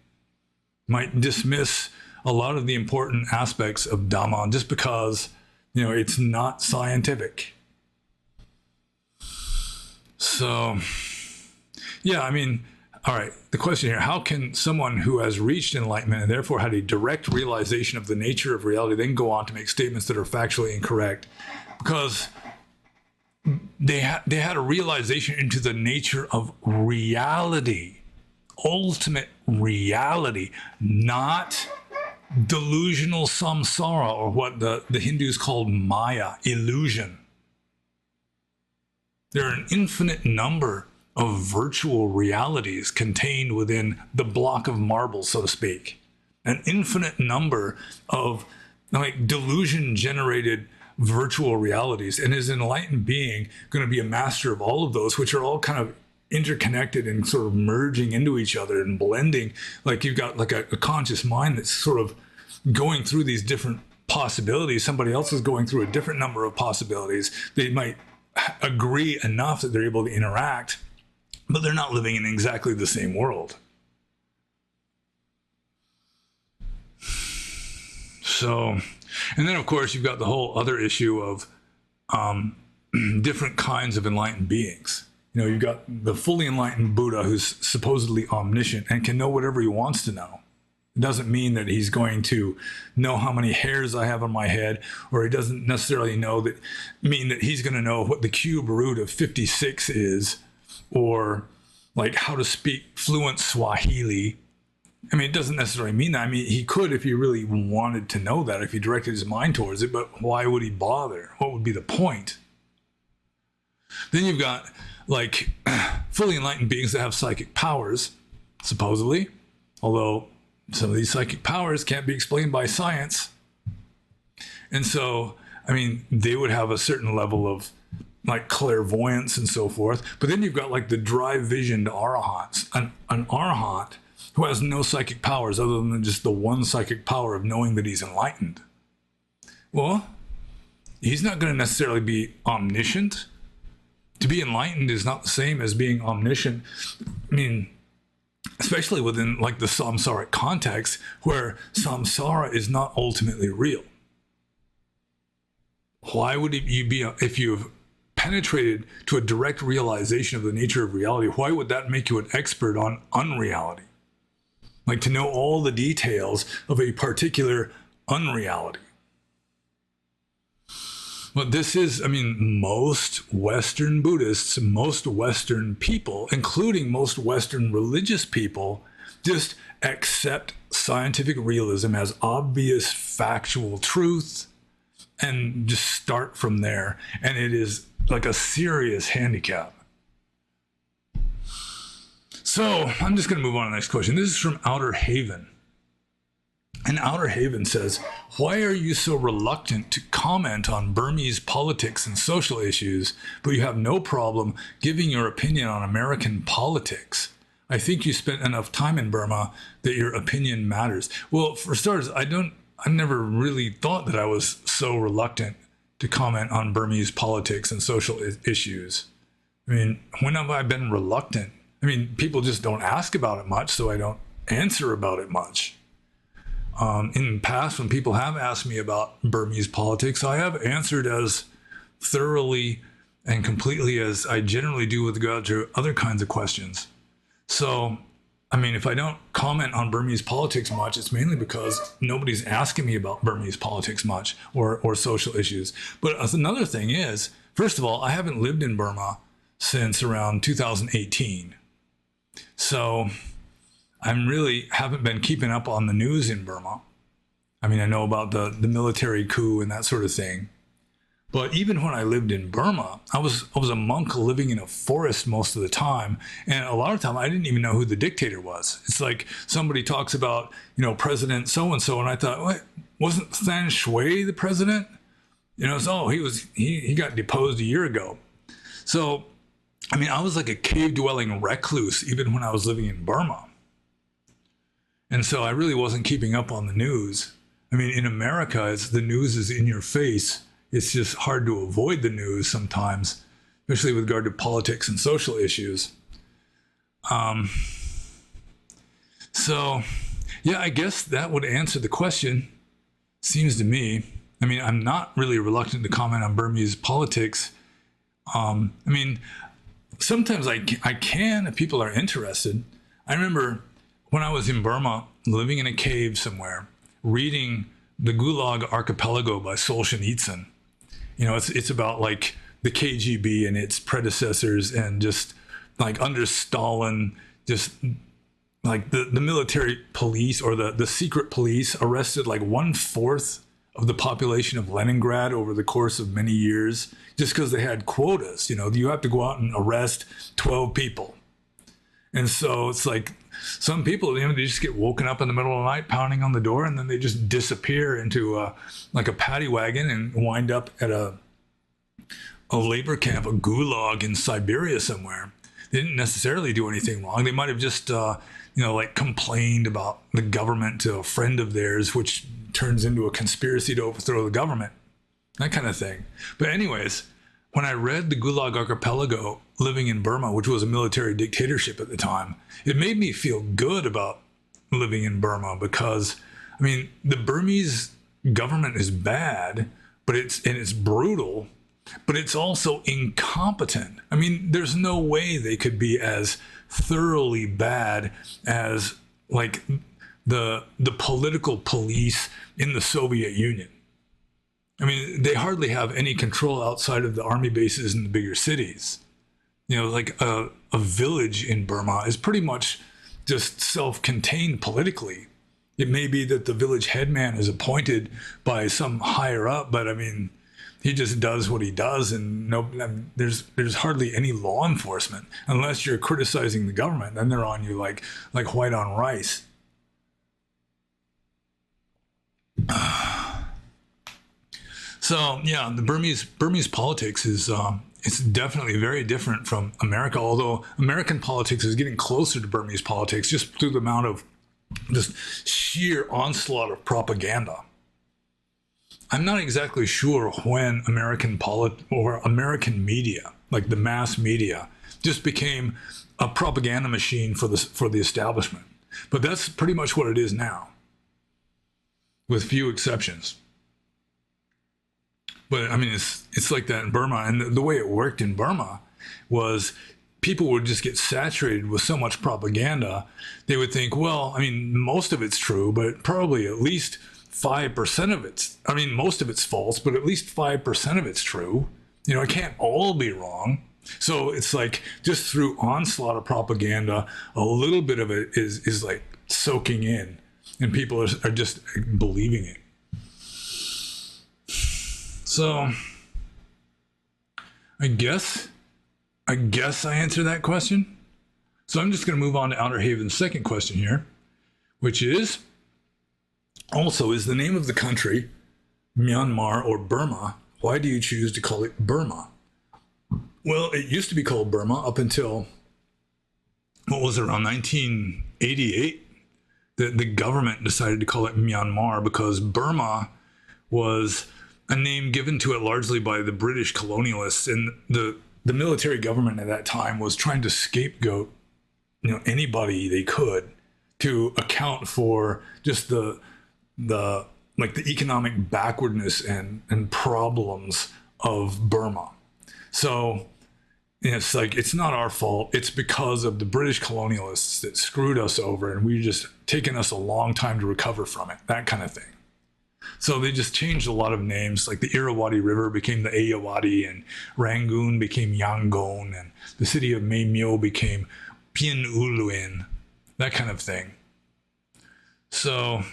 Might dismiss a lot of the important aspects of Dharma just because it's not scientific. So, yeah, all right, the question here, how can someone who has reached enlightenment and therefore had a direct realization of the nature of reality then go on to make statements that are factually incorrect? Because they had a realization into the nature of reality, ultimate reality, not delusional samsara, or what the Hindus called Maya, illusion. There are an infinite number of virtual realities contained within the block of marble, so to speak. An infinite number of delusion-generated virtual realities. And is an enlightened being going to be a master of all of those, which are all kind of interconnected and sort of merging into each other and blending? You've got a conscious mind that's sort of going through these different possibilities. Somebody else is going through a different number of possibilities. They might agree enough that they're able to interact, but they're not living in exactly the same world. So, and then of course you've got the whole other issue of different kinds of enlightened beings. You've got the fully enlightened Buddha who's supposedly omniscient and can know whatever he wants to know. It doesn't mean that he's going to know how many hairs I have on my head, or he doesn't necessarily mean that he's going to know what the cube root of 56 is, or like how to speak fluent Swahili. I mean, it doesn't necessarily mean that. I mean, he could if he really wanted to know that, if he directed his mind towards it, but why would he bother? What would be the point? Then you've got like fully enlightened beings that have psychic powers, supposedly, although some of these psychic powers can't be explained by science. And so, I mean, they would have a certain level of like clairvoyance and so forth. But then you've got like the dry visioned arahants, an arahant who has no psychic powers other than just the one psychic power of knowing that he's enlightened. Well, he's not going to necessarily be omniscient. To be enlightened is not the same as being omniscient. I mean, especially within like the samsaric context, where samsara is not ultimately real. Why would you be, if you've penetrated to a direct realization of the nature of reality, why would that make you an expert on unreality? Like to know all the details of a particular unreality. But this is, I mean, most Western Buddhists, most Western people, including most Western religious people, just accept scientific realism as obvious factual truth and just start from there. And it is like a serious handicap. So I'm just going to move on to the next question. This is from Outer Haven. And Outer Haven says, why are you so reluctant to comment on Burmese politics and social issues, but you have no problem giving your opinion on American politics? I think you spent enough time in Burma that your opinion matters. Well, for starters, I never really thought that I was so reluctant to comment on Burmese politics and social issues. I mean, when have I been reluctant? I mean, people just don't ask about it much, so I don't answer about it much. In the past, when people have asked me about Burmese politics, I have answered as thoroughly and completely as I generally do with regard to other kinds of questions. So, I mean, if I don't comment on Burmese politics much, it's mainly because nobody's asking me about Burmese politics much or social issues. But another thing is, first of all, I haven't lived in Burma since around 2018. So I really haven't been keeping up on the news in Burma. I mean, I know about the military coup and that sort of thing. But even when I lived in Burma, I was a monk living in a forest most of the time. And a lot of time, I didn't even know who the dictator was. It's like somebody talks about, you know, President so-and-so. And I thought, what, wasn't Than Shui the president? You know, so he got deposed a year ago. So, I mean, I was like a cave-dwelling recluse even when I was living in Burma. And so I really wasn't keeping up on the news. I mean, in America, the news is in your face. It's just hard to avoid the news sometimes, especially with regard to politics and social issues. So, yeah, I guess that would answer the question, seems to me. I mean, I'm not really reluctant to comment on Burmese politics. I mean, sometimes I can if people are interested. I remember when I was in Burma, living in a cave somewhere, reading The Gulag Archipelago by Solzhenitsyn. You know, it's about like the KGB and its predecessors, and just like under Stalin, just like the military police or the secret police arrested like 1/4 of the population of Leningrad over the course of many years, just because they had quotas. You know, you have to go out and arrest 12 people. And so it's like some people, you know, they just get woken up in the middle of the night pounding on the door, and then they just disappear into like a paddy wagon and wind up at a labor camp, a gulag in Siberia somewhere. They didn't necessarily do anything wrong. They might have just, you know, like complained about the government to a friend of theirs, which turns into a conspiracy to overthrow the government, that kind of thing. But anyways, when I read The Gulag Archipelago, living in Burma, which was a military dictatorship at the time, it made me feel good about living in Burma because, I mean, the Burmese government is bad, but it's brutal, but it's also incompetent. I mean, there's no way they could be as thoroughly bad as like the political police in the Soviet Union. I mean, they hardly have any control outside of the army bases in the bigger cities. You know, like a village in Burma is pretty much just self-contained politically. It may be that the village headman is appointed by some higher up, but I mean, he just does what he does, and no, I mean, there's hardly any law enforcement unless you're criticizing the government. Then they're on you like white on rice. So yeah, the Burmese politics is it's definitely very different from America. Although American politics is getting closer to Burmese politics just through the amount of just sheer onslaught of propaganda. I'm not exactly sure when American media, like the mass media, just became a propaganda machine for the establishment. But that's pretty much what it is now, with few exceptions. But I mean, it's like that in Burma, and the way it worked in Burma was people would just get saturated with so much propaganda. They would think, well, I mean, most of it's true, but probably at least 5% of it's, I mean, most of it's false, but at least 5% of it's true. You know, it can't all be wrong. So it's like just through onslaught of propaganda, a little bit of it is like soaking in, and people are just believing it. So I guess I answered that question. So I'm just going to move on to Outer Haven's second question here, which is also, is the name of the country Myanmar or Burma? Why do you choose to call it Burma? Well, it used to be called Burma up until, what was it, around 1988? The government decided to call it Myanmar because Burma was a name given to it largely by the British colonialists, and the military government at that time was trying to scapegoat, you know, anybody they could to account for just the economic backwardness and problems of Burma. So it's like, it's not our fault. It's because of the British colonialists that screwed us over, and we've just taken us a long time to recover from it, that kind of thing. So they just changed a lot of names, like the Irrawaddy River became the Ayeyarwady, and Rangoon became Yangon, and the city of Mae Myo became Pien Uluin, that kind of thing. So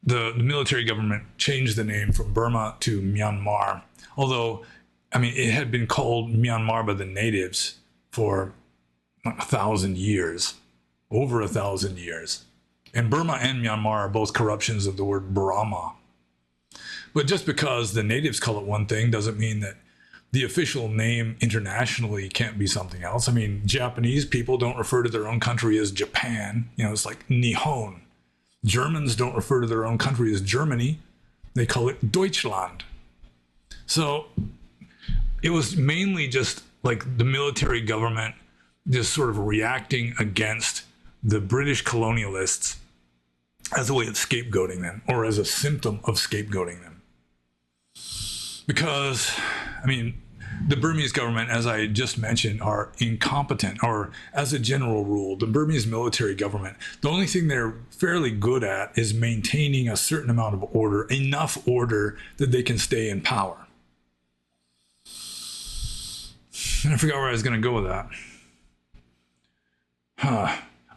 the military government changed the name from Burma to Myanmar, although, I mean, it had been called Myanmar by the natives for 1,000 years, over 1,000 years. And Burma and Myanmar are both corruptions of the word Brahma. But just because the natives call it one thing doesn't mean that the official name internationally can't be something else. I mean, Japanese people don't refer to their own country as Japan. You know, it's like Nihon. Germans don't refer to their own country as Germany. They call it Deutschland. So it was mainly just like the military government just sort of reacting against the British colonialists as a way of scapegoating them, or as a symptom of scapegoating them. Because, I mean, the Burmese government, as I just mentioned, are incompetent, or as a general rule, the Burmese military government, the only thing they're fairly good at is maintaining a certain amount of order, enough order that they can stay in power. And I forgot where I was going to go with that.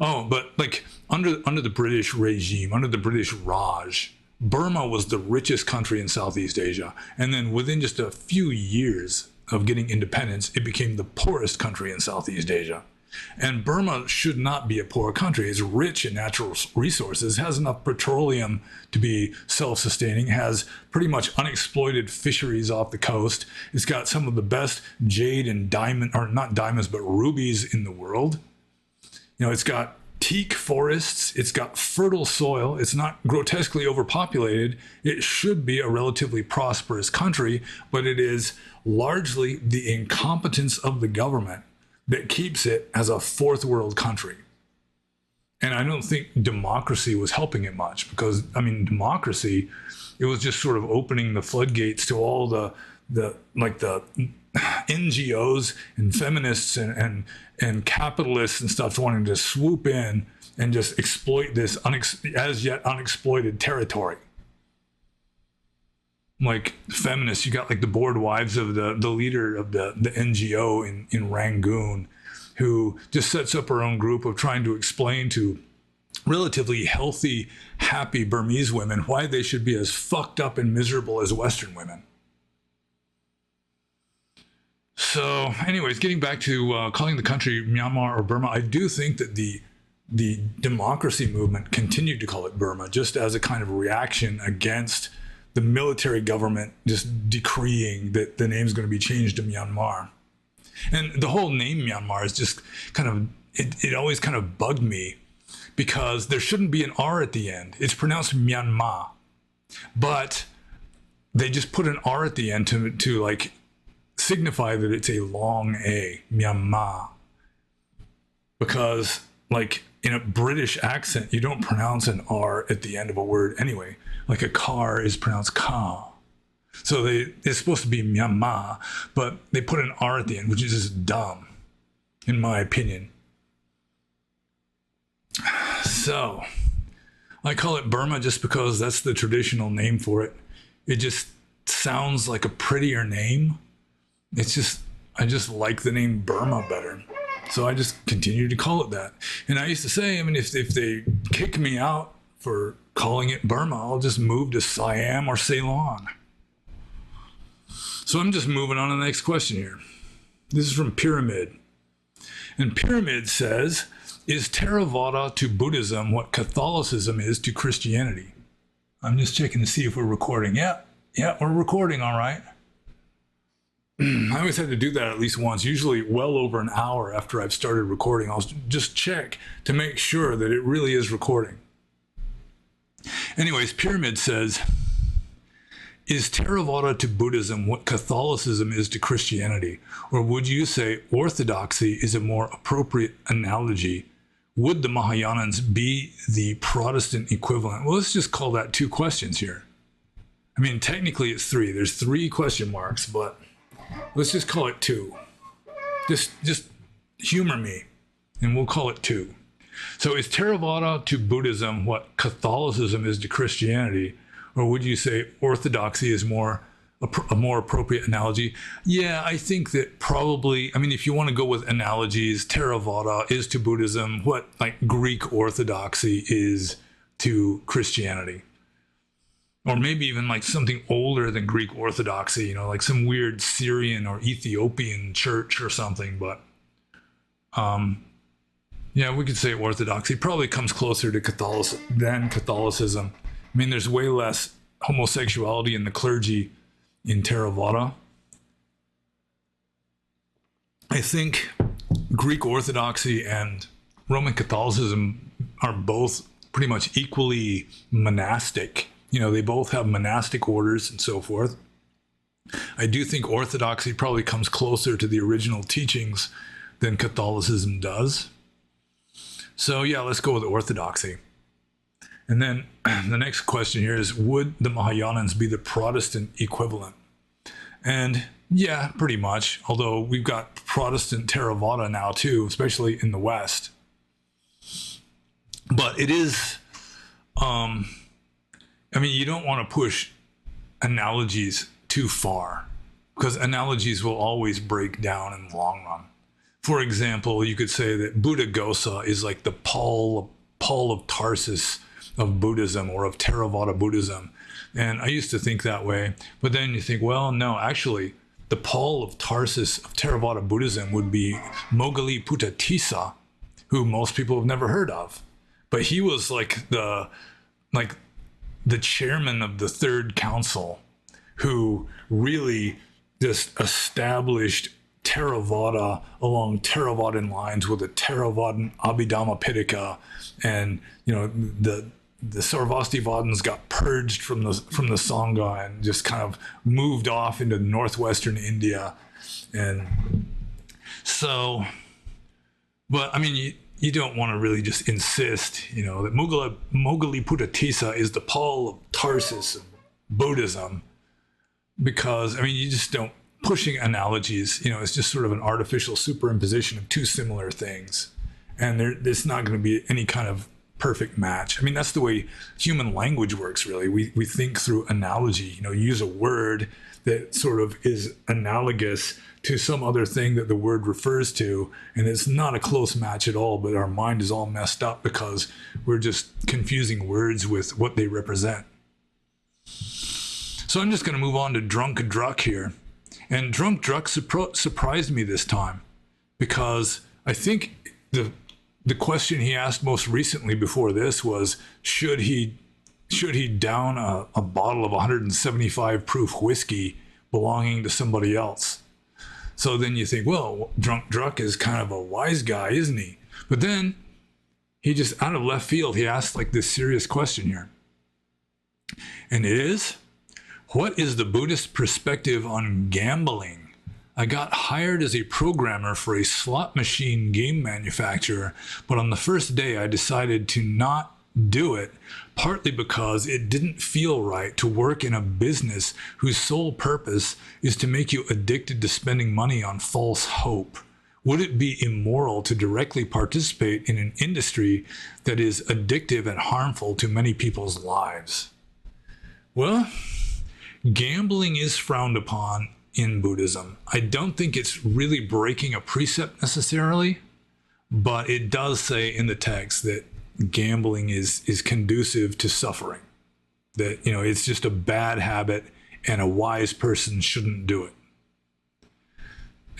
Oh, but like under the British regime, under the British Raj, Burma was the richest country in Southeast Asia. And then within just a few years of getting independence, it became the poorest country in Southeast Asia. And Burma should not be a poor country. It's rich in natural resources, has enough petroleum to be self-sustaining, has pretty much unexploited fisheries off the coast. It's got some of the best jade and diamond, or not diamonds, but rubies in the world. You know, it's got teak forests, it's got fertile soil, it's not grotesquely overpopulated. It should be a relatively prosperous country, but it is largely the incompetence of the government that keeps it as a fourth world country. And I don't think democracy was helping it much, because, I mean, democracy, it was just sort of opening the floodgates to all the the NGOs and feminists and capitalists and stuff wanting to swoop in and just exploit this as yet unexploited territory. Like feminists, you got like the bored wives of the leader of the NGO in Rangoon, who just sets up her own group of trying to explain to relatively healthy, happy Burmese women why they should be as fucked up and miserable as Western women. So anyways, getting back to calling the country Myanmar or Burma, I do think that the democracy movement continued to call it Burma just as a kind of reaction against the military government just decreeing that the name's going to be changed to Myanmar. And the whole name Myanmar is just kind of, it always kind of bugged me because there shouldn't be an R at the end. It's pronounced Myanmar, but they just put an R at the end to like signify that it's a long A, Myanmar. Because like in a British accent, you don't pronounce an R at the end of a word anyway. Like a car is pronounced car. So it's supposed to be Myanmar, but they put an R at the end, which is just dumb, in my opinion. So I call it Burma just because that's the traditional name for it. It just sounds like a prettier name. It's just, I just like the name Burma better. So I just continue to call it that. And I used to say, I mean, if they kick me out for calling it Burma, I'll just move to Siam or Ceylon. So I'm just moving on to the next question here. This is from Pyramid. And Pyramid says, is Theravada to Buddhism what Catholicism is to Christianity? I'm just checking to see if we're recording. Yeah, we're recording, all right. I always have to do that at least once, usually well over an hour after I've started recording. I'll just check to make sure that it really is recording. Anyways, Pyramid says, is Theravada to Buddhism what Catholicism is to Christianity? Or would you say orthodoxy is a more appropriate analogy? Would the Mahayānas be the Protestant equivalent? Well, let's just call that two questions here. I mean, technically it's three. There's three question marks, but let's just call it two. Just humor me, and we'll call it two. So is Theravada to Buddhism what Catholicism is to Christianity? Or would you say orthodoxy is a more appropriate analogy? Yeah, I think that probably, I mean, if you want to go with analogies, Theravada is to Buddhism what like Greek orthodoxy is to Christianity. Or maybe even like something older than Greek orthodoxy, you know, like some weird Syrian or Ethiopian church or something. But yeah, we could say orthodoxy probably comes closer to Catholicism. I mean, there's way less homosexuality in the clergy in Theravada. I think Greek Orthodoxy and Roman Catholicism are both pretty much equally monastic. You know, they both have monastic orders and so forth. I do think Orthodoxy probably comes closer to the original teachings than Catholicism does. So yeah, let's go with Orthodoxy. And then the next question here is, would the Mahayānas be the Protestant equivalent? And yeah, pretty much, although we've got Protestant Theravada now too, especially in the West. But it is, I mean, you don't want to push analogies too far because analogies will always break down in the long run. For example, you could say that Buddhaghosa is like the Paul of Tarsus of Buddhism or of Theravada Buddhism. And I used to think that way. But then you think, well, no, actually, the Paul of Tarsus of Theravada Buddhism would be Moggaliputta-Tissa, who most people have never heard of. But he was like the chairman of the Third Council, who really just established Theravada along Theravadan lines with a Theravadan Abhidhamma Pitaka, and you know the Sarvastivadins got purged from the Sangha and just kind of moved off into northwestern India, and so, but I mean you don't want to really just insist, you know, that Moggaliputta-Tissa is the Paul of Tarsus of Buddhism. because, I mean, you just don't, pushing analogies, you know, it's just sort of an artificial superimposition of two similar things. And there's not going to be any kind of perfect match. I mean, that's the way human language works, really. We think through analogy, you know, use a word that sort of is analogous to some other thing that the word refers to, and it's not a close match at all, but our mind is all messed up because we're just confusing words with what they represent. So I'm just going to move on to Drunk Druck here. And Drunk Druck surprised me this time, because I think the question he asked most recently before this was, should he down a bottle of 175 proof whiskey belonging to somebody else? So then you think, well, Drunk Druck is kind of a wise guy, isn't he? But then he just, out of left field, he asked like this serious question here. And it is, what is the Buddhist perspective on gambling? I got hired as a programmer for a slot machine game manufacturer, but on the first day I decided to not do it, partly because it didn't feel right to work in a business whose sole purpose is to make you addicted to spending money on false hope. Would it be immoral to directly participate in an industry that is addictive and harmful to many people's lives? Well, gambling is frowned upon in Buddhism. I don't think it's really breaking a precept necessarily, but it does say in the text that gambling is conducive to suffering. That, you know, it's just a bad habit and a wise person shouldn't do it.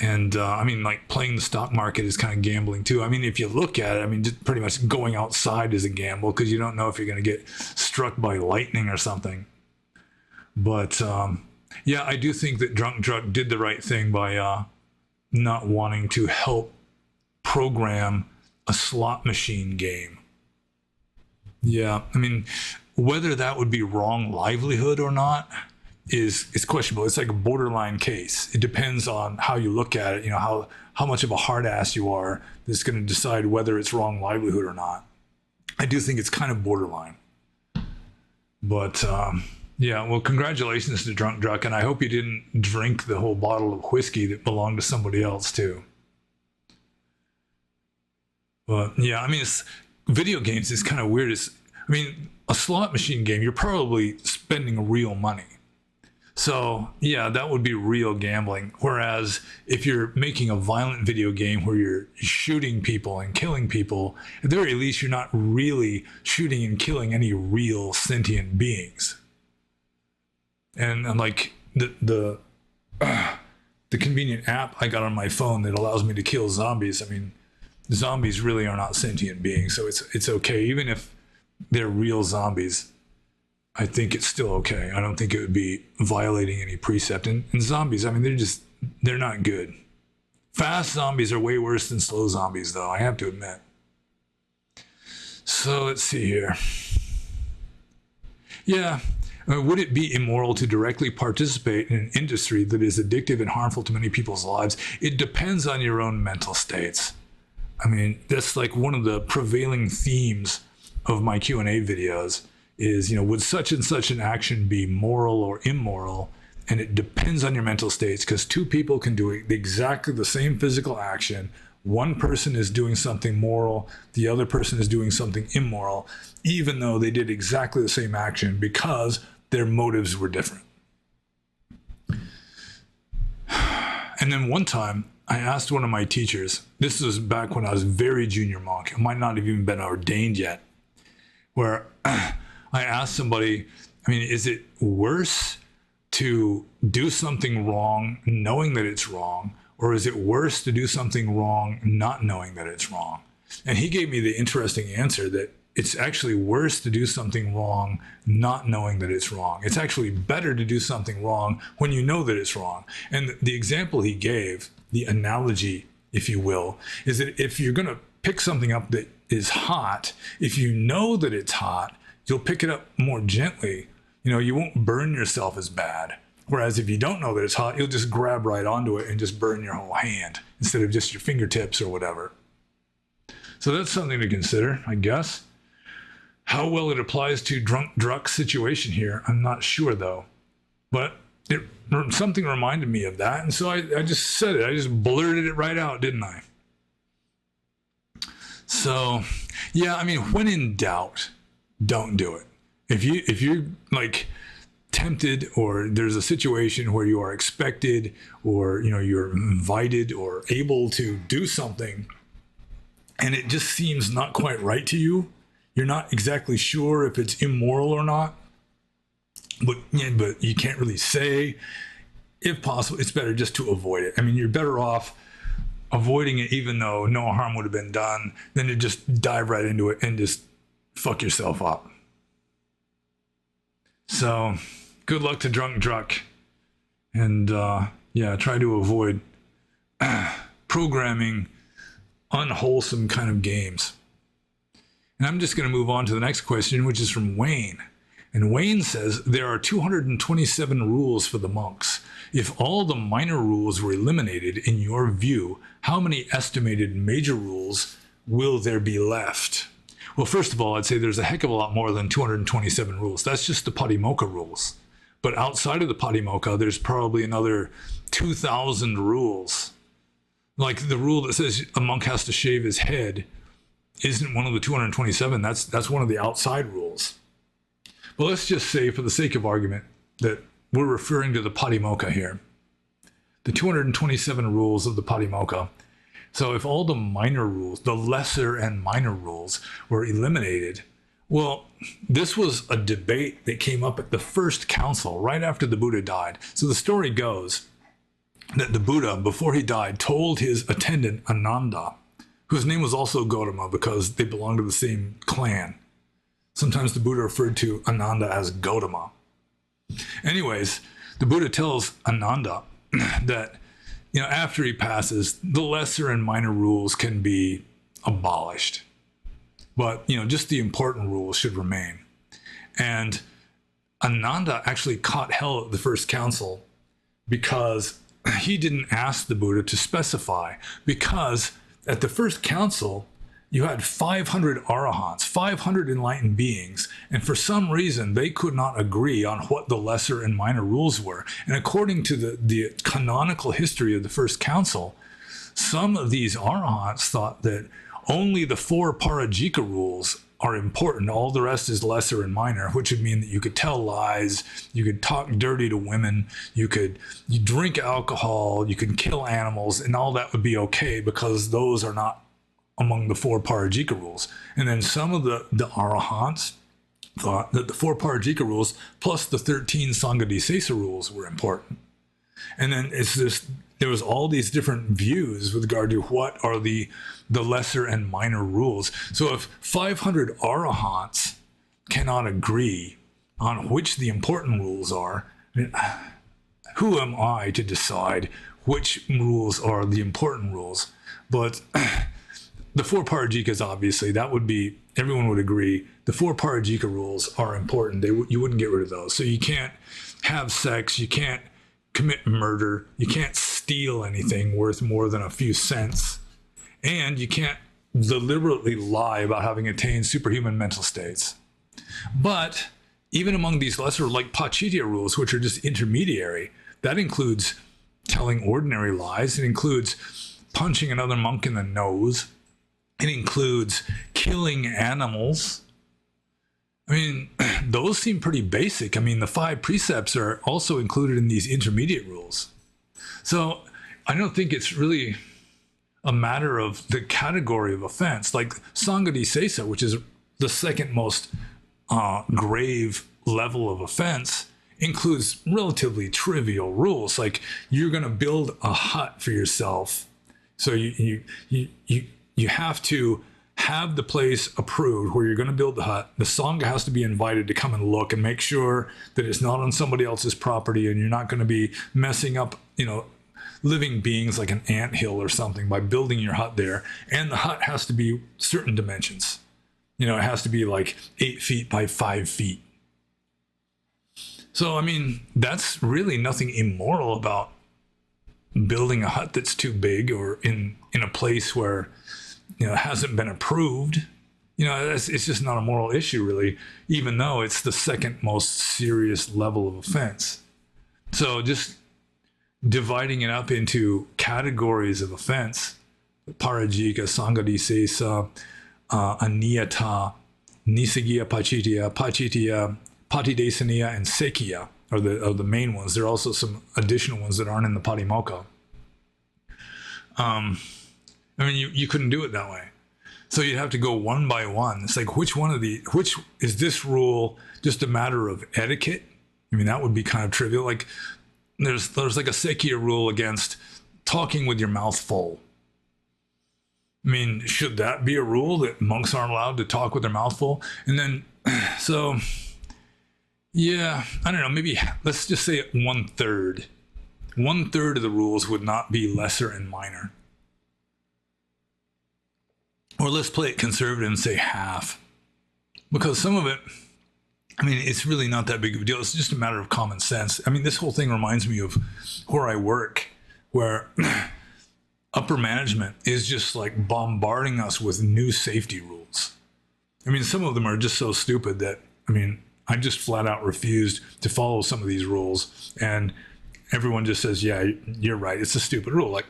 And I mean, like playing the stock market is kind of gambling too. I mean, if you look at it, I mean, just pretty much going outside is a gamble because you don't know if you're going to get struck by lightning or something. But yeah, I do think that Drunk Druck did the right thing by not wanting to help program a slot machine game. Yeah, I mean, whether that would be wrong livelihood or not is questionable. It's like a borderline case. It depends on how you look at it, you know, how much of a hard ass you are that's going to decide whether it's wrong livelihood or not. I do think it's kind of borderline. But yeah, well, congratulations to Drunk Druck, and I hope you didn't drink the whole bottle of whiskey that belonged to somebody else too. But yeah, I mean, video games is kind of weird. I mean, a slot machine game, you're probably spending real money. So yeah, that would be real gambling. Whereas if you're making a violent video game where you're shooting people and killing people, at the very least, you're not really shooting and killing any real sentient beings. And like the convenient app I got on my phone that allows me to kill zombies. I mean, zombies really are not sentient beings, so it's okay. Even if they're real zombies, I think it's still okay. I don't think it would be violating any precept. And zombies, I mean, they're not good. Fast zombies are way worse than slow zombies, though, I have to admit. So let's see here. Yeah. Would it be immoral to directly participate in an industry that is addictive and harmful to many people's lives? It depends on your own mental states. I mean, that's like one of the prevailing themes of my Q&A videos is, you know, would such and such an action be moral or immoral? And it depends on your mental states, because two people can do exactly the same physical action. One person is doing something moral, the other person is doing something immoral, even though they did exactly the same action because their motives were different. And then one time I asked one of my teachers, this was back when I was very junior monk, I might not have even been ordained yet, where I asked somebody, I mean, is it worse to do something wrong knowing that it's wrong, or is it worse to do something wrong not knowing that it's wrong? And he gave me the interesting answer that it's actually worse to do something wrong not knowing that it's wrong. It's actually better to do something wrong when you know that it's wrong. And the example he gave, the analogy, if you will, is that if you're going to pick something up that is hot, if you know that it's hot, you'll pick it up more gently. You know, you won't burn yourself as bad. Whereas if you don't know that it's hot, you'll just grab right onto it and just burn your whole hand instead of just your fingertips or whatever. So that's something to consider, I guess. How well it applies to Drunk Druck's situation here, I'm not sure though. But something reminded me of that. And so I just said it. I just blurted it right out, didn't I? So, yeah, I mean, when in doubt, don't do it. If you're like tempted, or there's a situation where you are expected, or you're invited or able to do something, and it just seems not quite right to you, you're not exactly sure if it's immoral or not, but you can't really say. If possible, it's better just to avoid it. I mean, you're better off avoiding it, even though no harm would have been done, than to just dive right into it and just fuck yourself up. So good luck to drunk Druck, and try to avoid programming unwholesome kind of games. And I'm just going to move on to the next question, which is from Wayne. And Wayne says, there are 227 rules for the monks. If all the minor rules were eliminated, in your view, how many estimated major rules will there be left? Well, first of all, I'd say there's a heck of a lot more than 227 rules. That's just the Patimokkha rules. But outside of the Patimokkha, there's probably another 2,000 rules. Like the rule that says a monk has to shave his head isn't one of the 227. That's one of the outside rules. But let's just say, for the sake of argument, that we're referring to the Patimokkha here. The 227 rules of the Patimokkha. So if all the minor rules, the lesser and minor rules, were eliminated, well, this was a debate that came up at the first council right after the Buddha died. So the story goes that the Buddha, before he died, told his attendant Ananda, whose name was also Gautama because they belonged to the same clan. Sometimes the Buddha referred to Ananda as Gautama. Anyways, the Buddha tells Ananda that, after he passes, the lesser and minor rules can be abolished. But, just the important rules should remain. And Ananda actually caught hell at the first council because he didn't ask the Buddha to specify. Because at the first council, you had 500 arahants, 500 enlightened beings, and for some reason they could not agree on what the lesser and minor rules were. And according to the canonical history of the first council, some of these arahants thought that only the 4 parajika rules are important. All the rest is lesser and minor, which would mean that you could tell lies, you could talk dirty to women, you drink alcohol, you could kill animals, and all that would be okay because those are not among the 4 parajika rules. And then some of the arahants thought that the 4 parajika rules plus the 13 Sanghadisesa rules were important. And then there was all these different views with regard to what are the lesser and minor rules. So if 500 arahants cannot agree on which the important rules are, who am I to decide which rules are the important rules? But the 4 parajikas, obviously, that would be, everyone would agree, the 4 parajika rules are important. You wouldn't get rid of those. So you can't have sex, you can't commit murder, you can't steal anything worth more than a few cents, and you can't deliberately lie about having attained superhuman mental states. But even among these lesser, like Pachitya rules, which are just intermediary, that includes telling ordinary lies, it includes punching another monk in the nose, it includes killing animals. I mean, those seem pretty basic. I mean, the 5 precepts are also included in these intermediate rules. So I don't think it's really a matter of the category of offense. Like Sanghadisesa, which is the second most grave level of offense, includes relatively trivial rules. Like you're going to build a hut for yourself. So you have to have the place approved where you're going to build the hut. The Sangha has to be invited to come and look and make sure that it's not on somebody else's property and you're not going to be messing up, living beings like an anthill or something by building your hut there. And the hut has to be certain dimensions. It has to be like 8 feet by 5 feet. So, I mean, that's really nothing immoral about building a hut that's too big or in a place where hasn't been approved. It's just not a moral issue, really, even though it's the second most serious level of offense. So just dividing it up into categories of offense, parajika, sangadisesa, aniyata, nisagiya, pachitiya, patidesaniya, and sekiya are the main ones. There are also some additional ones that aren't in the patimokkha. I mean, you couldn't do it that way. So you'd have to go one by one. It's like, which is this rule just a matter of etiquette? I mean, that would be kind of trivial. Like there's like a sekiya rule against talking with your mouth full. I mean, should that be a rule that monks aren't allowed to talk with their mouth full? And then, so yeah, I don't know, maybe let's just say 1/3. 1/3 of the rules would not be lesser and minor. Or let's play it conservative and say half. Because some of it, I mean, it's really not that big of a deal. It's just a matter of common sense. I mean, this whole thing reminds me of where I work, where upper management is just like bombarding us with new safety rules. I mean, some of them are just so stupid that, I mean, I just flat out refused to follow some of these rules. And everyone just says, yeah, you're right. It's a stupid rule. Like,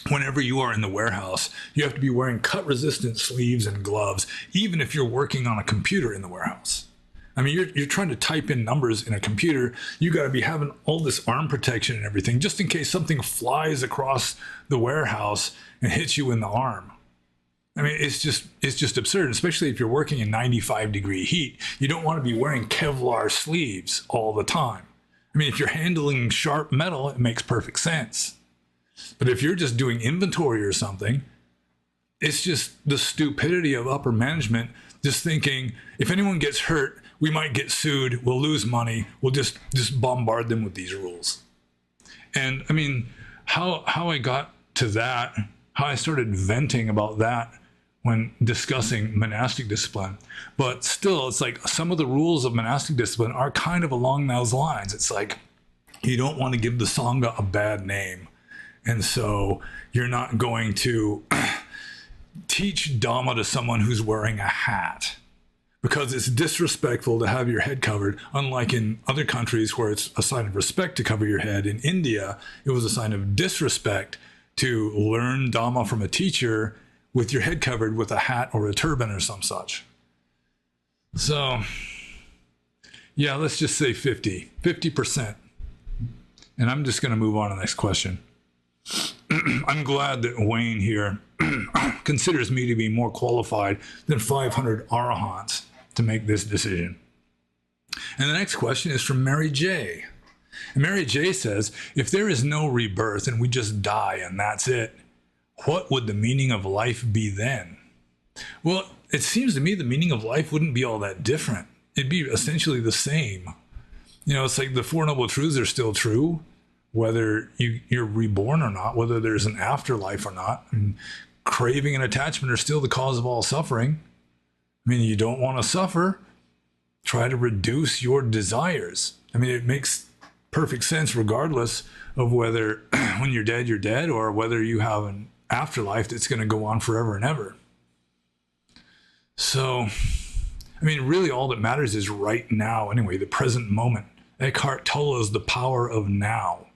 whenever you are in the warehouse, you have to be wearing cut-resistant sleeves and gloves, even if you're working on a computer in the warehouse. I mean, you're trying to type in numbers in a computer. You got to be having all this arm protection and everything, just in case something flies across the warehouse and hits you in the arm. I mean, it's just absurd, especially if you're working in 95-degree heat. You don't want to be wearing Kevlar sleeves all the time. I mean, if you're handling sharp metal, it makes perfect sense. But if you're just doing inventory or something, it's just the stupidity of upper management just thinking, if anyone gets hurt, we might get sued, we'll lose money, we'll just bombard them with these rules. And I mean, how I got to that, how I started venting about that when discussing monastic discipline. But still, it's like some of the rules of monastic discipline are kind of along those lines. It's like, you don't want to give the Sangha a bad name. And so you're not going to teach Dharma to someone who's wearing a hat, because it's disrespectful to have your head covered, unlike in other countries where it's a sign of respect to cover your head. In India, it was a sign of disrespect to learn Dharma from a teacher with your head covered with a hat or a turban or some such. So, yeah, let's just say 50%. And I'm just going to move on to the next question. I'm glad that Wayne here considers me to be more qualified than 500 arahants to make this decision. And the next question is from Mary J. And Mary J says, if there is no rebirth and we just die and that's it, what would the meaning of life be then? Well, it seems to me the meaning of life wouldn't be all that different. It'd be essentially the same. You know, it's like the Four Noble Truths are still true, whether you're reborn or not, whether there's an afterlife or not. And craving and attachment are still the cause of all suffering. I mean, you don't want to suffer. Try to reduce your desires. I mean, it makes perfect sense regardless of whether when you're dead, or whether you have an afterlife that's going to go on forever and ever. So, I mean, really all that matters is right now anyway, the present moment. Eckhart Tolle is the power of now.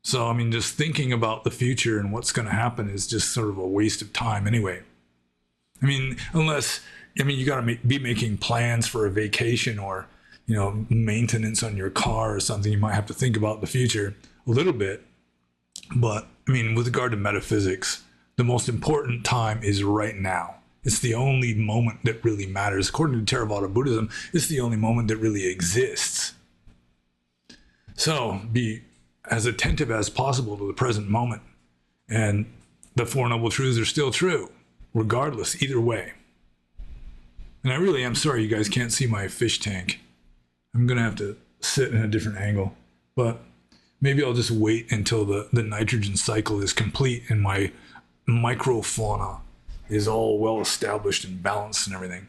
So, I mean, just thinking about the future and what's going to happen is just sort of a waste of time anyway. I mean, you got to be making plans for a vacation or, you know, maintenance on your car or something. You might have to think about the future a little bit. But, I mean, with regard to metaphysics, the most important time is right now. It's the only moment that really matters. According to Theravada Buddhism, it's the only moment that really exists. So, be as attentive as possible to the present moment. And the Four Noble Truths are still true, regardless, either way. And I really am sorry you guys can't see my fish tank. I'm going to have to sit in a different angle. But maybe I'll just wait until the nitrogen cycle is complete and my microfauna is all well established and balanced and everything.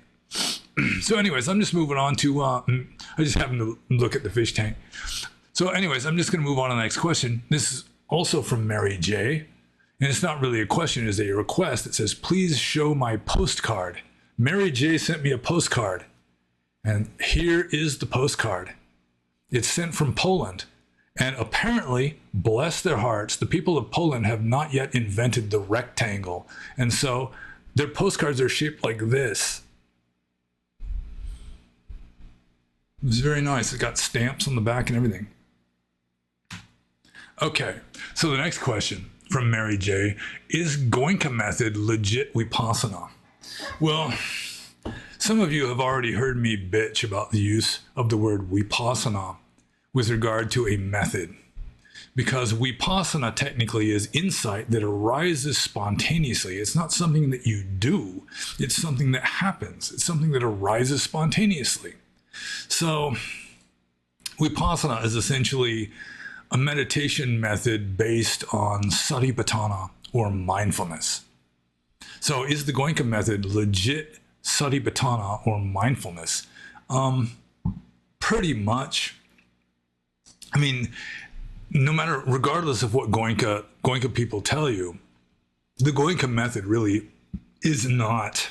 So anyways, I'm just moving on to, I just happened to look at the fish tank. So anyways, I'm just going to move on to the next question. This is also from Mary J. And it's not really a question, it's a request. It says, please show my postcard. Mary J sent me a postcard. And here is the postcard. It's sent from Poland. And apparently, bless their hearts, the people of Poland have not yet invented the rectangle. And so their postcards are shaped like this. It's very nice. It's got stamps on the back and everything. Okay, so the next question from Mary J. Is Goenka method legit Vipassana? Well, some of you have already heard me bitch about the use of the word Vipassana with regard to a method. Because Vipassana technically is insight that arises spontaneously. It's not something that you do. It's something that happens. It's something that arises spontaneously. So Vipassana is essentially a meditation method based on satipatthana or mindfulness. So is the Goenka method legit satipatthana or mindfulness? Pretty much. I mean, no matter, regardless of what Goenka people tell you, the Goenka method really is not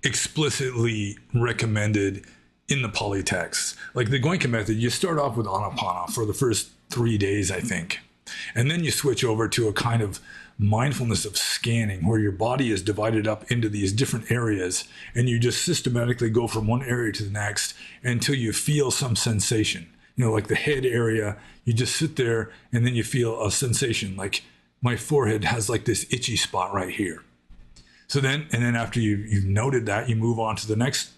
explicitly recommended in the Pali texts. Like the Goenka method, you start off with Anapana for the first 3 days, I think. And then you switch over to a kind of mindfulness of scanning where your body is divided up into these different areas and you just systematically go from one area to the next until you feel some sensation. You know, like the head area, you just sit there and then you feel a sensation. Like my forehead has like this itchy spot right here. So then, and then after you've noted that, you move on to the next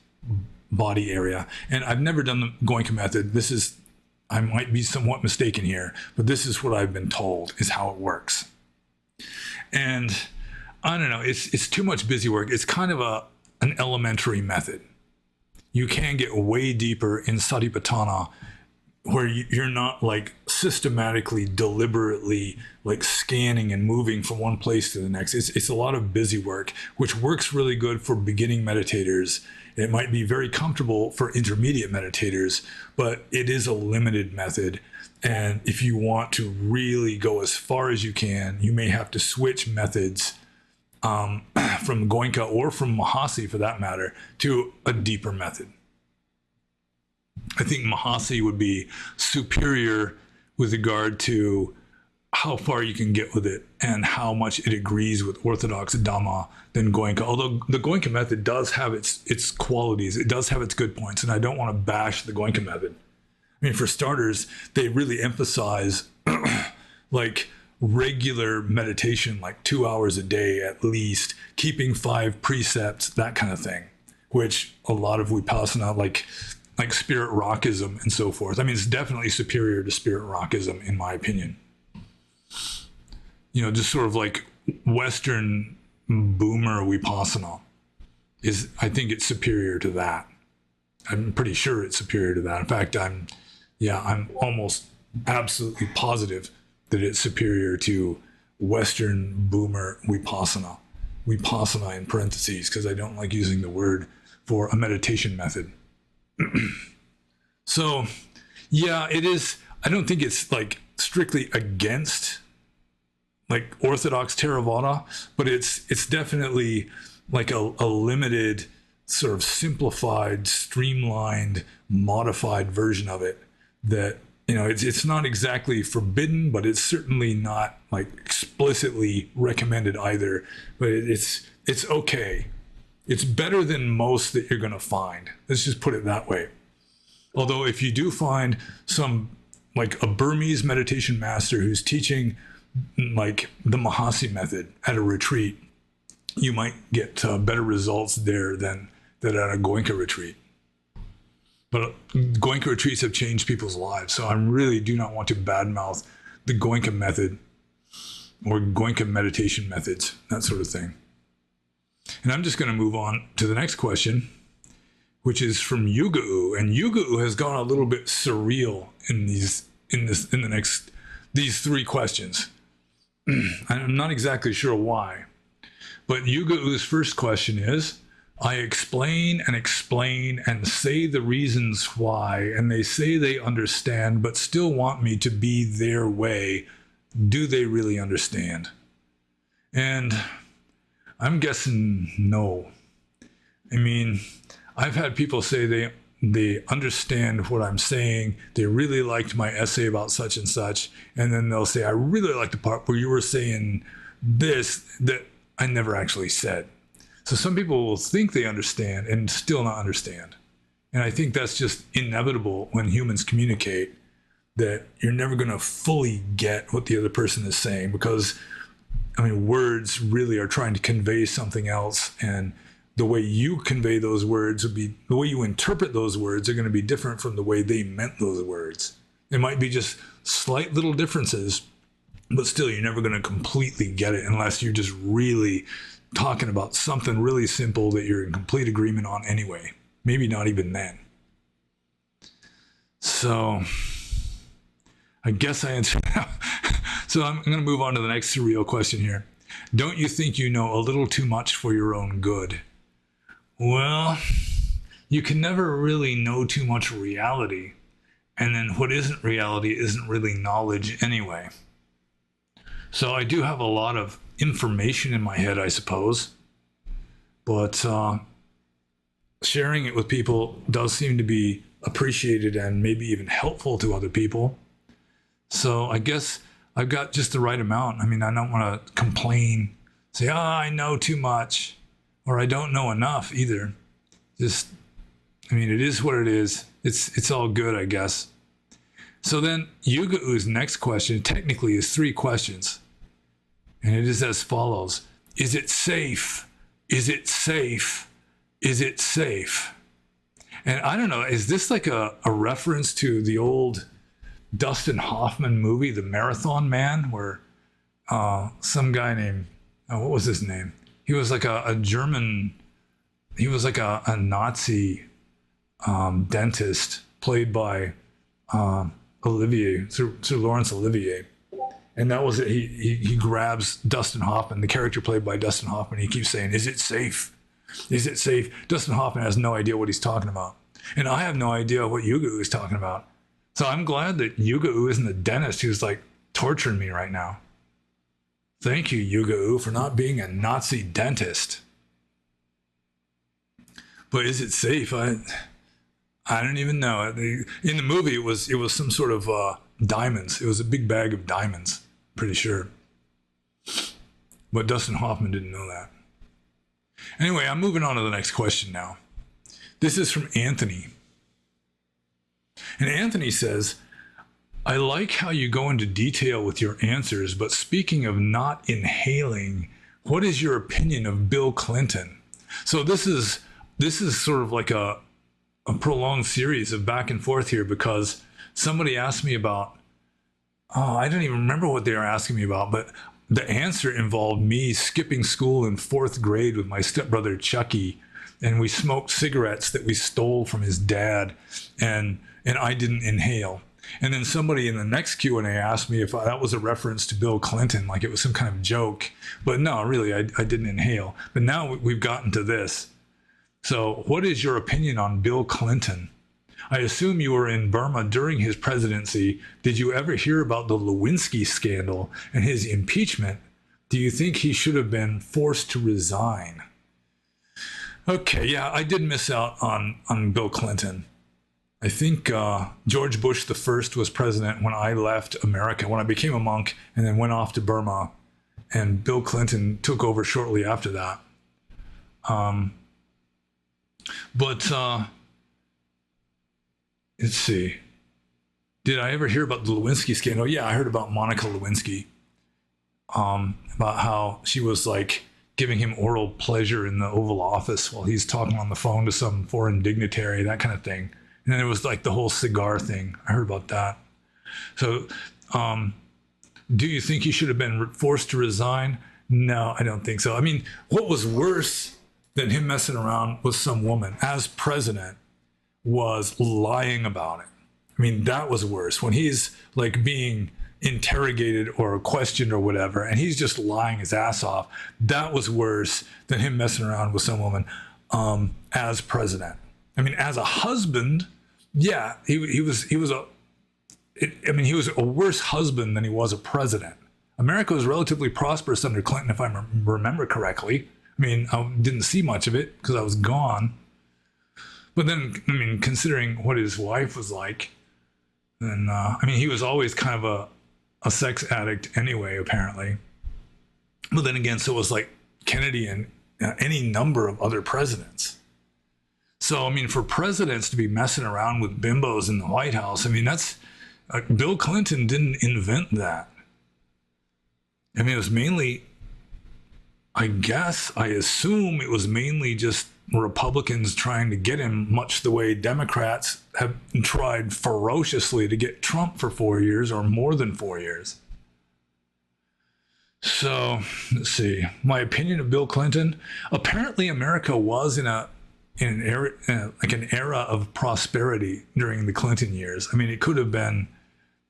body area. And I've never done the Goenka method. This is, I might be somewhat mistaken here, but this is what I've been told is how it works. And I don't know, it's too much busy work. It's kind of an elementary method. You can get way deeper in satipatthana where you're not like systematically, deliberately like scanning and moving from one place to the next. It's a lot of busy work, which works really good for beginning meditators. It might be very comfortable for intermediate meditators, but it is a limited method. And if you want to really go as far as you can, you may have to switch methods from Goenka or from Mahasi for that matter to a deeper method. I think Mahasi would be superior with regard to how far you can get with it and how much it agrees with Orthodox Dhamma than Goenka. Although the Goenka method does have its qualities, it does have its good points, and I don't want to bash the Goenka method. I mean, for starters, they really emphasize like regular meditation, like 2 hours a day at least, keeping 5 precepts, that kind of thing, which a lot of Vipassana, like spirit rockism and so forth. I mean, it's definitely superior to spirit rockism, in my opinion. You know, just sort of like Western boomer Vipassana is, I think it's superior to that. I'm pretty sure it's superior to that. In fact, I'm almost absolutely positive that it's superior to Western boomer Vipassana. Vipassana in parentheses, because I don't like using the word for a meditation method. So, yeah, it is. I don't think it's like strictly against like Orthodox Theravada, but it's definitely like a limited, sort of simplified, streamlined, modified version of it that, you know, it's not exactly forbidden, but it's certainly not like explicitly recommended either. But it's okay. It's better than most that you're going to find. Let's just put it that way. Although if you do find some, like a Burmese meditation master who's teaching like the Mahasi method at a retreat, you might get better results there than at a Goenka retreat. But Goenka retreats have changed people's lives, so I really do not want to badmouth the Goenka method or Goenka meditation methods, that sort of thing. And I'm just going to move on to the next question, which is from Yuga'u. And Yuga'u has gone a little bit surreal in these 3 questions. I'm not exactly sure why. But Yuga'u's first question is, I explain and say the reasons why, and they say they understand, but still want me to be their way. Do they really understand? And I'm guessing no. I mean, I've had people say they understand what I'm saying. They really liked my essay about such and such. And then they'll say, I really like the part where you were saying this that I never actually said. So some people will think they understand and still not understand. And I think that's just inevitable when humans communicate, that you're never going to fully get what the other person is saying, because, I mean, words really are trying to convey something else. And the way you convey those words would be, the way you interpret those words are going to be different from the way they meant those words. It might be just slight little differences, but still, you're never going to completely get it unless you're just really talking about something really simple that you're in complete agreement on anyway. Maybe not even then. So I guess I answered that. So I'm going to move on to the next surreal question here. Don't you think you know a little too much for your own good? Well, you can never really know too much reality. And then what isn't reality isn't really knowledge anyway. So I do have a lot of information in my head, I suppose. But sharing it with people does seem to be appreciated and maybe even helpful to other people. So I guess I've got just the right amount. I mean, I don't want to complain, say, oh, I know too much, or I don't know enough either. Just, I mean, it is what it is. It's all good, I guess. So then Yuga-U's next question technically is 3 questions. And it is as follows. Is it safe? Is it safe? Is it safe? And I don't know, is this like a reference to the old Dustin Hoffman movie, The Marathon Man, where some guy named, what was his name? He was like a German, he was like a Nazi dentist played by Olivier, Sir Laurence Olivier. And that was it. He grabs Dustin Hoffman, the character played by Dustin Hoffman. He keeps saying, is it safe? Is it safe? Dustin Hoffman has no idea what he's talking about. And I have no idea what Yuga-U is talking about. So I'm glad that Yuga-U isn't the dentist who's like torturing me right now. Thank you, Yuga-U, for not being a Nazi dentist. But is it safe? I don't even know. In the movie, it was some sort of diamonds. It was a big bag of diamonds, pretty sure. But Dustin Hoffman didn't know that. Anyway, I'm moving on to the next question now. This is from Anthony. And Anthony says, I like how you go into detail with your answers, but speaking of not inhaling, what is your opinion of Bill Clinton? So this is sort of like a prolonged series of back and forth here, because somebody asked me about, I don't even remember what they were asking me about, but the answer involved me skipping school in 4th grade with my stepbrother Chucky, and we smoked cigarettes that we stole from his dad, and I didn't inhale. And then somebody in the next Q&A asked me if that was a reference to Bill Clinton, like it was some kind of joke. But no, really, I didn't inhale. But now we've gotten to this. So what is your opinion on Bill Clinton? I assume you were in Burma during his presidency. Did you ever hear about the Lewinsky scandal and his impeachment? Do you think he should have been forced to resign? Okay, yeah, I did miss out on Bill Clinton. I think George Bush the First was president when I left America, when I became a monk and then went off to Burma. And Bill Clinton took over shortly after that. But let's see. Did I ever hear about the Lewinsky scandal? Yeah, I heard about Monica Lewinsky. About how she was like giving him oral pleasure in the Oval Office while he's talking on the phone to some foreign dignitary, that kind of thing. And then it was like the whole cigar thing. I heard about that. So, do you think he should have been forced to resign? No, I don't think so. I mean, what was worse than him messing around with some woman as president was lying about it. I mean, that was worse. When he's like being interrogated or questioned or whatever, and he's just lying his ass off, that was worse than him messing around with some woman as president. I mean, as a husband, yeah, he was a worse husband than he was a president. America was relatively prosperous under Clinton, if I remember correctly. I mean, I didn't see much of it because I was gone. But then, I mean, considering what his wife was like, then, I mean, he was always kind of a sex addict anyway, apparently. But then again, so was like Kennedy and any number of other presidents. So, I mean, for presidents to be messing around with bimbos in the White House, I mean, that's Bill Clinton didn't invent that. I mean, it was mainly, I assume it was mainly just Republicans trying to get him, much the way Democrats have tried ferociously to get Trump for 4 years or more than 4 years. So, let's see. My opinion of Bill Clinton. Apparently, America was in an era of prosperity during the Clinton years. I mean, it could have been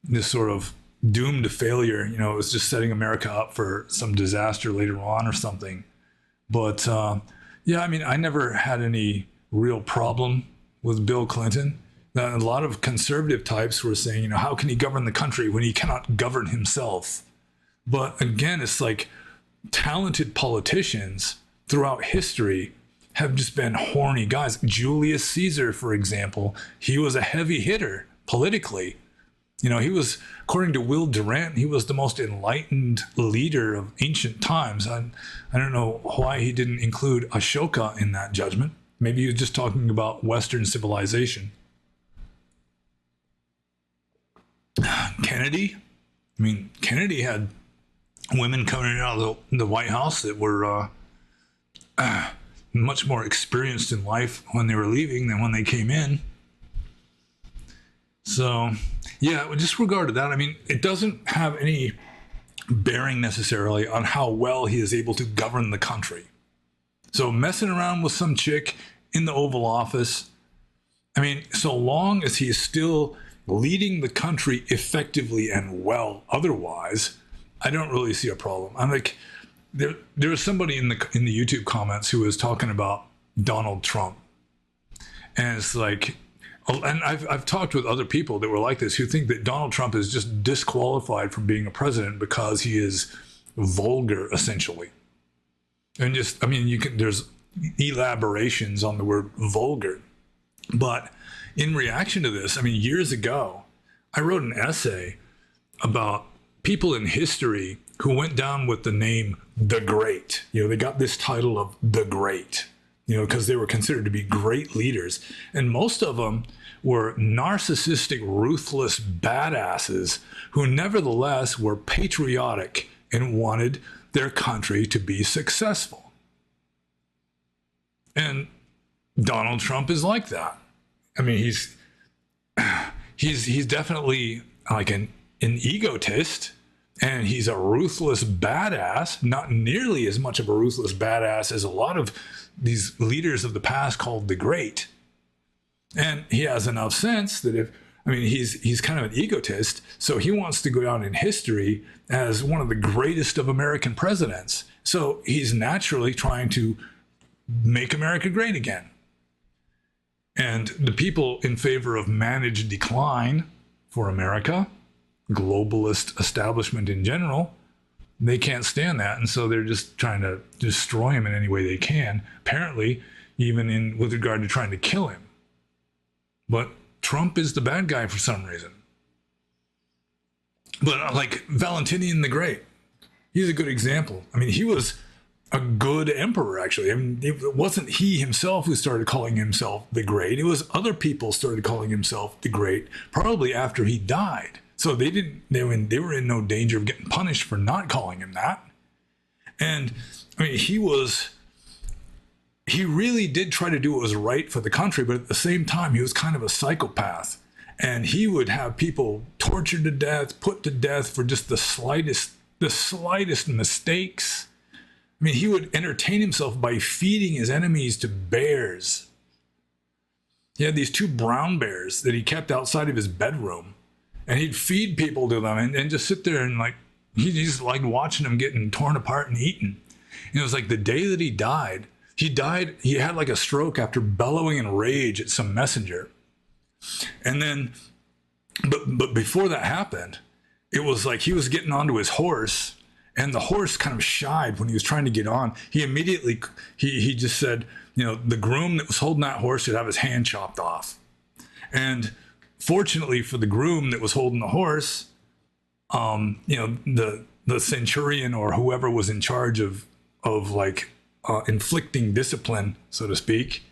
this sort of doomed to failure. You know, it was just setting America up for some disaster later on or something. But yeah, I mean, I never had any real problem with Bill Clinton. A lot of conservative types were saying, you know, how can he govern the country when he cannot govern himself? But again, it's like talented politicians throughout history have just been horny guys. Julius Caesar, for example, he was a heavy hitter politically. You know, he was, according to Will Durant, he was the most enlightened leader of ancient times. I don't know why he didn't include Ashoka in that judgment. Maybe he was just talking about Western civilization. Kennedy? I mean, Kennedy had women coming out of the White House that were much more experienced in life when they were leaving than when they came in. So, yeah, with just regard to that, I mean, it doesn't have any bearing necessarily on how well he is able to govern the country. So messing around with some chick in the Oval Office, I mean, so long as he is still leading the country effectively and well otherwise, I don't really see a problem. I'm like, there was somebody in the YouTube comments who was talking about Donald Trump. And it's like, and I've talked with other people that were like this who think that Donald Trump is just disqualified from being a president because he is vulgar, essentially. And just, I mean, there's elaborations on the word vulgar. But in reaction to this, I mean, years ago, I wrote an essay about people in history who went down with the name The Great. You know, they got this title of The Great, you know, because they were considered to be great leaders. And most of them were narcissistic, ruthless badasses who nevertheless were patriotic and wanted their country to be successful. And Donald Trump is like that. I mean, he's definitely like an egotist, and he's a ruthless badass, not nearly as much of a ruthless badass as a lot of these leaders of the past called the Great. And he has enough sense that he's kind of an egotist, so he wants to go down in history as one of the greatest of American presidents. So he's naturally trying to make America great again. And the people in favor of managed decline for America, globalist establishment in general, they can't stand that, and so they're just trying to destroy him in any way they can, apparently even with regard to trying to kill him. But Trump is the bad guy for some reason. But like Valentinian the Great, he's a good example. I mean, he was a good emperor, actually. I mean, it wasn't he himself who started calling himself the Great. It was other people started calling himself the Great, probably after he died. So they were in no danger of getting punished for not calling him that. And I mean, he really did try to do what was right for the country, but at the same time, he was kind of a psychopath. And he would have people tortured to death, put to death for just the slightest mistakes. I mean, he would entertain himself by feeding his enemies to bears. He had these 2 brown bears that he kept outside of his bedroom, and he'd feed people to them and just sit there and like, he just liked watching them getting torn apart and eaten. And it was like the day that he died, he had like a stroke after bellowing in rage at some messenger. And then, but before that happened, it was like he was getting onto his horse And the horse kind of shied when he was trying to get on. He immediately, he just said, you know, the groom that was holding that horse should have his hand chopped off. And fortunately for the groom that was holding the horse, you know, the centurion or whoever was in charge of like inflicting discipline, so to speak,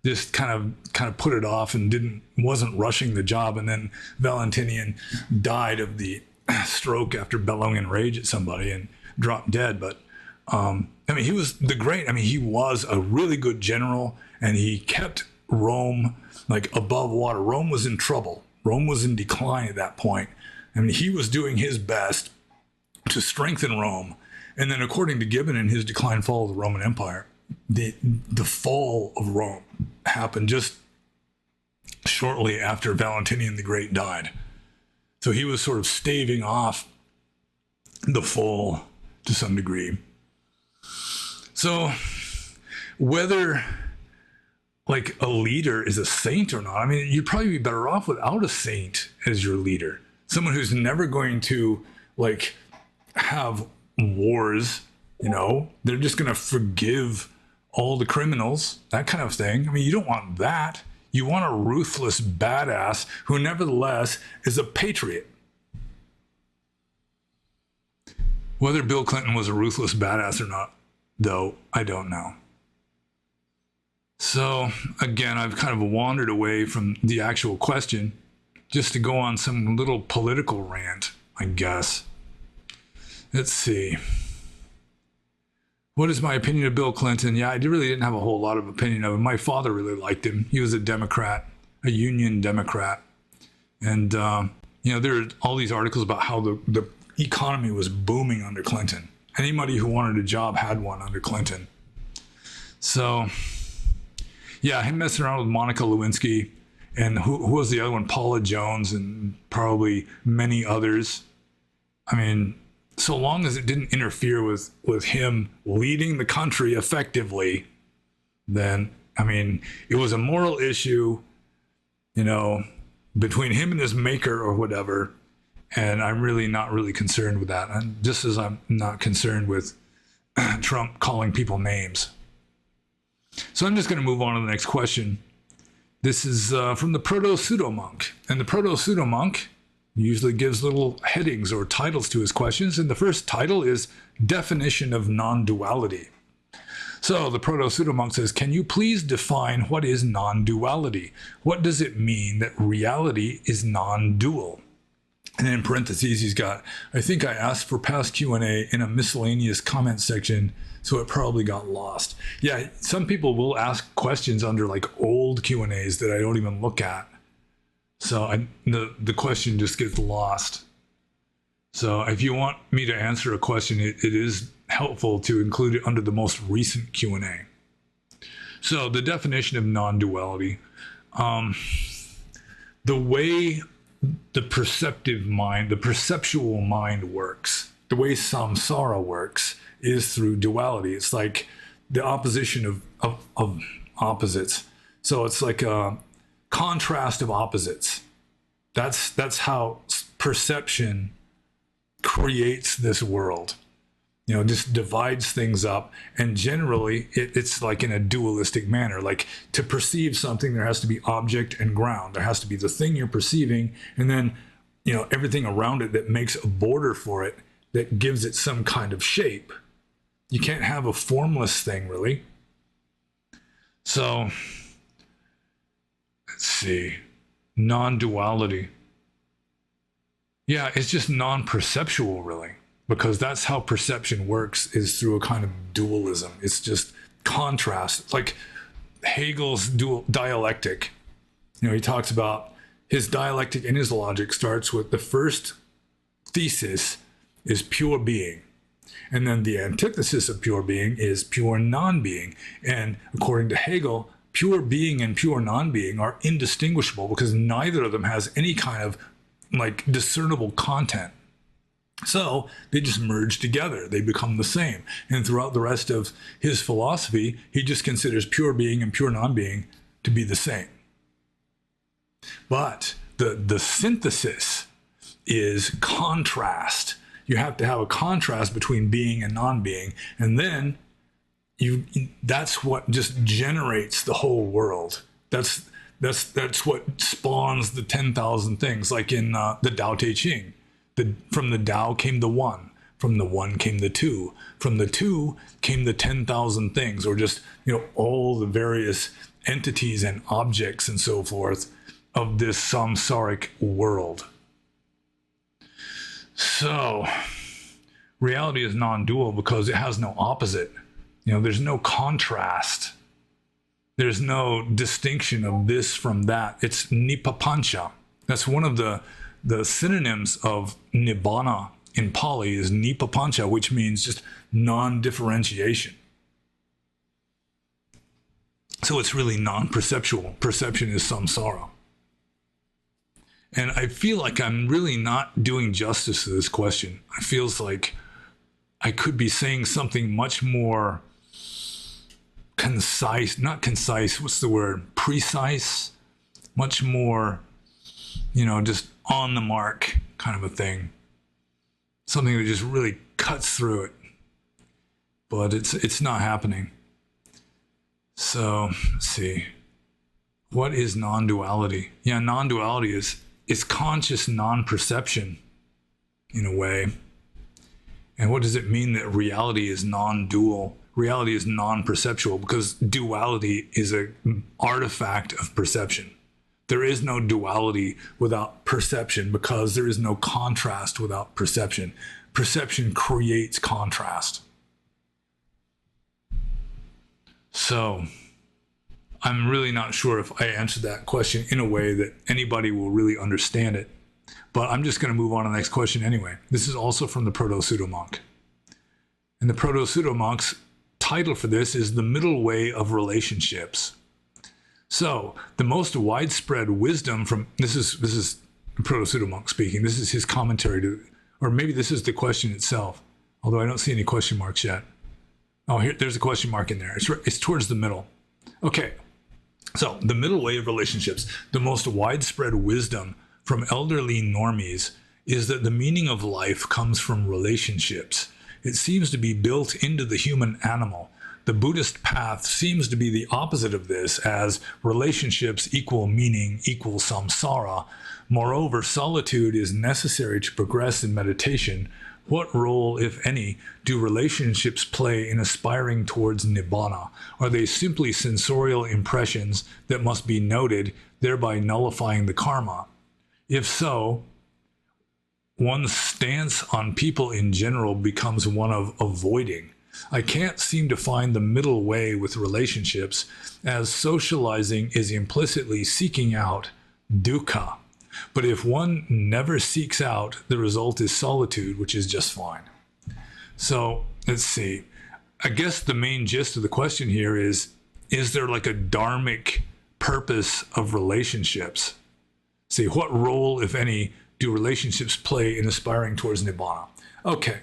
just kind of put it off and wasn't rushing the job. And then Valentinian died of the stroke after bellowing in rage at somebody and dropped dead. But I mean, he was he was a really good general, and he kept Rome like above water. Rome was in trouble. Rome was in decline at that point. I mean, he was doing his best to strengthen Rome. And then according to Gibbon, in his Decline and Fall of the Roman Empire, the fall of Rome happened just shortly after Valentinian the Great died. So he was sort of staving off the fall to some degree. So whether like a leader is a saint or not, I mean, you'd probably be better off without a saint as your leader. Someone who's never going to like have wars, you know, they're just going to forgive all the criminals, that kind of thing. I mean, you don't want that. You want a ruthless badass who nevertheless is a patriot. Whether Bill Clinton was a ruthless badass or not, though, I don't know. So again, I've kind of wandered away from the actual question just to go on some little political rant, I guess. Let's see. What is my opinion of Bill Clinton? Yeah, I really didn't have a whole lot of opinion of him. My father really liked him. He was a Democrat, a Union Democrat. And, you know, there are all these articles about how the economy was booming under Clinton. Anybody who wanted a job had one under Clinton. So, yeah, him messing around with Monica Lewinsky and who was the other one? Paula Jones and probably many others. I mean, so long as it didn't interfere with him leading the country effectively, then, I mean, it was a moral issue, you know, between him and his maker or whatever. And I'm really not really concerned with that. And just as I'm not concerned with Trump calling people names. So I'm just going to move on to the next question. This is from the Proto-Pseudo-Monk. And the Proto-Pseudo-Monk usually gives little headings or titles to his questions. And the first title is Definition of Non-Duality. So the Proto-Pseudo-Monk says, can you please define what is non-duality? What does it mean that reality is non-dual? And then in parentheses, he's got, I think I asked for past Q&A in a miscellaneous comment section, so it probably got lost. Yeah, some people will ask questions under like old Q&As that I don't even look at. So the question just gets lost. So if you want me to answer a question, it is helpful to include it under the most recent Q&A. So the definition of non-duality, the way the perceptive mind, the perceptual mind works, the way samsara works is through duality. It's like the opposition of opposites. So it's like a contrast of opposites. That's how perception creates this world. You know, just divides things up, and generally it's like in a dualistic manner. Like to perceive something, there has to be object and ground. There has to be the thing you're perceiving, and then, you know, everything around it that makes a border for it that gives it some kind of shape. You can't have a formless thing, really. So let's see, non-duality. Yeah, it's just non-perceptual, really. Because that's how perception works, is through a kind of dualism. It's just contrast. It's like Hegel's dialectic. You know, he talks about his dialectic and his logic starts with the first thesis is pure being. And then the antithesis of pure being is pure non-being. And according to Hegel, pure being and pure non-being are indistinguishable because neither of them has any kind of like discernible content. So they just merge together. They become the same. And throughout the rest of his philosophy, he just considers pure being and pure non-being to be the same. But the synthesis is contrast. You have to have a contrast between being and non-being. And then that's what just generates the whole world. That's what spawns the 10,000 things, like in the Tao Te Ching. From the Tao came the one. From the one came the two. From the two came the 10,000 things, or just, all the various entities and objects and so forth of this samsaric world. So, reality is non-dual because it has no opposite. There's no contrast. There's no distinction of this from that. It's nipapancha. That's one of the synonyms of nibbana in Pali is nipapancha, which means just non-differentiation. So it's really non-perceptual. Perception is samsara. And I feel like I'm really not doing justice to this question. It feels like I could be saying something much more concise, not concise, what's the word? Precise, much more, just on the mark kind of a thing. Something that just really cuts through it. But it's not happening. So, let's see. What is non-duality? Yeah, non-duality is conscious non-perception in a way. And what does it mean that reality is non-dual? Reality is non-perceptual because duality is an artifact of perception. There is no duality without perception because there is no contrast without perception. Perception creates contrast. So, I'm really not sure if I answered that question in a way that anybody will really understand it. But I'm just going to move on to the next question anyway. This is also from the Proto-Pseudo-Monk. And the Proto-Pseudo-Monk's title for this is The Middle Way of Relationships. So, the most widespread wisdom from, this is Proto-Pseudo-Monk speaking, this is his commentary to, or maybe this is the question itself, although I don't see any question marks yet. Oh, there's a question mark in there. It's towards the middle. Okay, so the middle way of relationships, the most widespread wisdom from elderly normies is that the meaning of life comes from relationships. It seems to be built into the human animal. The Buddhist path seems to be the opposite of this, as relationships equal meaning equal samsara. Moreover, solitude is necessary to progress in meditation. What role, if any, do relationships play in aspiring towards nibbana? Are they simply sensorial impressions that must be noted, thereby nullifying the karma? If so, one's stance on people in general becomes one of avoiding. I can't seem to find the middle way with relationships, as socializing is implicitly seeking out dukkha. But if one never seeks out, the result is solitude, which is just fine. So let's see. I guess the main gist of the question here is there like a dharmic purpose of relationships? See, what role, if any, do relationships play in aspiring towards nibbana? Okay.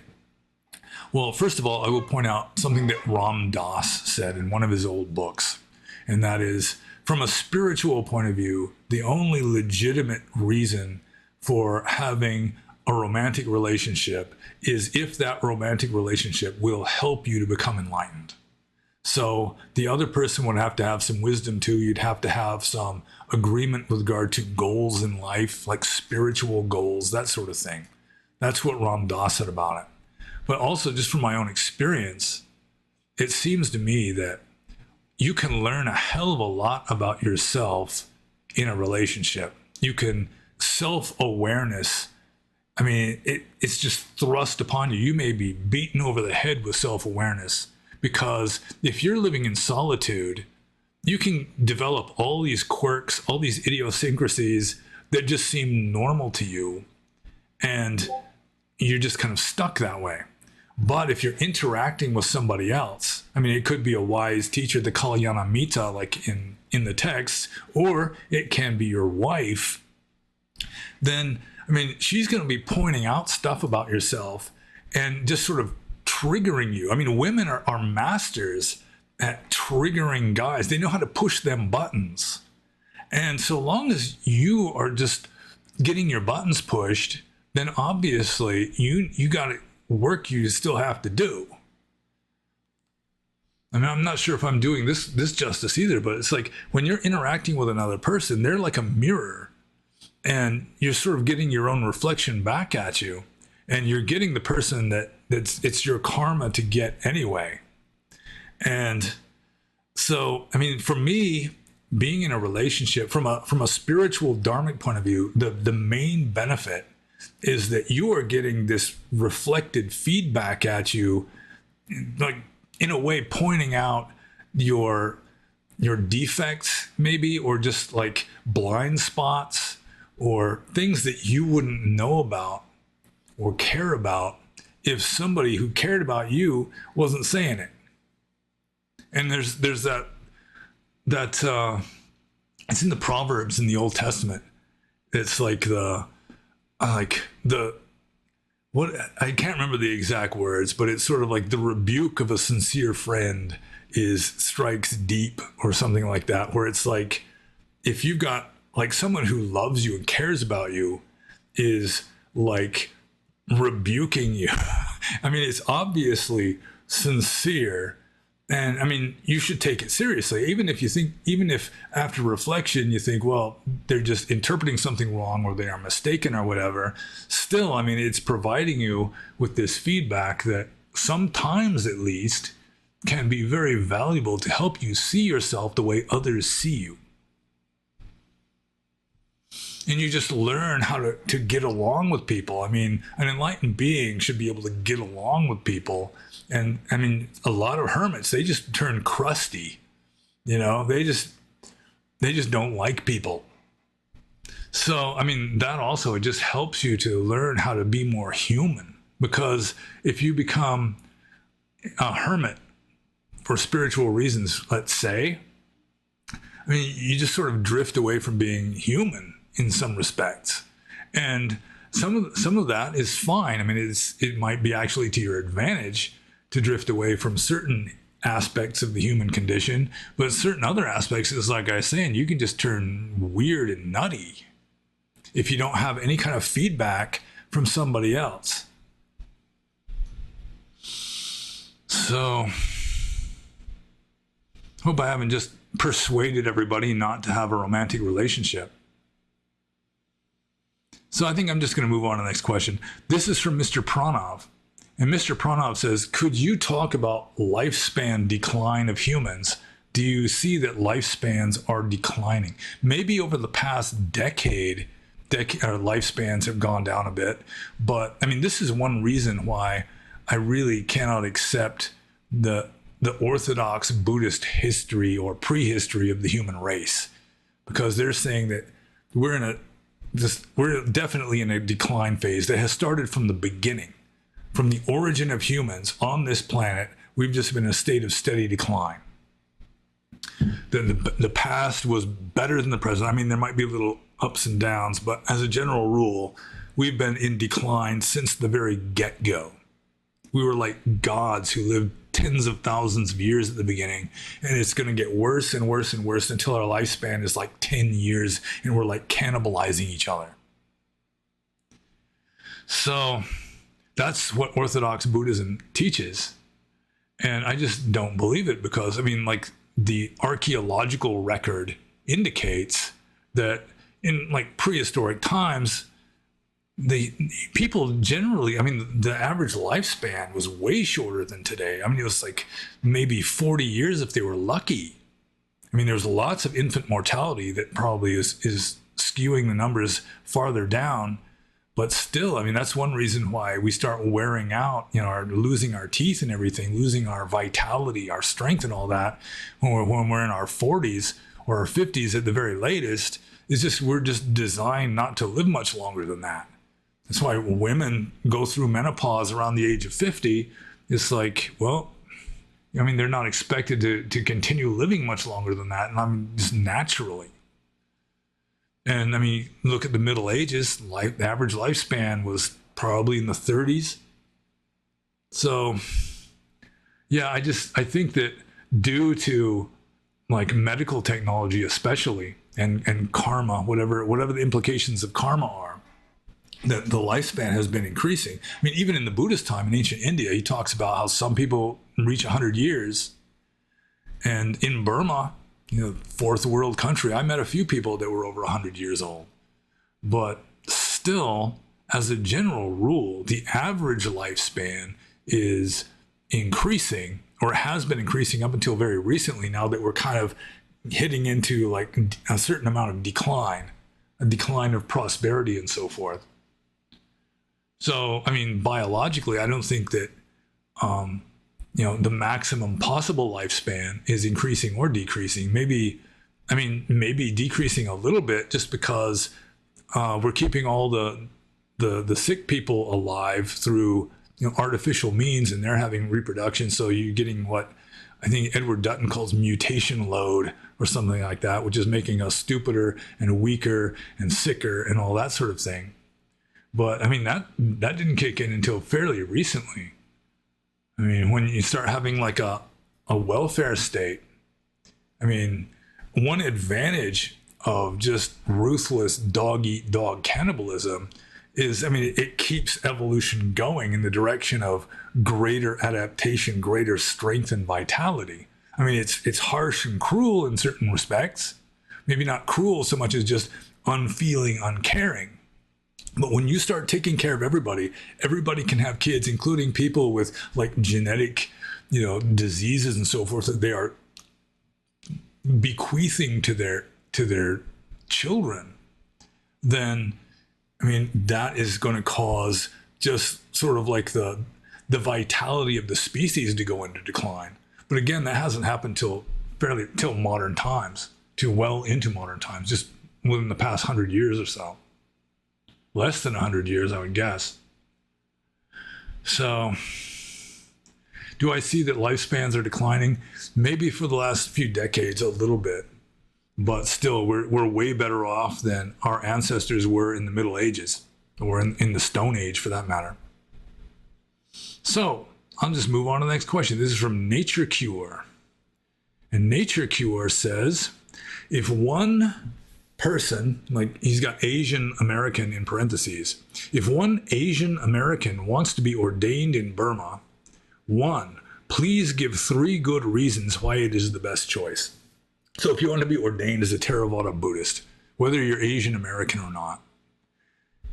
Well, first of all, I will point out something that Ram Dass said in one of his old books, and that is, from a spiritual point of view, the only legitimate reason for having a romantic relationship is if that romantic relationship will help you to become enlightened. So the other person would have to have some wisdom too. You'd have to have some agreement with regard to goals in life, like spiritual goals, that sort of thing. That's what Ram Dass said about it. But also, just from my own experience, it seems to me that you can learn a hell of a lot about yourself in a relationship. You can self-awareness. I mean, it's just thrust upon you. You may be beaten over the head with self-awareness, because if you're living in solitude, you can develop all these quirks, all these idiosyncrasies that just seem normal to you, and you're just kind of stuck that way. But if you're interacting with somebody else, I mean, it could be a wise teacher, the Kalyana Mita, like in the text, or it can be your wife, then, I mean, she's going to be pointing out stuff about yourself and just sort of triggering you. I mean, women are masters at triggering guys. They know how to push them buttons. And so long as you are just getting your buttons pushed, then obviously you got work you still have to do. I mean, I'm not sure if I'm doing this justice either, but it's like when you're interacting with another person, they're like a mirror, and you're sort of getting your own reflection back at you, and you're getting the person that's it's your karma to get anyway. And so, I mean, for me, being in a relationship from a spiritual dharmic point of view, the main benefit is that you are getting this reflected feedback at you, like in a way pointing out your defects maybe, or just like blind spots or things that you wouldn't know about or care about if somebody who cared about you wasn't saying it. And there's that it's in the Proverbs in the Old Testament. It's like what, I can't remember the exact words, but it's sort of like the rebuke of a sincere friend strikes deep, or something like that, where it's like, if you've got like someone who loves you and cares about you is like rebuking you. I mean, it's obviously sincere. And I mean, you should take it seriously, even if after reflection you think, well, they're just interpreting something wrong, or they are mistaken, or whatever. Still, I mean, it's providing you with this feedback that sometimes, at least, can be very valuable to help you see yourself the way others see you. And you just learn how to get along with people. I mean, an enlightened being should be able to get along with people. And I mean, a lot of hermits, they just turn crusty. You know, they just don't like people. So, I mean, that also, it just helps you to learn how to be more human. Because if you become a hermit for spiritual reasons, let's say, I mean, you just sort of drift away from being human in some respects. And some of that is fine. I mean, it might be actually to your advantage to drift away from certain aspects of the human condition, but certain other aspects, is like I was saying, you can just turn weird and nutty if you don't have any kind of feedback from somebody else. So, hope I haven't just persuaded everybody not to have a romantic relationship. So I think I'm just going to move on to the next question. This is from Mr. Pranav. And Mr. Pranav says, could you talk about lifespan decline of humans? Do you see that lifespans are declining? Maybe over the past decade, our lifespans have gone down a bit. But I mean, this is one reason why I really cannot accept the orthodox Buddhist history or prehistory of the human race, because they're saying that we're definitely in a decline phase that has started from the beginning. From the origin of humans on this planet, we've just been in a state of steady decline. The past was better than the present. I mean, there might be little ups and downs, but as a general rule, we've been in decline since the very get-go. We were like gods who lived tens of thousands of years at the beginning, and it's going to get worse and worse and worse until our lifespan is like 10 years, and we're like cannibalizing each other. So that's what Orthodox Buddhism teaches. And I just don't believe it, because, I mean, like, the archaeological record indicates that in like prehistoric times, the people generally, I mean, the average lifespan was way shorter than today. I mean, it was like maybe 40 years if they were lucky. I mean, there's lots of infant mortality that probably is skewing the numbers farther down. But still, I mean, that's one reason why we start wearing out, you know, losing our teeth and everything, losing our vitality, our strength and all that when we're in our 40s or our 50s at the very latest. It's just, we're just designed not to live much longer than that. That's why women go through menopause around the age of 50. It's like, well, I mean, they're not expected to continue living much longer than that. And I mean, just naturally. And I mean, look at the Middle Ages, the average lifespan was probably in the 30s. So, yeah, I think that due to like medical technology especially, and karma, whatever the implications of karma are, that the lifespan has been increasing. I mean, even in the Buddhist time in ancient India, he talks about how some people reach 100 years. And in Burma, fourth world country, I met a few people that were over 100 years old. But still, as a general rule, the average lifespan is increasing, or has been increasing up until very recently, now that we're kind of hitting into like a certain amount of decline, a decline of prosperity and so forth. So, I mean, biologically, I don't think that, the maximum possible lifespan is increasing or decreasing. Maybe decreasing a little bit just because we're keeping all the sick people alive through artificial means, and they're having reproduction. So you're getting what I think Edward Dutton calls mutation load or something like that, which is making us stupider and weaker and sicker and all that sort of thing. But I mean, that didn't kick in until fairly recently. I mean, when you start having like a welfare state, I mean, one advantage of just ruthless dog eat dog cannibalism is, I mean, it keeps evolution going in the direction of greater adaptation, greater strength and vitality. I mean, it's harsh and cruel in certain respects. Maybe not cruel so much as just unfeeling, uncaring. But when you start taking care of everybody can have kids, including people with like genetic, diseases and so forth that they are bequeathing to their children, then, I mean, that is going to cause just sort of like the vitality of the species to go into decline. But again, that hasn't happened till modern times, well into modern times, just within the past 100 years or so. Less than 100 years, I would guess. So, do I see that lifespans are declining? Maybe for the last few decades, a little bit. But still, we're way better off than our ancestors were in the Middle Ages, or in the Stone Age, for that matter. So, I'll just move on to the next question. This is from Nature Cure. And Nature Cure says, if one person, like he's got Asian American in parentheses, if one Asian American wants to be ordained in Burma, 1, please give 3 good reasons why it is the best choice. So if you want to be ordained as a Theravada Buddhist, whether you're Asian American or not,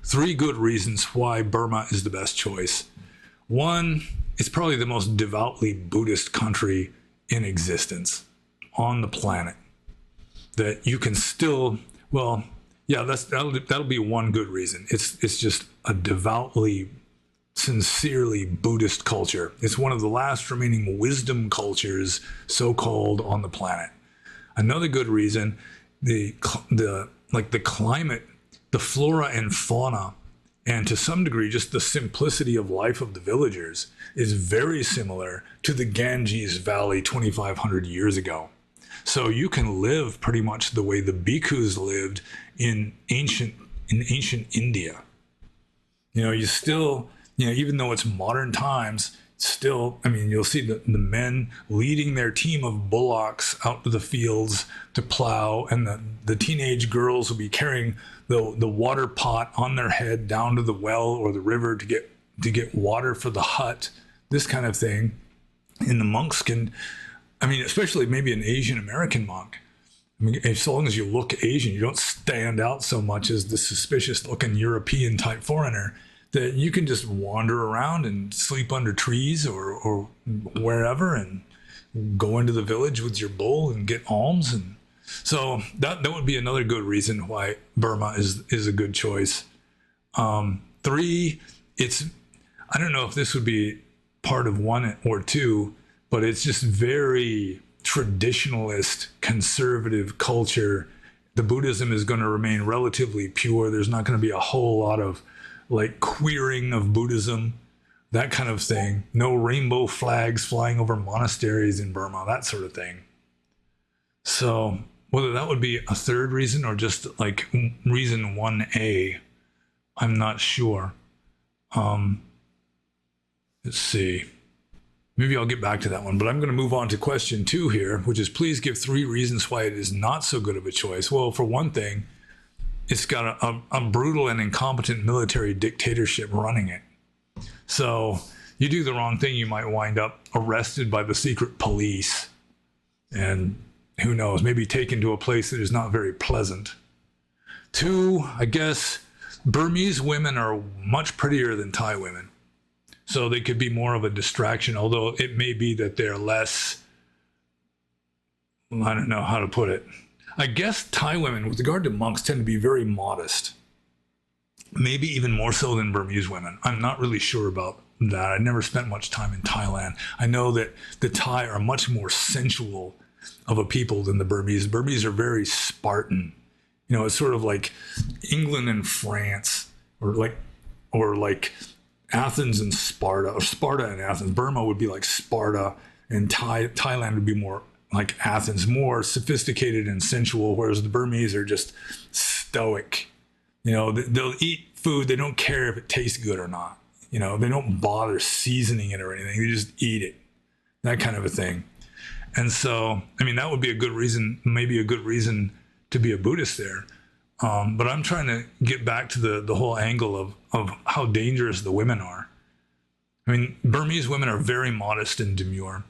3 good reasons why Burma is the best choice. 1, it's probably the most devoutly Buddhist country in existence on the planet. That you can still, well, yeah, that'll be one good reason. It's just a devoutly, sincerely Buddhist culture. It's one of the last remaining wisdom cultures, so-called, on the planet. Another good reason, the climate, the flora and fauna, and to some degree just the simplicity of life of the villagers is very similar to the Ganges Valley 2,500 years ago. So you can live pretty much the way the bhikkhus lived in ancient India. You still, even though it's modern times, still, I mean, you'll see the men leading their team of bullocks out to the fields to plow, and the teenage girls will be carrying the water pot on their head down to the well or the river to get water for the hut, this kind of thing. And the monks can, I mean, especially maybe an Asian American monk. I mean, as long as you look Asian, you don't stand out so much as the suspicious looking European type foreigner, that you can just wander around and sleep under trees or wherever and go into the village with your bull and get alms. And so that would be another good reason why Burma is a good choice. 3, I don't know if this would be part of 1 or 2, but it's just very traditionalist, conservative culture. The Buddhism is going to remain relatively pure. There's not going to be a whole lot of like queering of Buddhism, that kind of thing. No rainbow flags flying over monasteries in Burma, that sort of thing. So whether that would be a 3rd reason or just like reason 1A, I'm not sure. Let's see. Maybe I'll get back to that one, but I'm going to move on to question 2 here, which is please give 3 reasons why it is not so good of a choice. Well, for one thing, it's got a brutal and incompetent military dictatorship running it. So you do the wrong thing, you might wind up arrested by the secret police, and who knows, maybe taken to a place that is not very pleasant. Two, I guess Burmese women are much prettier than Thai women, so they could be more of a distraction, although it may be that they're less, I don't know how to put it. I guess Thai women, with regard to monks, tend to be very modest. Maybe even more so than Burmese women. I'm not really sure about that. I never spent much time in Thailand. I know that the Thai are much more sensual of a people than the Burmese. The Burmese are very Spartan. You know, it's sort of like England and France, or like Athens and Sparta, or Sparta and Athens. Burma would be like Sparta, and Thailand would be more like Athens, more sophisticated and sensual, whereas the Burmese are just stoic. You know, they'll eat food, they don't care if it tastes good or not. You know, they don't bother seasoning it or anything, they just eat it, that kind of a thing. And so, I mean, that would be a good reason, maybe a good reason to be a Buddhist there. But I'm trying to get back to the whole angle of how dangerous the women are. I mean, Burmese women are very modest and demure,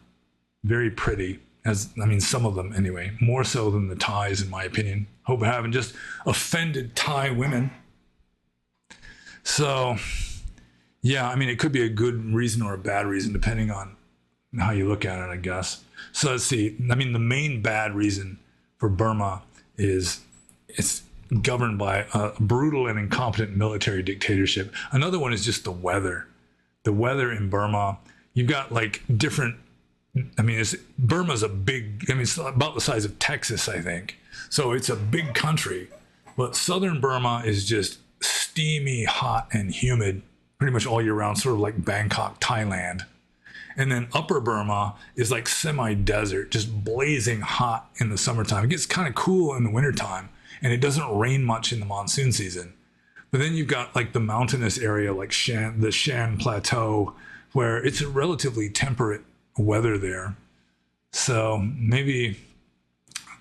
very pretty. Some of them anyway, more so than the Thais, in my opinion. Hope I haven't just offended Thai women. So, yeah, I mean, it could be a good reason or a bad reason, depending on how you look at it, I guess. So let's see. I mean, the main bad reason for Burma is it's governed by a brutal and incompetent military dictatorship. Another one is just the weather. The weather in Burma, you've got like different, I mean, Burma's a big, I mean, it's about the size of Texas, I think. So it's a big country, but southern Burma is just steamy, hot, and humid pretty much all year round, sort of like Bangkok, Thailand. And then upper Burma is like semi-desert, just blazing hot in the summertime. It gets kind of cool in the wintertime, and it doesn't rain much in the monsoon season. But then you've got like the mountainous area, like the Shan Plateau, where it's a relatively temperate weather there. So maybe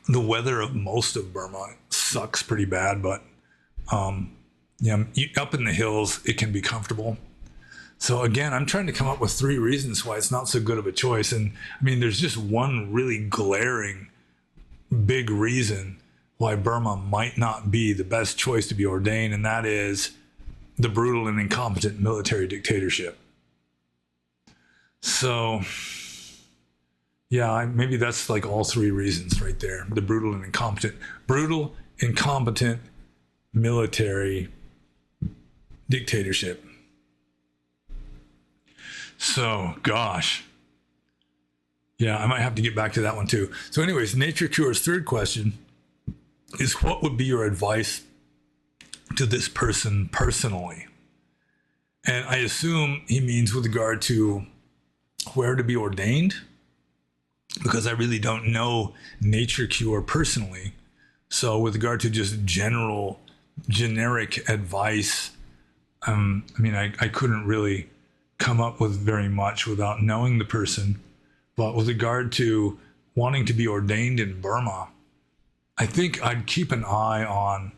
the weather of most of Burma sucks pretty bad, but yeah, up in the hills, it can be comfortable. So again, I'm trying to come up with 3 reasons why it's not so good of a choice. And I mean, there's just one really glaring big reason why Burma might not be the best choice to be ordained, and that is the brutal and incompetent military dictatorship. So yeah, maybe that's like all 3 reasons right there. The brutal, incompetent military dictatorship. So, gosh. Yeah, I might have to get back to that one too. So anyways, Nature Cure's 3rd question is, what would be your advice to this person personally? And I assume he means with regard to where to be ordained, because I really don't know Nature Cure personally. So with regard to just generic advice, I mean, I couldn't really come up with very much without knowing the person. But with regard to wanting to be ordained in Burma, I think I'd keep an eye on,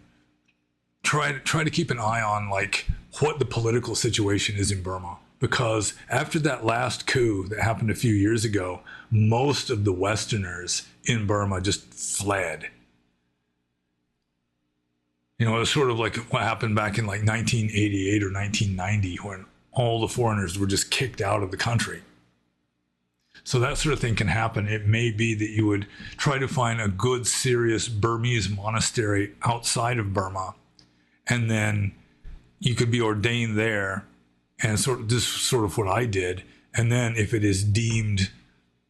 try to keep an eye on like what the political situation is in Burma. Because after that last coup that happened a few years ago, most of the Westerners in Burma just fled. You know, it was sort of like what happened back in like 1988 or 1990, when all the foreigners were just kicked out of the country. So that sort of thing can happen. It may be that you would try to find a good, serious Burmese monastery outside of Burma, and then you could be ordained there, and this is sort of what I did. And then if it is deemed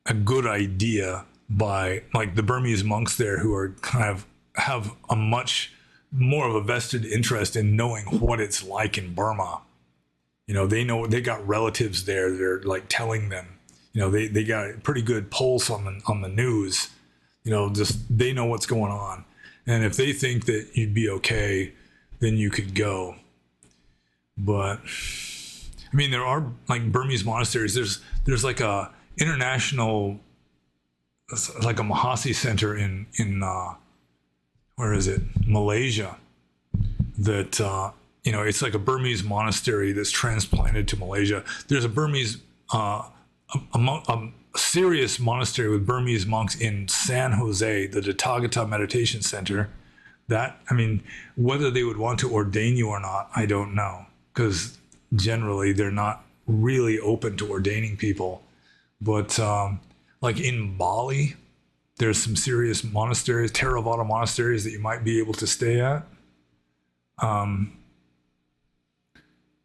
a good idea by like the Burmese monks there, who are kind of have a much more of a vested interest in knowing what it's like in Burma. You know, they got relatives there. They're like telling them, you know, they got a pretty good pulse on the news. You know, just they know what's going on. And if they think that you'd be okay, then you could go. But I mean, there are like Burmese monasteries. There's like a international, like a Mahasi center in where is it? Malaysia. that it's like a Burmese monastery that's transplanted to Malaysia. There's a Burmese a serious monastery with Burmese monks in San Jose, the Tathagata Meditation Center. That, I mean, whether they would want to ordain you or not, I don't know, because generally they're not really open to ordaining people. But like in Bali, there's some serious monasteries, Theravada monasteries that you might be able to stay at.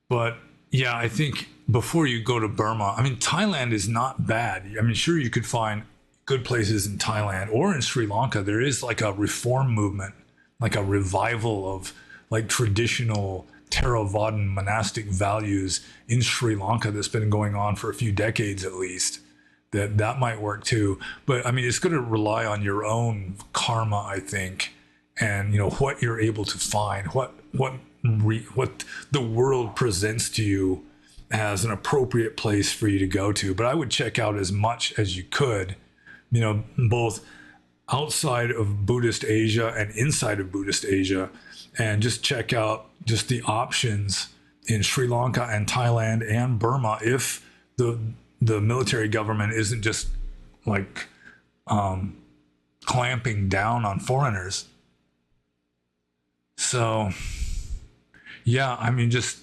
But yeah, I think before you go to Burma, I mean, Thailand is not bad. I mean, sure, you could find good places in Thailand or in Sri Lanka. There is like a reform movement, like a revival of like traditional Theravadan monastic values in Sri Lanka that's been going on for a few decades at least. That might work too. But I mean, it's going to rely on your own karma, I think, and what you're able to find, what the world presents to you as an appropriate place for you to go to. But I would check out as much as you could, both outside of Buddhist Asia and inside of Buddhist Asia, and just check out just the options in Sri Lanka and Thailand and Burma if the military government isn't just like clamping down on foreigners. So yeah, I mean, just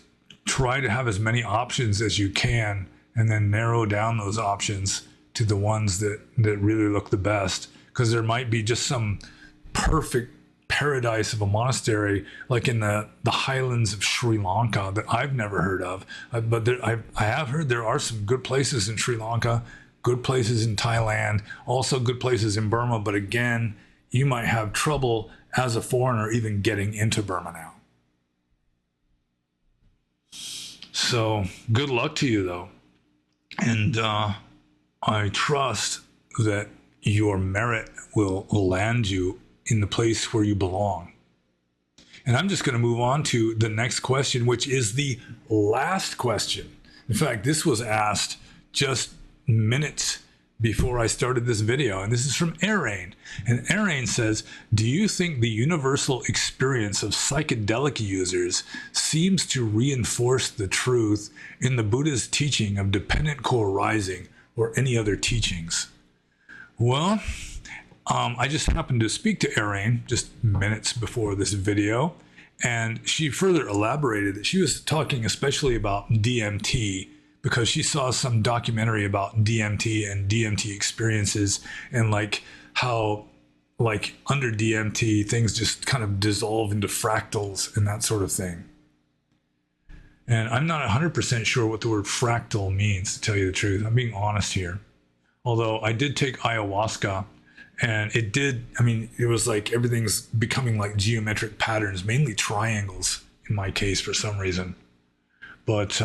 try to have as many options as you can, and then narrow down those options to the ones that really look the best. Because there might be just some perfect paradise of a monastery, like in the highlands of Sri Lanka, that I've never heard of. But I have heard there are some good places in Sri Lanka, good places in Thailand, also good places in Burma. But again, you might have trouble as a foreigner even getting into Burma now. So good luck to you, though. And I trust that your merit will land you in the place where you belong. And I'm just going to move on to the next question, which is the last question. In fact, this was asked just minutes before I started this video, and this is from Arain. And Arain says, do you think the universal experience of psychedelic users seems to reinforce the truth in the Buddha's teaching of dependent co-arising or any other teachings? Well, I just happened to speak to Arain just minutes before this video, and she further elaborated that she was talking especially about DMT, because she saw some documentary about DMT and DMT experiences, and like how like under DMT things just kind of dissolve into fractals and that sort of thing. And I'm not 100% sure what the word fractal means, to tell you the truth. I'm being honest here. Although I did take ayahuasca, and it did, I mean, it was like everything's becoming like geometric patterns, mainly triangles in my case for some reason. But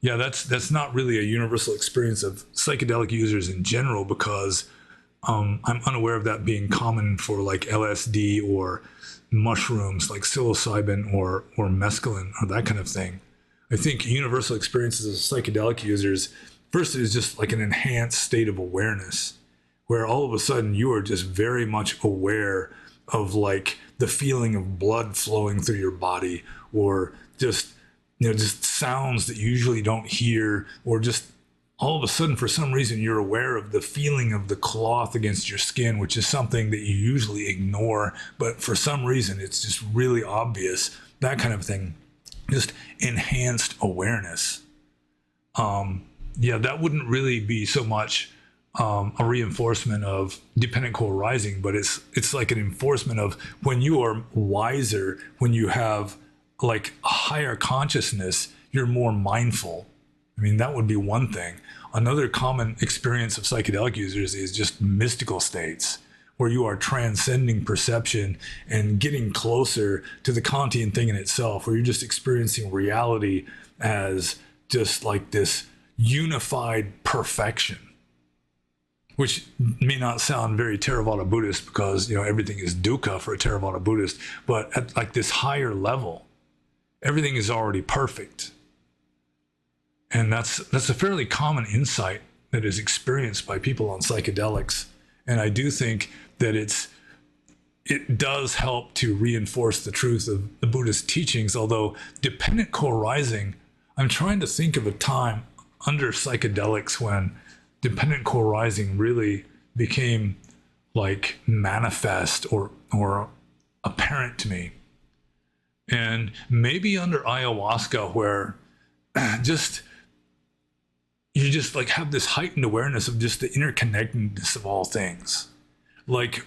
yeah, that's not really a universal experience of psychedelic users in general, because I'm unaware of that being common for like LSD or mushrooms like psilocybin or mescaline or that kind of thing. I think universal experiences of psychedelic users, first, it is just like an enhanced state of awareness, where all of a sudden you are just very much aware of like the feeling of blood flowing through your body, or just just sounds that you usually don't hear, or just all of a sudden for some reason you're aware of the feeling of the cloth against your skin, which is something that you usually ignore, but for some reason it's just really obvious, that kind of thing. Just enhanced awareness. Yeah, that wouldn't really be so much a reinforcement of dependent co-arising, but it's like an enforcement of when you are wiser, when you have like a higher consciousness, you're more mindful. I mean, that would be one thing. Another common experience of psychedelic users is just mystical states, where you are transcending perception and getting closer to the Kantian thing in itself, where you're just experiencing reality as just like this unified perfection, which may not sound very Theravada Buddhist, because everything is dukkha for a Theravada Buddhist, but at like this higher level, everything is already perfect. And that's a fairly common insight that is experienced by people on psychedelics. And I do think that it's it does help to reinforce the truth of the Buddhist teachings, although dependent co-arising, I'm trying to think of a time under psychedelics when dependent co-arising really became like manifest or apparent to me. And maybe under ayahuasca, where just you just like have this heightened awareness of just the interconnectedness of all things. Like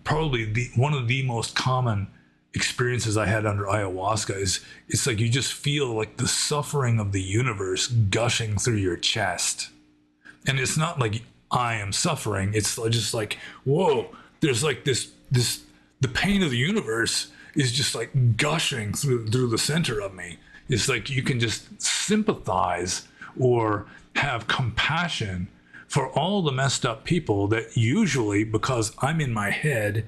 probably one of the most common experiences I had under ayahuasca is it's like you just feel like the suffering of the universe gushing through your chest. And it's not like I am suffering. It's just like, whoa, there's like this, the pain of the universe is just like gushing through the center of me. It's like you can just sympathize or have compassion for all the messed up people that usually, because I'm in my head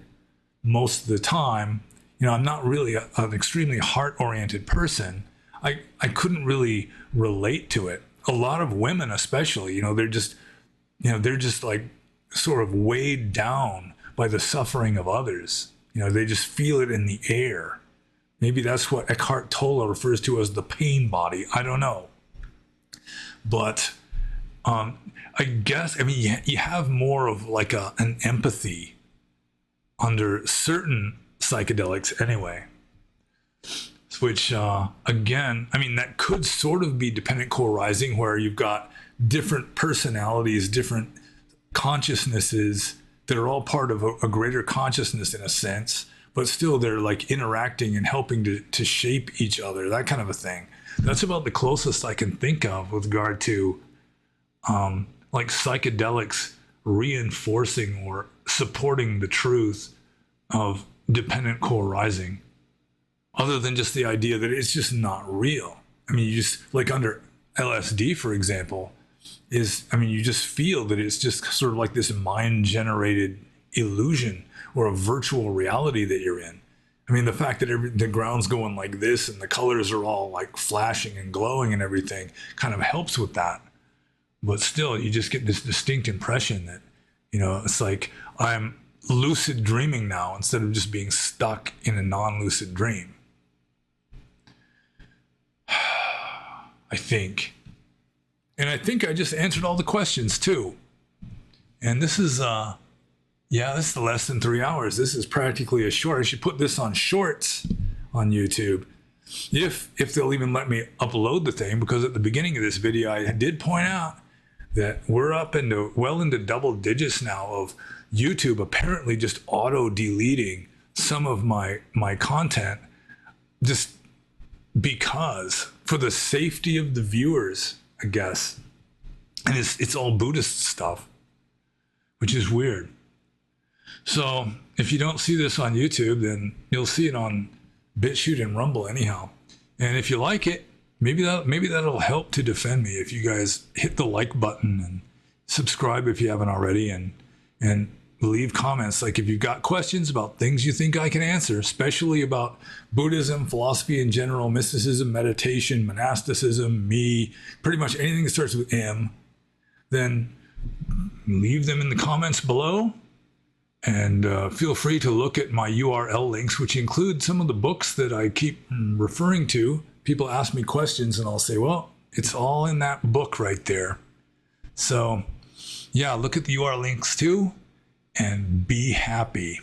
most of the time, you know, I'm not really an extremely heart-oriented person. I couldn't really relate to it. A lot of women especially, you know, they're just like sort of weighed down by the suffering of others. You know, they just feel it in the air. Maybe that's what Eckhart Tolle refers to as the pain body. I don't know. But I guess, I mean, you have more of like an empathy under certain psychedelics anyway. Which, again, I mean, that could sort of be dependent co-arising, where you've got different personalities, different consciousnesses that are all part of a greater consciousness in a sense, but still they're like interacting and helping to shape each other, that kind of a thing. That's about the closest I can think of with regard to like psychedelics reinforcing or supporting the truth of dependent co-arising, other than just the idea that it's just not real. I mean, you just, like under LSD, for example, you just feel that it's just sort of like this mind-generated illusion or a virtual reality that you're in. I mean, the fact that the ground's going like this and the colors are all like flashing and glowing and everything kind of helps with that. But still, you just get this distinct impression that, you know, it's like I'm lucid dreaming now instead of just being stuck in a non-lucid dream. I think. And I think I just answered all the questions too. And this is, this is less than 3 hours. This is practically a short. I should put this on shorts on YouTube. If they'll even let me upload the thing, because at the beginning of this video, I did point out that we're up into well into double digits now of YouTube apparently just auto deleting some of my content just because, for the safety of the viewers, I guess. And it's all Buddhist stuff, which is weird. So if you don't see this on YouTube, then you'll see it on BitChute and Rumble anyhow. And if you like it, maybe that'll help to defend me if you guys hit the like button and subscribe if you haven't already, and leave comments. Like if you've got questions about things you think I can answer, especially about Buddhism, philosophy in general, mysticism, meditation, monasticism, me, pretty much anything that starts with M, then leave them in the comments below. And feel free to look at my URL links, which include some of the books that I keep referring to. People ask me questions and I'll say, well, it's all in that book right there. So yeah, look at the URL links too, and be happy.